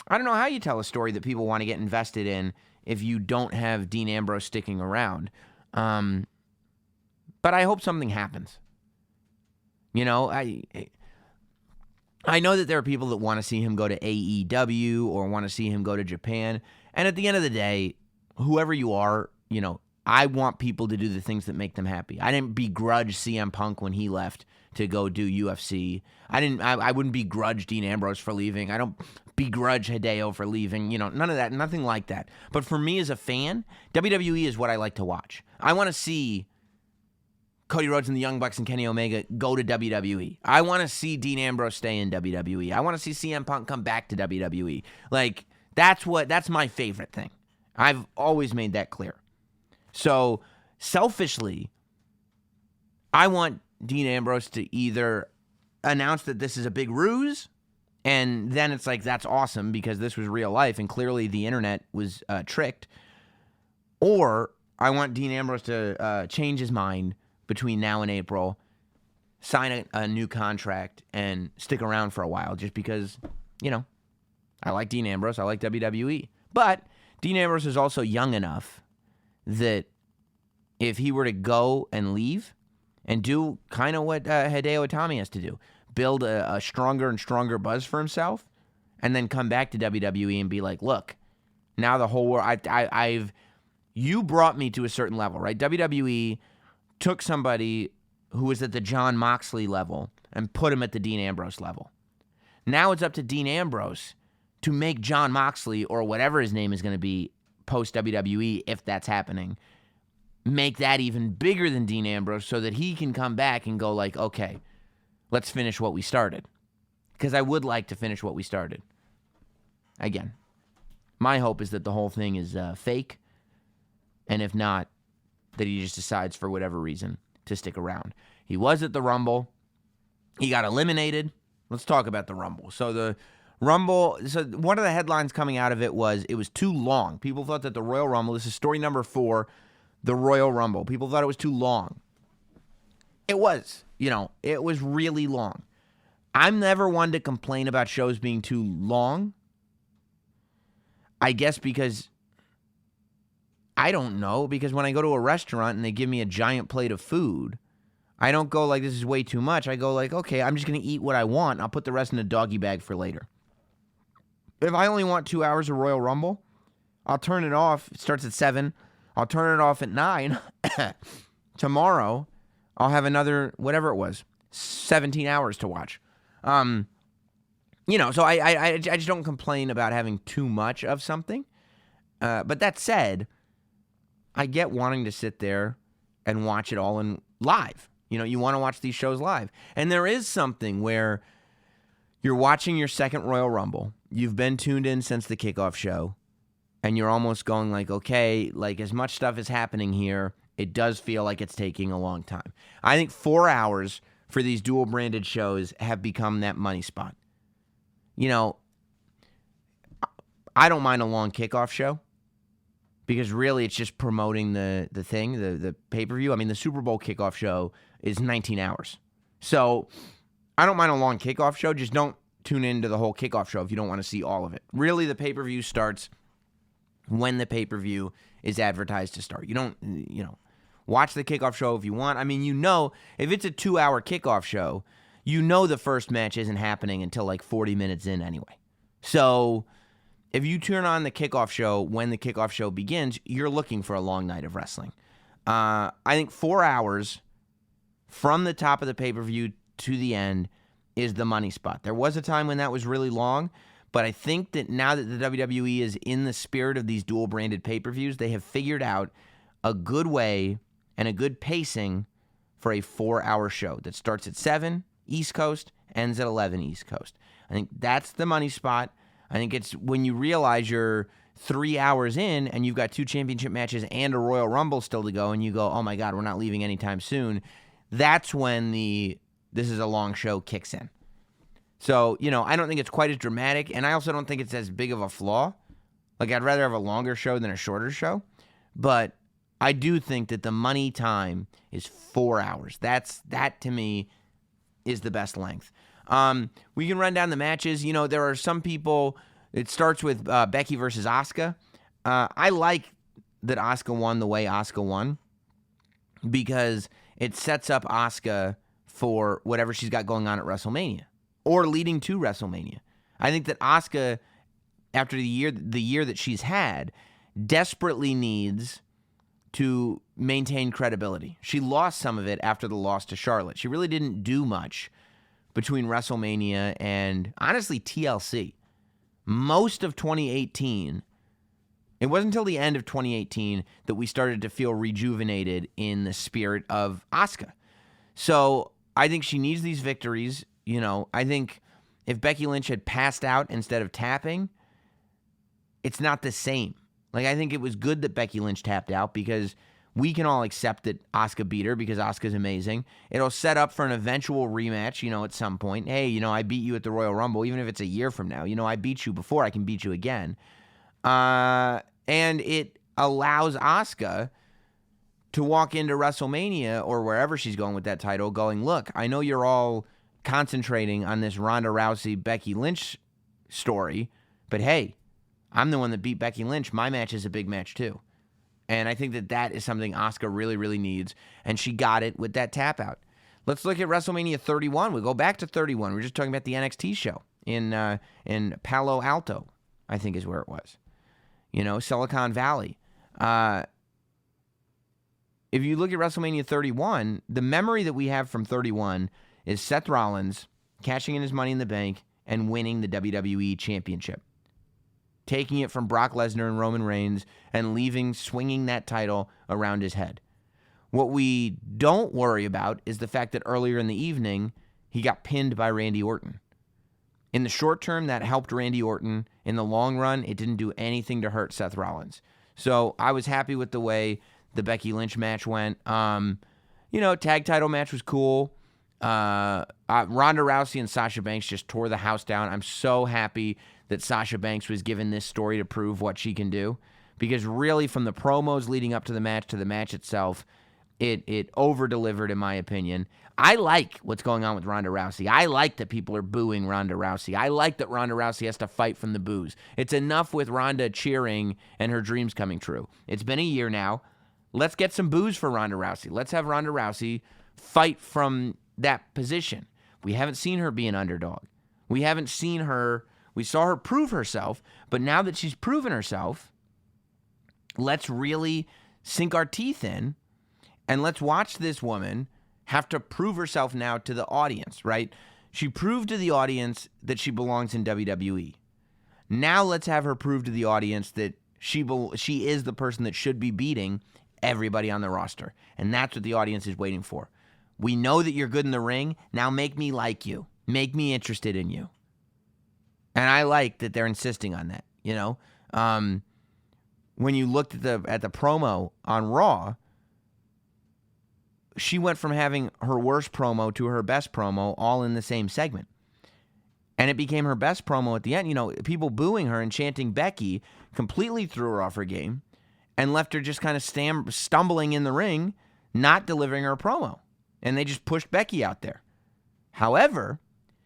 I don't know how you tell a story that people want to get invested in if you don't have Dean Ambrose sticking around. But I hope something happens. I know that there are people that want to see him go to AEW or want to see him go to Japan. And at the end of the day, whoever you are, I want people to do the things that make them happy. I didn't begrudge CM Punk when he left to go do UFC. I wouldn't begrudge Dean Ambrose for leaving. I don't begrudge Hideo for leaving. None of that, nothing like that. But for me as a fan, WWE is what I like to watch. I want to see Cody Rhodes and the Young Bucks and Kenny Omega go to WWE. I want to see Dean Ambrose stay in WWE. I want to see CM Punk come back to WWE. Like, that's my favorite thing. I've always made that clear. So, selfishly, I want Dean Ambrose to either announce that this is a big ruse, and then it's like, that's awesome because this was real life, and clearly the internet was tricked, or I want Dean Ambrose to change his mind between now and April, sign a new contract, and stick around for a while just because, I like Dean Ambrose. I like WWE. But Dean Ambrose is also young enough that if he were to go and leave and do kind of what Hideo Itami has to do, build a stronger and stronger buzz for himself, and then come back to WWE and be like, look, now the whole world, you brought me to a certain level, right? WWE took somebody who was at the Jon Moxley level and put him at the Dean Ambrose level. Now it's up to Dean Ambrose to make Jon Moxley, or whatever his name is going to be post-WWE, if that's happening, make that even bigger than Dean Ambrose so that he can come back and go like, okay, let's finish what we started. Because I would like to finish what we started. Again, my hope is that the whole thing is fake, and if not, that he just decides for whatever reason to stick around. He was at the Rumble. He got eliminated. Let's talk about the Rumble. So the Rumble, one of the headlines coming out of it was too long. People thought that the Royal Rumble, this is story number 4, the Royal Rumble. People thought it was too long. It was. It was really long. I'm never one to complain about shows being too long. I guess because I don't know, because when I go to a restaurant and they give me a giant plate of food, I don't go like, this is way too much. I go like, okay, I'm just going to eat what I want. I'll put the rest in a doggy bag for later. If I only want 2 hours of Royal Rumble, I'll turn it off. It starts at 7. I'll turn it off at 9. Tomorrow, I'll have another, whatever it was, 17 hours to watch. So I just don't complain about having too much of something. But that said, I get wanting to sit there and watch it all in live. You want to watch these shows live. And there is something where you're watching your second Royal Rumble. You've been tuned in since the kickoff show. And you're almost going like, okay, like as much stuff is happening here, it does feel like it's taking a long time. I think 4 hours for these dual-branded shows have become that money spot. I don't mind a long kickoff show. Because really, it's just promoting the thing, the pay-per-view. I mean, the Super Bowl kickoff show is 19 hours. So I don't mind a long kickoff show. Just don't tune into the whole kickoff show if you don't want to see all of it. Really, the pay-per-view starts when the pay-per-view is advertised to start. You don't, watch the kickoff show if you want. I mean, if it's a 2-hour kickoff show, the first match isn't happening until like 40 minutes in anyway. So if you turn on the kickoff show when the kickoff show begins, you're looking for a long night of wrestling. I think 4 hours from the top of the pay-per-view to the end is the money spot. There was a time when that was really long, but I think that now that the WWE is in the spirit of these dual-branded pay-per-views, they have figured out a good way and a good pacing for a 4-hour show that starts at 7 East Coast, ends at 11 East Coast. I think that's the money spot. I think it's when you realize you're 3 hours in and you've got 2 championship matches and a Royal Rumble still to go, and you go, oh my God, we're not leaving anytime soon. That's when this is a long show kicks in. So, I don't think it's quite as dramatic, and I also don't think it's as big of a flaw. Like, I'd rather have a longer show than a shorter show. But I do think that the money time is 4 hours. That to me is the best length. We can run down the matches. There are some people, it starts with Becky versus Asuka. I like that Asuka won the way Asuka won because it sets up Asuka for whatever she's got going on at WrestleMania or leading to WrestleMania. I think that Asuka, after the year that she's had, desperately needs to maintain credibility. She lost some of it after the loss to Charlotte. She really didn't do much between WrestleMania and, honestly, TLC. Most of 2018 It wasn't until the end of 2018 that we started to feel rejuvenated in the spirit of Asuka. So I think she needs these victories. You know, I think if Becky Lynch had passed out instead of tapping, it's not the same. Like, I think it was good that Becky Lynch tapped out because we can all accept that Asuka beat her because Asuka's amazing. It'll set up for an eventual rematch, you know, at some point. Hey, you know, I beat you at the Royal Rumble, even if it's a year from now. You know, I beat you before, I can beat you again. And it allows Asuka to walk into WrestleMania or wherever she's going with that title going, look, I know you're all concentrating on this Ronda Rousey, Becky Lynch story, but hey, I'm the one that beat Becky Lynch. My match is a big match too. And I think that that is something Asuka really, really needs. And she got it with that tap out. Let's look at WrestleMania 31. We go back to 31. We're just talking about the NXT show in Palo Alto, I think is where it was. You know, Silicon Valley. If you look at WrestleMania 31, the memory that we have from 31 is Seth Rollins cashing in his Money in the Bank and winning the WWE Championship. Taking it from Brock Lesnar and Roman Reigns and swinging that title around his head. What we don't worry about is the fact that earlier in the evening, he got pinned by Randy Orton. In the short term, that helped Randy Orton. In the long run, it didn't do anything to hurt Seth Rollins. So I was happy with the way the Becky Lynch match went. You know, tag title match was cool. Ronda Rousey and Sasha Banks just tore the house down. I'm so happy that Sasha Banks was given this story to prove what she can do. Because really, from the promos leading up to the match itself, it over-delivered, in my opinion. I like what's going on with Ronda Rousey. I like that people are booing Ronda Rousey. I like that Ronda Rousey has to fight from the boos. It's enough with Ronda cheering and her dreams coming true. It's been a year now. Let's get some boos for Ronda Rousey. Let's have Ronda Rousey fight from that position. We haven't seen her be an underdog. We saw her prove herself, but now that she's proven herself, let's really sink our teeth in and let's watch this woman have to prove herself now to the audience, right? She proved to the audience that she belongs in WWE. Now let's have her prove to the audience that she is the person that should be beating everybody on the roster. And that's what the audience is waiting for. We know that you're good in the ring. Now make me like you. Make me interested in you. And I like that they're insisting on that, you know? When you looked at the promo on Raw, she went from having her worst promo to her best promo all in the same segment. And it became her best promo at the end. You know, people booing her and chanting Becky completely threw her off her game and left her just kind of stumbling in the ring, not delivering her promo. And they just pushed Becky out there. However,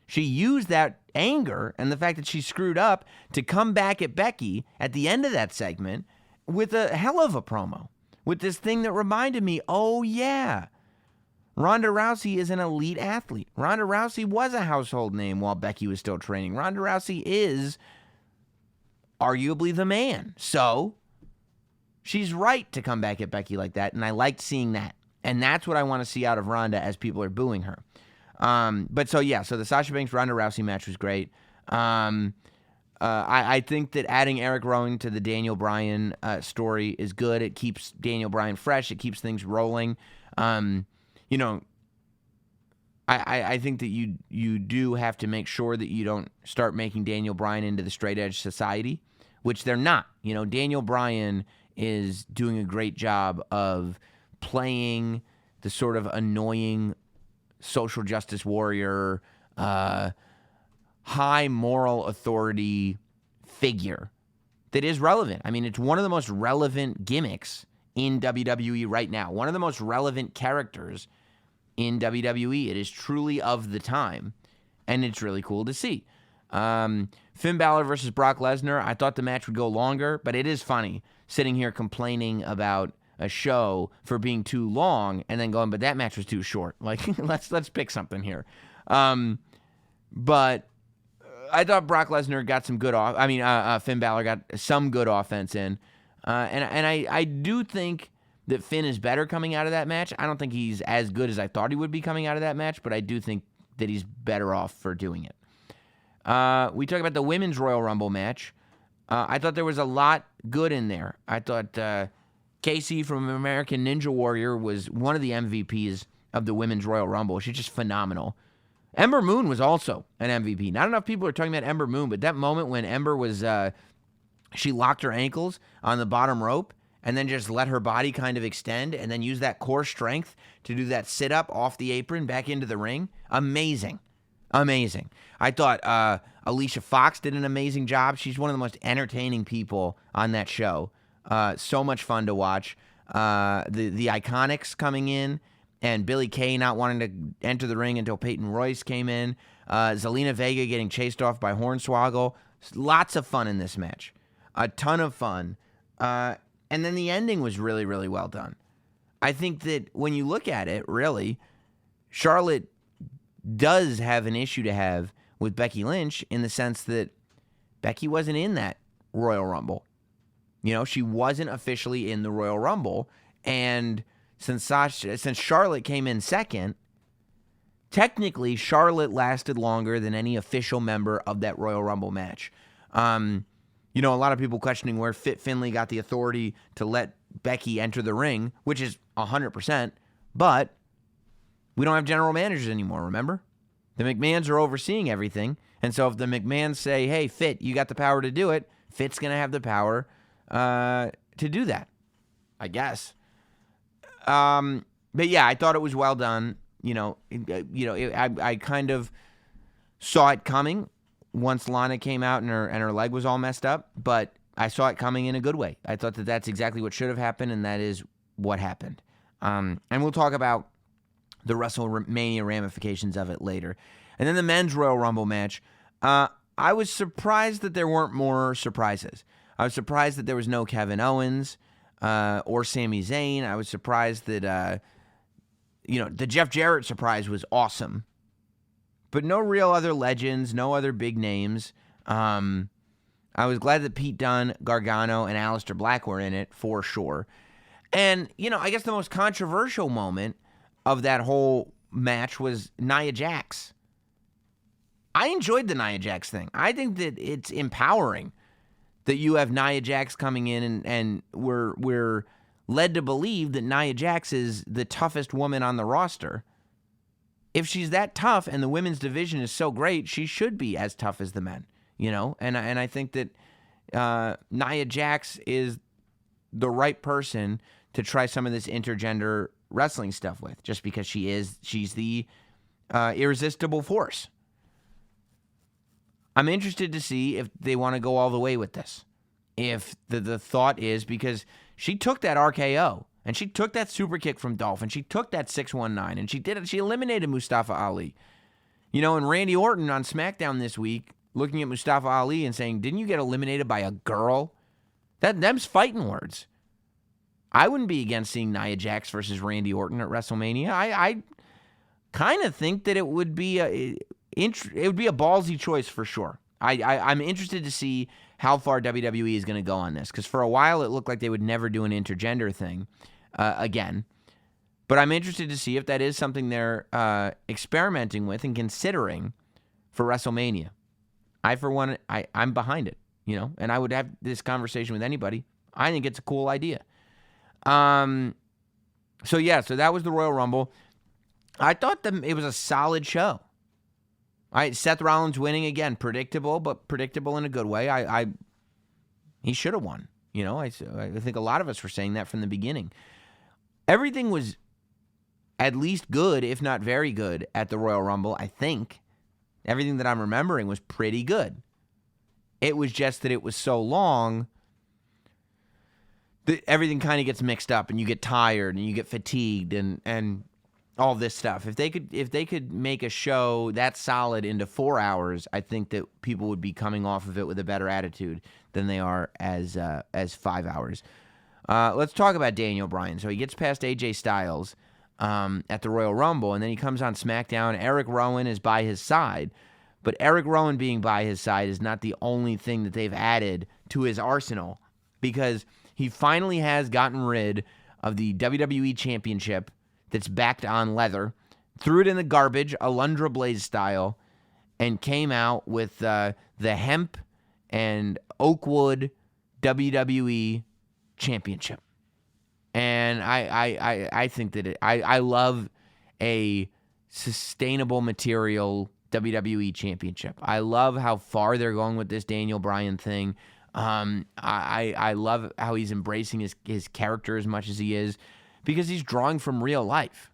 she used that anger and the fact that she screwed up to come back at Becky at the end of that segment with a hell of a promo. With this thing that reminded me, oh yeah, Ronda Rousey is an elite athlete. Ronda Rousey was a household name while Becky was still training. Ronda Rousey is arguably the man. So she's right to come back at Becky like that, and I liked seeing that. And that's what I want to see out of Ronda as people are booing her. So the Sasha Banks Ronda Rousey match was great. I think that adding Eric Rowan to the Daniel Bryan story is good. It keeps Daniel Bryan fresh. It keeps things rolling. You know, I think that you do have to make sure that you don't start making Daniel Bryan into the straight edge society, which they're not. You know, Daniel Bryan is doing a great job of playing the sort of annoying social justice warrior, high moral authority figure that is relevant. I mean, it's one of the most relevant gimmicks in WWE right now. One of the most relevant characters in WWE. It is truly of the time, and it's really cool to see. Finn Balor versus Brock Lesnar, I thought the match would go longer, but it is funny sitting here complaining about a show for being too long and then going, but that match was too short. Like, let's pick something here. But I thought Brock Lesnar got some good Finn Balor got some good offense in. And I do think that Finn is better coming out of that match. I don't think he's as good as I thought he would be coming out of that match, but I do think that he's better off for doing it. We talk about the Women's Royal Rumble match. I thought there was a lot good in there. I thought Casey from American Ninja Warrior was one of the MVPs of the Women's Royal Rumble. She's just phenomenal. Ember Moon was also an MVP. Not enough people are talking about Ember Moon, but that moment when Ember was, she locked her ankles on the bottom rope and then just let her body kind of extend and then use that core strength to do that sit-up off the apron back into the ring. Amazing. Amazing. I thought Alicia Fox did an amazing job. She's one of the most entertaining people on that show. So much fun to watch. The Iconics coming in and Billie Kay not wanting to enter the ring until Peyton Royce came in. Zelina Vega getting chased off by Hornswoggle. Lots of fun in this match. A ton of fun. And then the ending was really, really well done. I think that when you look at it, really, Charlotte does have an issue to have with Becky Lynch in the sense that Becky wasn't in that Royal Rumble. You know, she wasn't officially in the Royal Rumble. And since Charlotte came in second, technically Charlotte lasted longer than any official member of that Royal Rumble match. You know, a lot of people questioning where Fit Finlay got the authority to let Becky enter the ring, which is 100%, but we don't have general managers anymore, remember? The McMahons are overseeing everything, and so if the McMahons say, hey, Fit, you got the power to do it, Fit's going to have the power to do that, I guess. But yeah, I thought it was well done. I kind of saw it coming once Lana came out and her leg was all messed up, but I saw it coming in a good way. I thought that that's exactly what should have happened, and that is what happened. And we'll talk about the WrestleMania ramifications of it later. And then the men's Royal Rumble match. I was surprised that there weren't more surprises. I was surprised that there was no Kevin Owens or Sami Zayn. I was surprised that, the Jeff Jarrett surprise was awesome. But no real other legends, no other big names. I was glad that Pete Dunne, Gargano, and Aleister Black were in it, for sure. And, I guess the most controversial moment of that whole match was Nia Jax. I enjoyed the Nia Jax thing. I think that it's empowering that you have Nia Jax coming in and we're led to believe that Nia Jax is the toughest woman on the roster. If she's that tough and the women's division is so great, she should be as tough as the men, And I think that Nia Jax is the right person to try some of this intergender wrestling stuff with, just because she's the irresistible force. I'm interested to see if they want to go all the way with this. If the thought is, because she took that RKO, and she took that super kick from Dolph, and she took that 619, and she eliminated Mustafa Ali. And Randy Orton on SmackDown this week, looking at Mustafa Ali and saying, didn't you get eliminated by a girl? Them's fighting words. I wouldn't be against seeing Nia Jax versus Randy Orton at WrestleMania. I kind of think that it would be a ballsy choice for sure. I'm interested to see how far WWE is going to go on this, because for a while it looked like they would never do an intergender thing again. But I'm interested to see if that is something they're experimenting with and considering for WrestleMania. For one, I'm behind it, and I would have this conversation with anybody. I think it's a cool idea. So that was the Royal Rumble. I thought that it was a solid show. Seth Rollins winning again, predictable, but predictable in a good way. He should have won. I think a lot of us were saying that from the beginning. Everything was at least good, if not very good, at the Royal Rumble. I think everything that I'm remembering was pretty good. It was just that it was so long that everything kind of gets mixed up, and you get tired, and you get fatigued, and all this stuff. If they could make a show that solid into 4 hours, I think that people would be coming off of it with a better attitude than they are as 5 hours. Let's talk about Daniel Bryan. So he gets past AJ Styles at the Royal Rumble, and then he comes on SmackDown. Eric Rowan is by his side, but Eric Rowan being by his side is not the only thing that they've added to his arsenal, because he finally has gotten rid of the WWE Championship that's backed on leather, threw it in the garbage, Alundra Blaze style, and came out with the hemp and Oakwood WWE Championship. And I think that I love a sustainable material WWE Championship. I love how far they're going with this Daniel Bryan thing. I love how he's embracing his character as much as he is, because he's drawing from real life.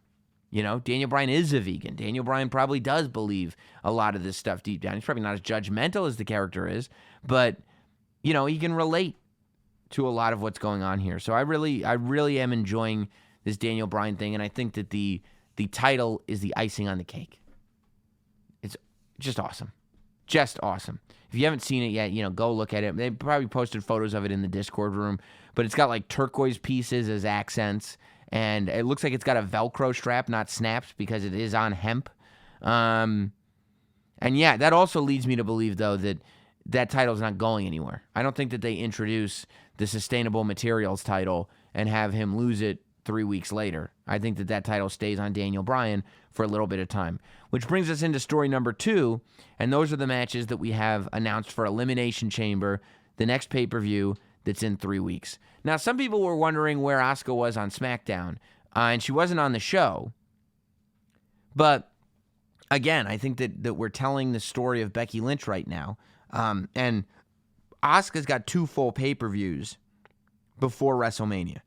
You know, Daniel Bryan is a vegan. Daniel Bryan probably does believe a lot of this stuff deep down. He's probably not as judgmental as the character is, but, you know, he can relate to a lot of what's going on here. So I really am enjoying this Daniel Bryan thing, and I think that the title is the icing on the cake. It's just awesome. Just awesome. If you haven't seen it yet, you know, go look at it. They probably posted photos of it in the Discord room, but it's got like turquoise pieces as accents, and it looks like it's got a Velcro strap, not snaps, because it is on hemp. And yeah, that also leads me to believe, though, that title's not going anywhere. I don't think that they introduce the Sustainable Materials title and have him lose it 3 weeks later. I think that title stays on Daniel Bryan for a little bit of time. Which brings us into story number 2, and those are the matches that we have announced for Elimination Chamber, the next pay-per-view that's in 3 weeks. Now, some people were wondering where Asuka was on SmackDown, and she wasn't on the show. But, again, I think that we're telling the story of Becky Lynch right now, and Asuka's got 2 full pay-per-views before WrestleMania.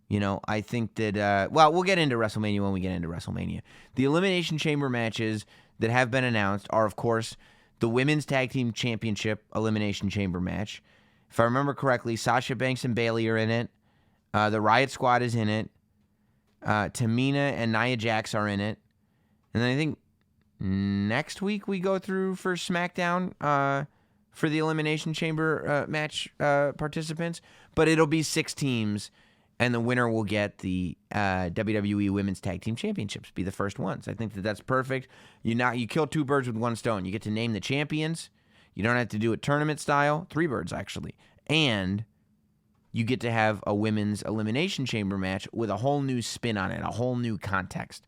You know, I think that, we'll get into WrestleMania when we get into WrestleMania. The Elimination Chamber matches that have been announced are, of course, the Women's Tag Team Championship Elimination Chamber match. If I remember correctly, Sasha Banks and Bayley are in it. The Riot Squad is in it. Tamina and Nia Jax are in it. And then I think next week we go through for SmackDown for the Elimination Chamber match participants. But it'll be 6 teams, and the winner will get the WWE Women's Tag Team Championships, be the first ones. I think that's perfect. You kill 2 birds with 1 stone. You get to name the champions. You don't have to do it tournament style. 3 birds, actually. And you get to have a women's Elimination Chamber match with a whole new spin on it, a whole new context,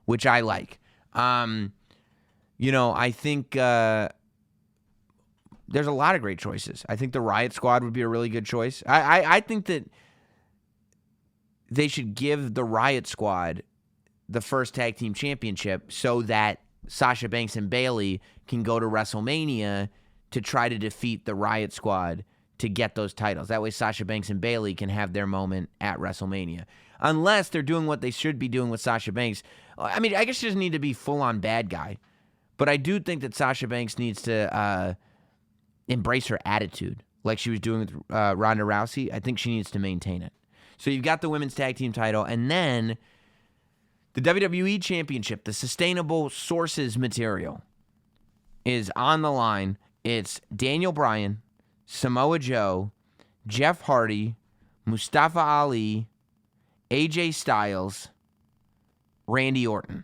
which I like. You know, I think there's a lot of great choices. I think the Riot Squad would be a really good choice. I think that they should give the Riot Squad the first tag team championship so that Sasha Banks and Bayley can go to WrestleMania to try to defeat the Riot Squad to get those titles. That way Sasha Banks and Bayley can have their moment at WrestleMania. Unless they're doing what they should be doing with Sasha Banks. I mean, I guess she doesn't need to be full-on bad guy. But I do think that Sasha Banks needs to embrace her attitude like she was doing with Ronda Rousey. I think she needs to maintain it. So you've got the women's tag team title, and then the WWE Championship, the Sustainable Sources material, is on the line. It's Daniel Bryan, Samoa Joe, Jeff Hardy, Mustafa Ali, AJ Styles, Randy Orton.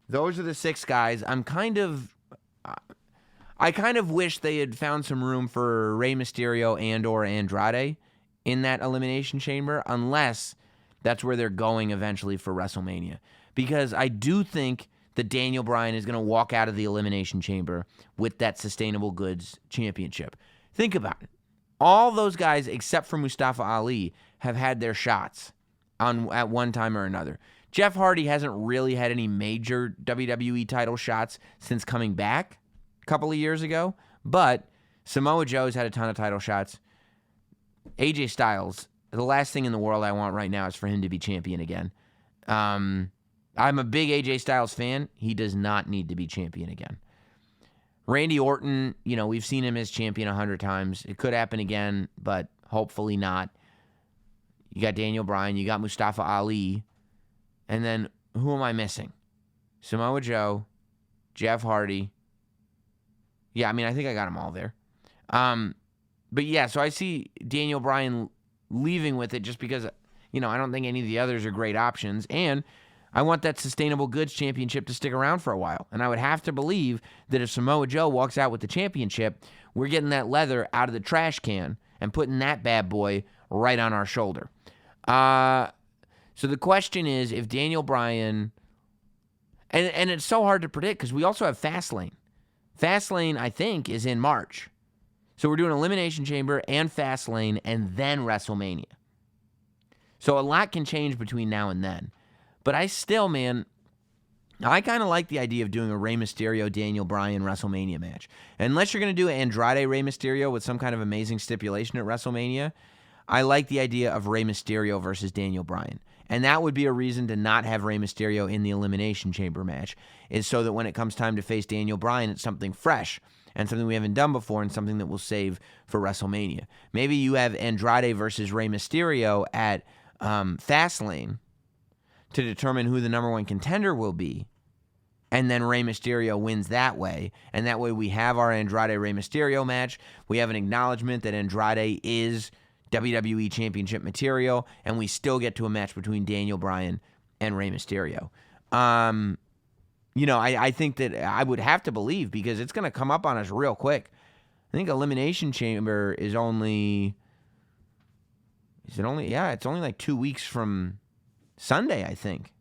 Those are the 6 guys. I kind of wish they had found some room for Rey Mysterio and/or Andrade in that Elimination Chamber, unless that's where they're going eventually for WrestleMania. Because I do think that Daniel Bryan is going to walk out of the Elimination Chamber with that Sustainable Goods Championship. Think about it. All those guys, except for Mustafa Ali, have had their shots at one time or another. Jeff Hardy hasn't really had any major WWE title shots since coming back a couple of years ago, but Samoa Joe's had a ton of title shots. AJ Styles, the last thing in the world I want right now is for him to be champion again. I'm a big AJ Styles fan. He does not need to be champion again. Randy Orton, you know, we've seen him as champion 100 times. It could happen again, but hopefully not. You got Daniel Bryan. You got Mustafa Ali. And then, who am I missing? Samoa Joe, Jeff Hardy. Yeah, I mean, I think I got them all there. But yeah, so I see Daniel Bryan leaving with it just because, you know, I don't think any of the others are great options. And I want that Sustainable Goods Championship to stick around for a while. And I would have to believe that if Samoa Joe walks out with the championship, we're getting that leather out of the trash can and putting that bad boy right on our shoulder. So the question is, if Daniel Bryan, and it's so hard to predict because we also have Fastlane. Fastlane, I think, is in March. So we're doing Elimination Chamber and Fastlane and then WrestleMania. So a lot can change between now and then. But I still, man, I kind of like the idea of doing a Rey Mysterio, Daniel Bryan WrestleMania match. Unless you're going to do Andrade Rey Mysterio with some kind of amazing stipulation at WrestleMania, I like the idea of Rey Mysterio versus Daniel Bryan. And that would be a reason to not have Rey Mysterio in the Elimination Chamber match, is so that when it comes time to face Daniel Bryan, it's something fresh and something we haven't done before and something that we'll save for WrestleMania. Maybe you have Andrade versus Rey Mysterio at Fastlane to determine who the number one contender will be, and then Rey Mysterio wins that way, and that way we have our Andrade Rey Mysterio match. We have an acknowledgement that Andrade is WWE Championship material, and we still get to a match between Daniel Bryan and Rey Mysterio. I think that I would have to believe, because it's going to come up on us real quick. I think Elimination Chamber is only... Is it only... Yeah, it's only like 2 weeks from Sunday, I think.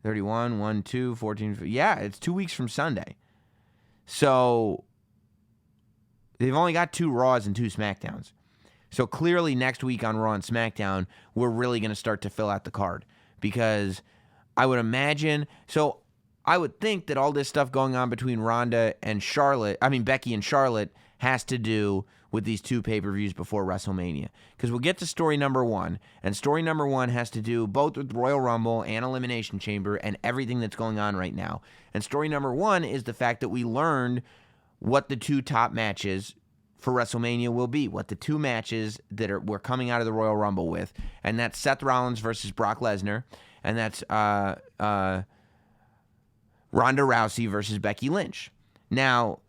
31, 1, 2, 14... Yeah, it's 2 weeks from Sunday. So, they've only got 2 Raws and 2 SmackDowns. So, clearly next week on Raw and SmackDown, we're really going to start to fill out the card. Because I would imagine... So, I would think that all this stuff going on between Becky and Charlotte has to do with these 2 pay-per-views before WrestleMania. Because we'll get to story number 1, and story number 1 has to do both with Royal Rumble and Elimination Chamber and everything that's going on right now. And story number 1 is the fact that we learned what the 2 top matches for WrestleMania will be, what the 2 matches that we're coming out of the Royal Rumble with, and that's Seth Rollins versus Brock Lesnar, and that's Ronda Rousey versus Becky Lynch. Now,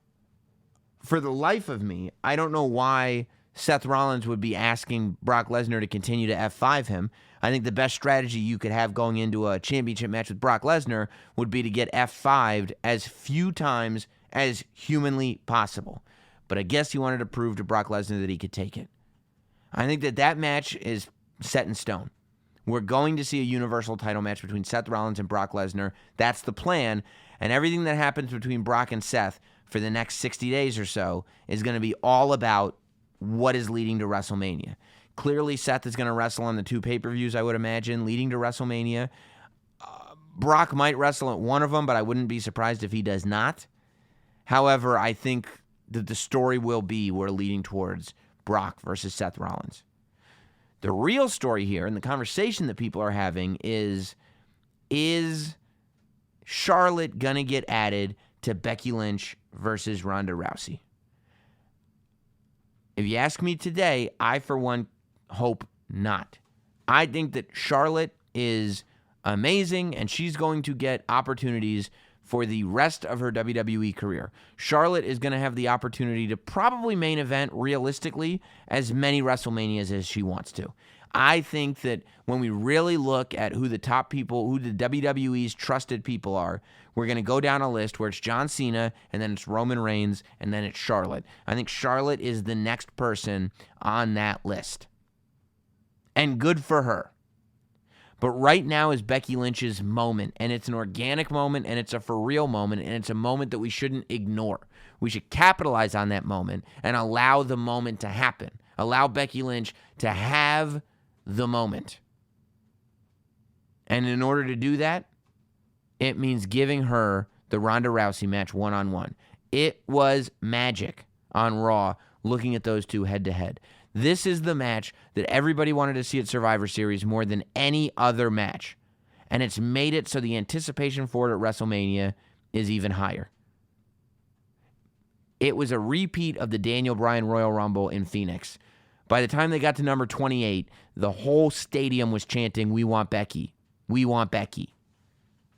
for the life of me, I don't know why Seth Rollins would be asking Brock Lesnar to continue to F5 him. I think the best strategy you could have going into a championship match with Brock Lesnar would be to get F5'd as few times as humanly possible. But I guess he wanted to prove to Brock Lesnar that he could take it. I think that match is set in stone. We're going to see a Universal title match between Seth Rollins and Brock Lesnar. That's the plan. And everything that happens between Brock and Seth for the next 60 days or so is going to be all about what is leading to WrestleMania. Clearly, Seth is going to wrestle on the 2 pay-per-views, I would imagine, leading to WrestleMania. Brock might wrestle at one of them, but I wouldn't be surprised if he does not. However, I think that the story will be we're leading towards Brock versus Seth Rollins. The real story here, and the conversation that people are having, is Charlotte going to get added to Becky Lynch versus Ronda Rousey? If you ask me today, I, for one, hope not. I think that Charlotte is amazing, and she's going to get opportunities for the rest of her WWE career. Charlotte is going to have the opportunity to probably main event, realistically, as many WrestleManias as she wants to. I think that when we really look at who the top people, who the WWE's trusted people are, we're going to go down a list where it's John Cena, and then it's Roman Reigns, and then it's Charlotte. I think Charlotte is the next person on that list. And good for her. But right now is Becky Lynch's moment, and it's an organic moment, and it's a for real moment, and it's a moment that we shouldn't ignore. We should capitalize on that moment and allow the moment to happen. Allow Becky Lynch to have the moment. And in order to do that, it means giving her the Ronda Rousey match one-on-one. It was magic on Raw looking at those 2 head-to-head. This is the match that everybody wanted to see at Survivor Series more than any other match. And it's made it so the anticipation for it at WrestleMania is even higher. It was a repeat of the Daniel Bryan Royal Rumble in Phoenix. By the time they got to number 28, the whole stadium was chanting, "We want Becky. We want Becky."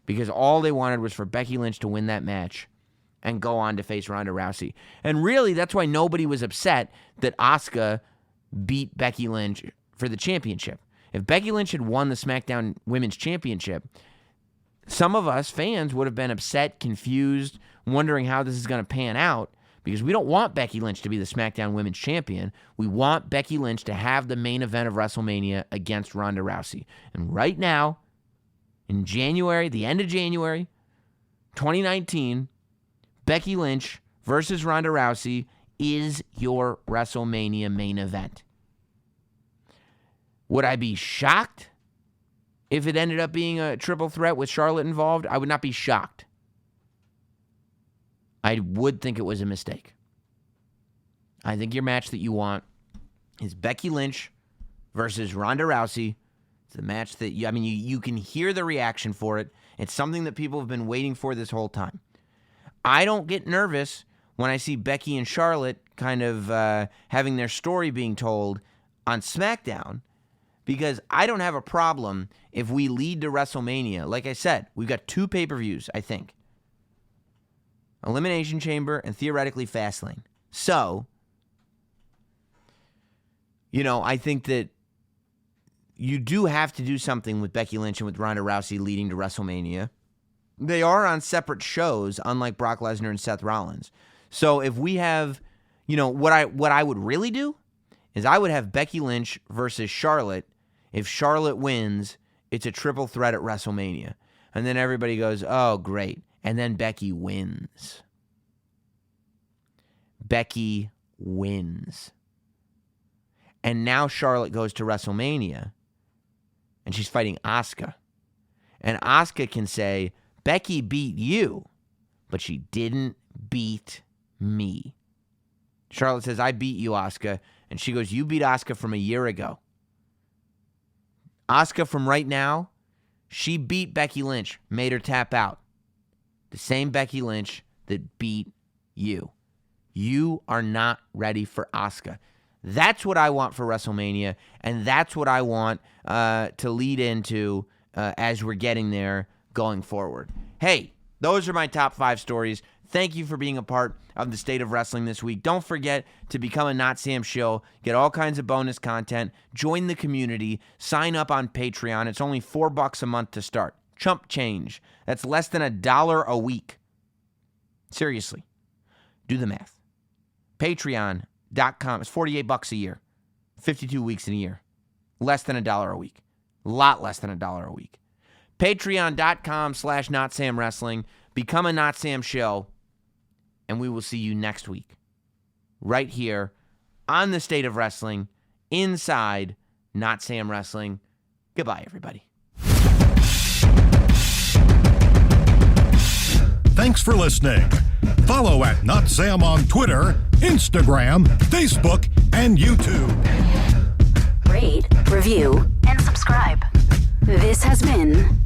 Because all they wanted was for Becky Lynch to win that match and go on to face Ronda Rousey. And really, that's why nobody was upset that Asuka beat Becky Lynch for the championship. If Becky Lynch had won the SmackDown Women's Championship, some of us fans would have been upset, confused, wondering how this is going to pan out, because we don't want Becky Lynch to be the SmackDown Women's Champion. We want Becky Lynch to have the main event of WrestleMania against Ronda Rousey. And right now, in January, the end of January 2019, Becky Lynch versus Ronda Rousey is your WrestleMania main event. Would I be shocked if it ended up being a triple threat with Charlotte involved? I would not be shocked. I would think it was a mistake. I think your match that you want is Becky Lynch versus Ronda Rousey. It's the match that, you can hear the reaction for it. It's something that people have been waiting for this whole time. I don't get nervous when I see Becky and Charlotte kind of having their story being told on SmackDown, because I don't have a problem if we lead to WrestleMania. Like I said, we've got 2 pay-per-views, I think. Elimination Chamber and theoretically Fastlane. So, I think that you do have to do something with Becky Lynch and with Ronda Rousey leading to WrestleMania. They are on separate shows, unlike Brock Lesnar and Seth Rollins. So if we have, what I would really do is I would have Becky Lynch versus Charlotte. If Charlotte wins, it's a triple threat at WrestleMania. And then everybody goes, oh, great. And then Becky wins. Becky wins. And now Charlotte goes to WrestleMania, and she's fighting Asuka. And Asuka can say, Becky beat you, but she didn't beat me. Charlotte says, I beat you, Asuka. And she goes, you beat Asuka from a year ago. Asuka from right now, she beat Becky Lynch, made her tap out. The same Becky Lynch that beat you. You are not ready for Asuka. That's what I want for WrestleMania, and that's what I want to lead into as we're getting there going forward. Hey, those are my top 5 stories. Thank you for being a part of the State of Wrestling this week. Don't forget to become a Notsam shill, get all kinds of bonus content, join the community, sign up on Patreon. It's only $4 a month to start. Chump change. That's less than $1 a week. Seriously, do the math. Patreon.com. It's $48 a year. 52 weeks in a year. Less than $1 a week. A lot less than $1 a week. Patreon.com/NotSamWrestling. Become a Notsam shill. And we will see you next week. Right here on the State of Wrestling. Inside Notsam Wrestling. Goodbye, everybody. Thanks for listening. Follow at Notsam on Twitter, Instagram, Facebook, and YouTube. Rate, review, and subscribe. This has been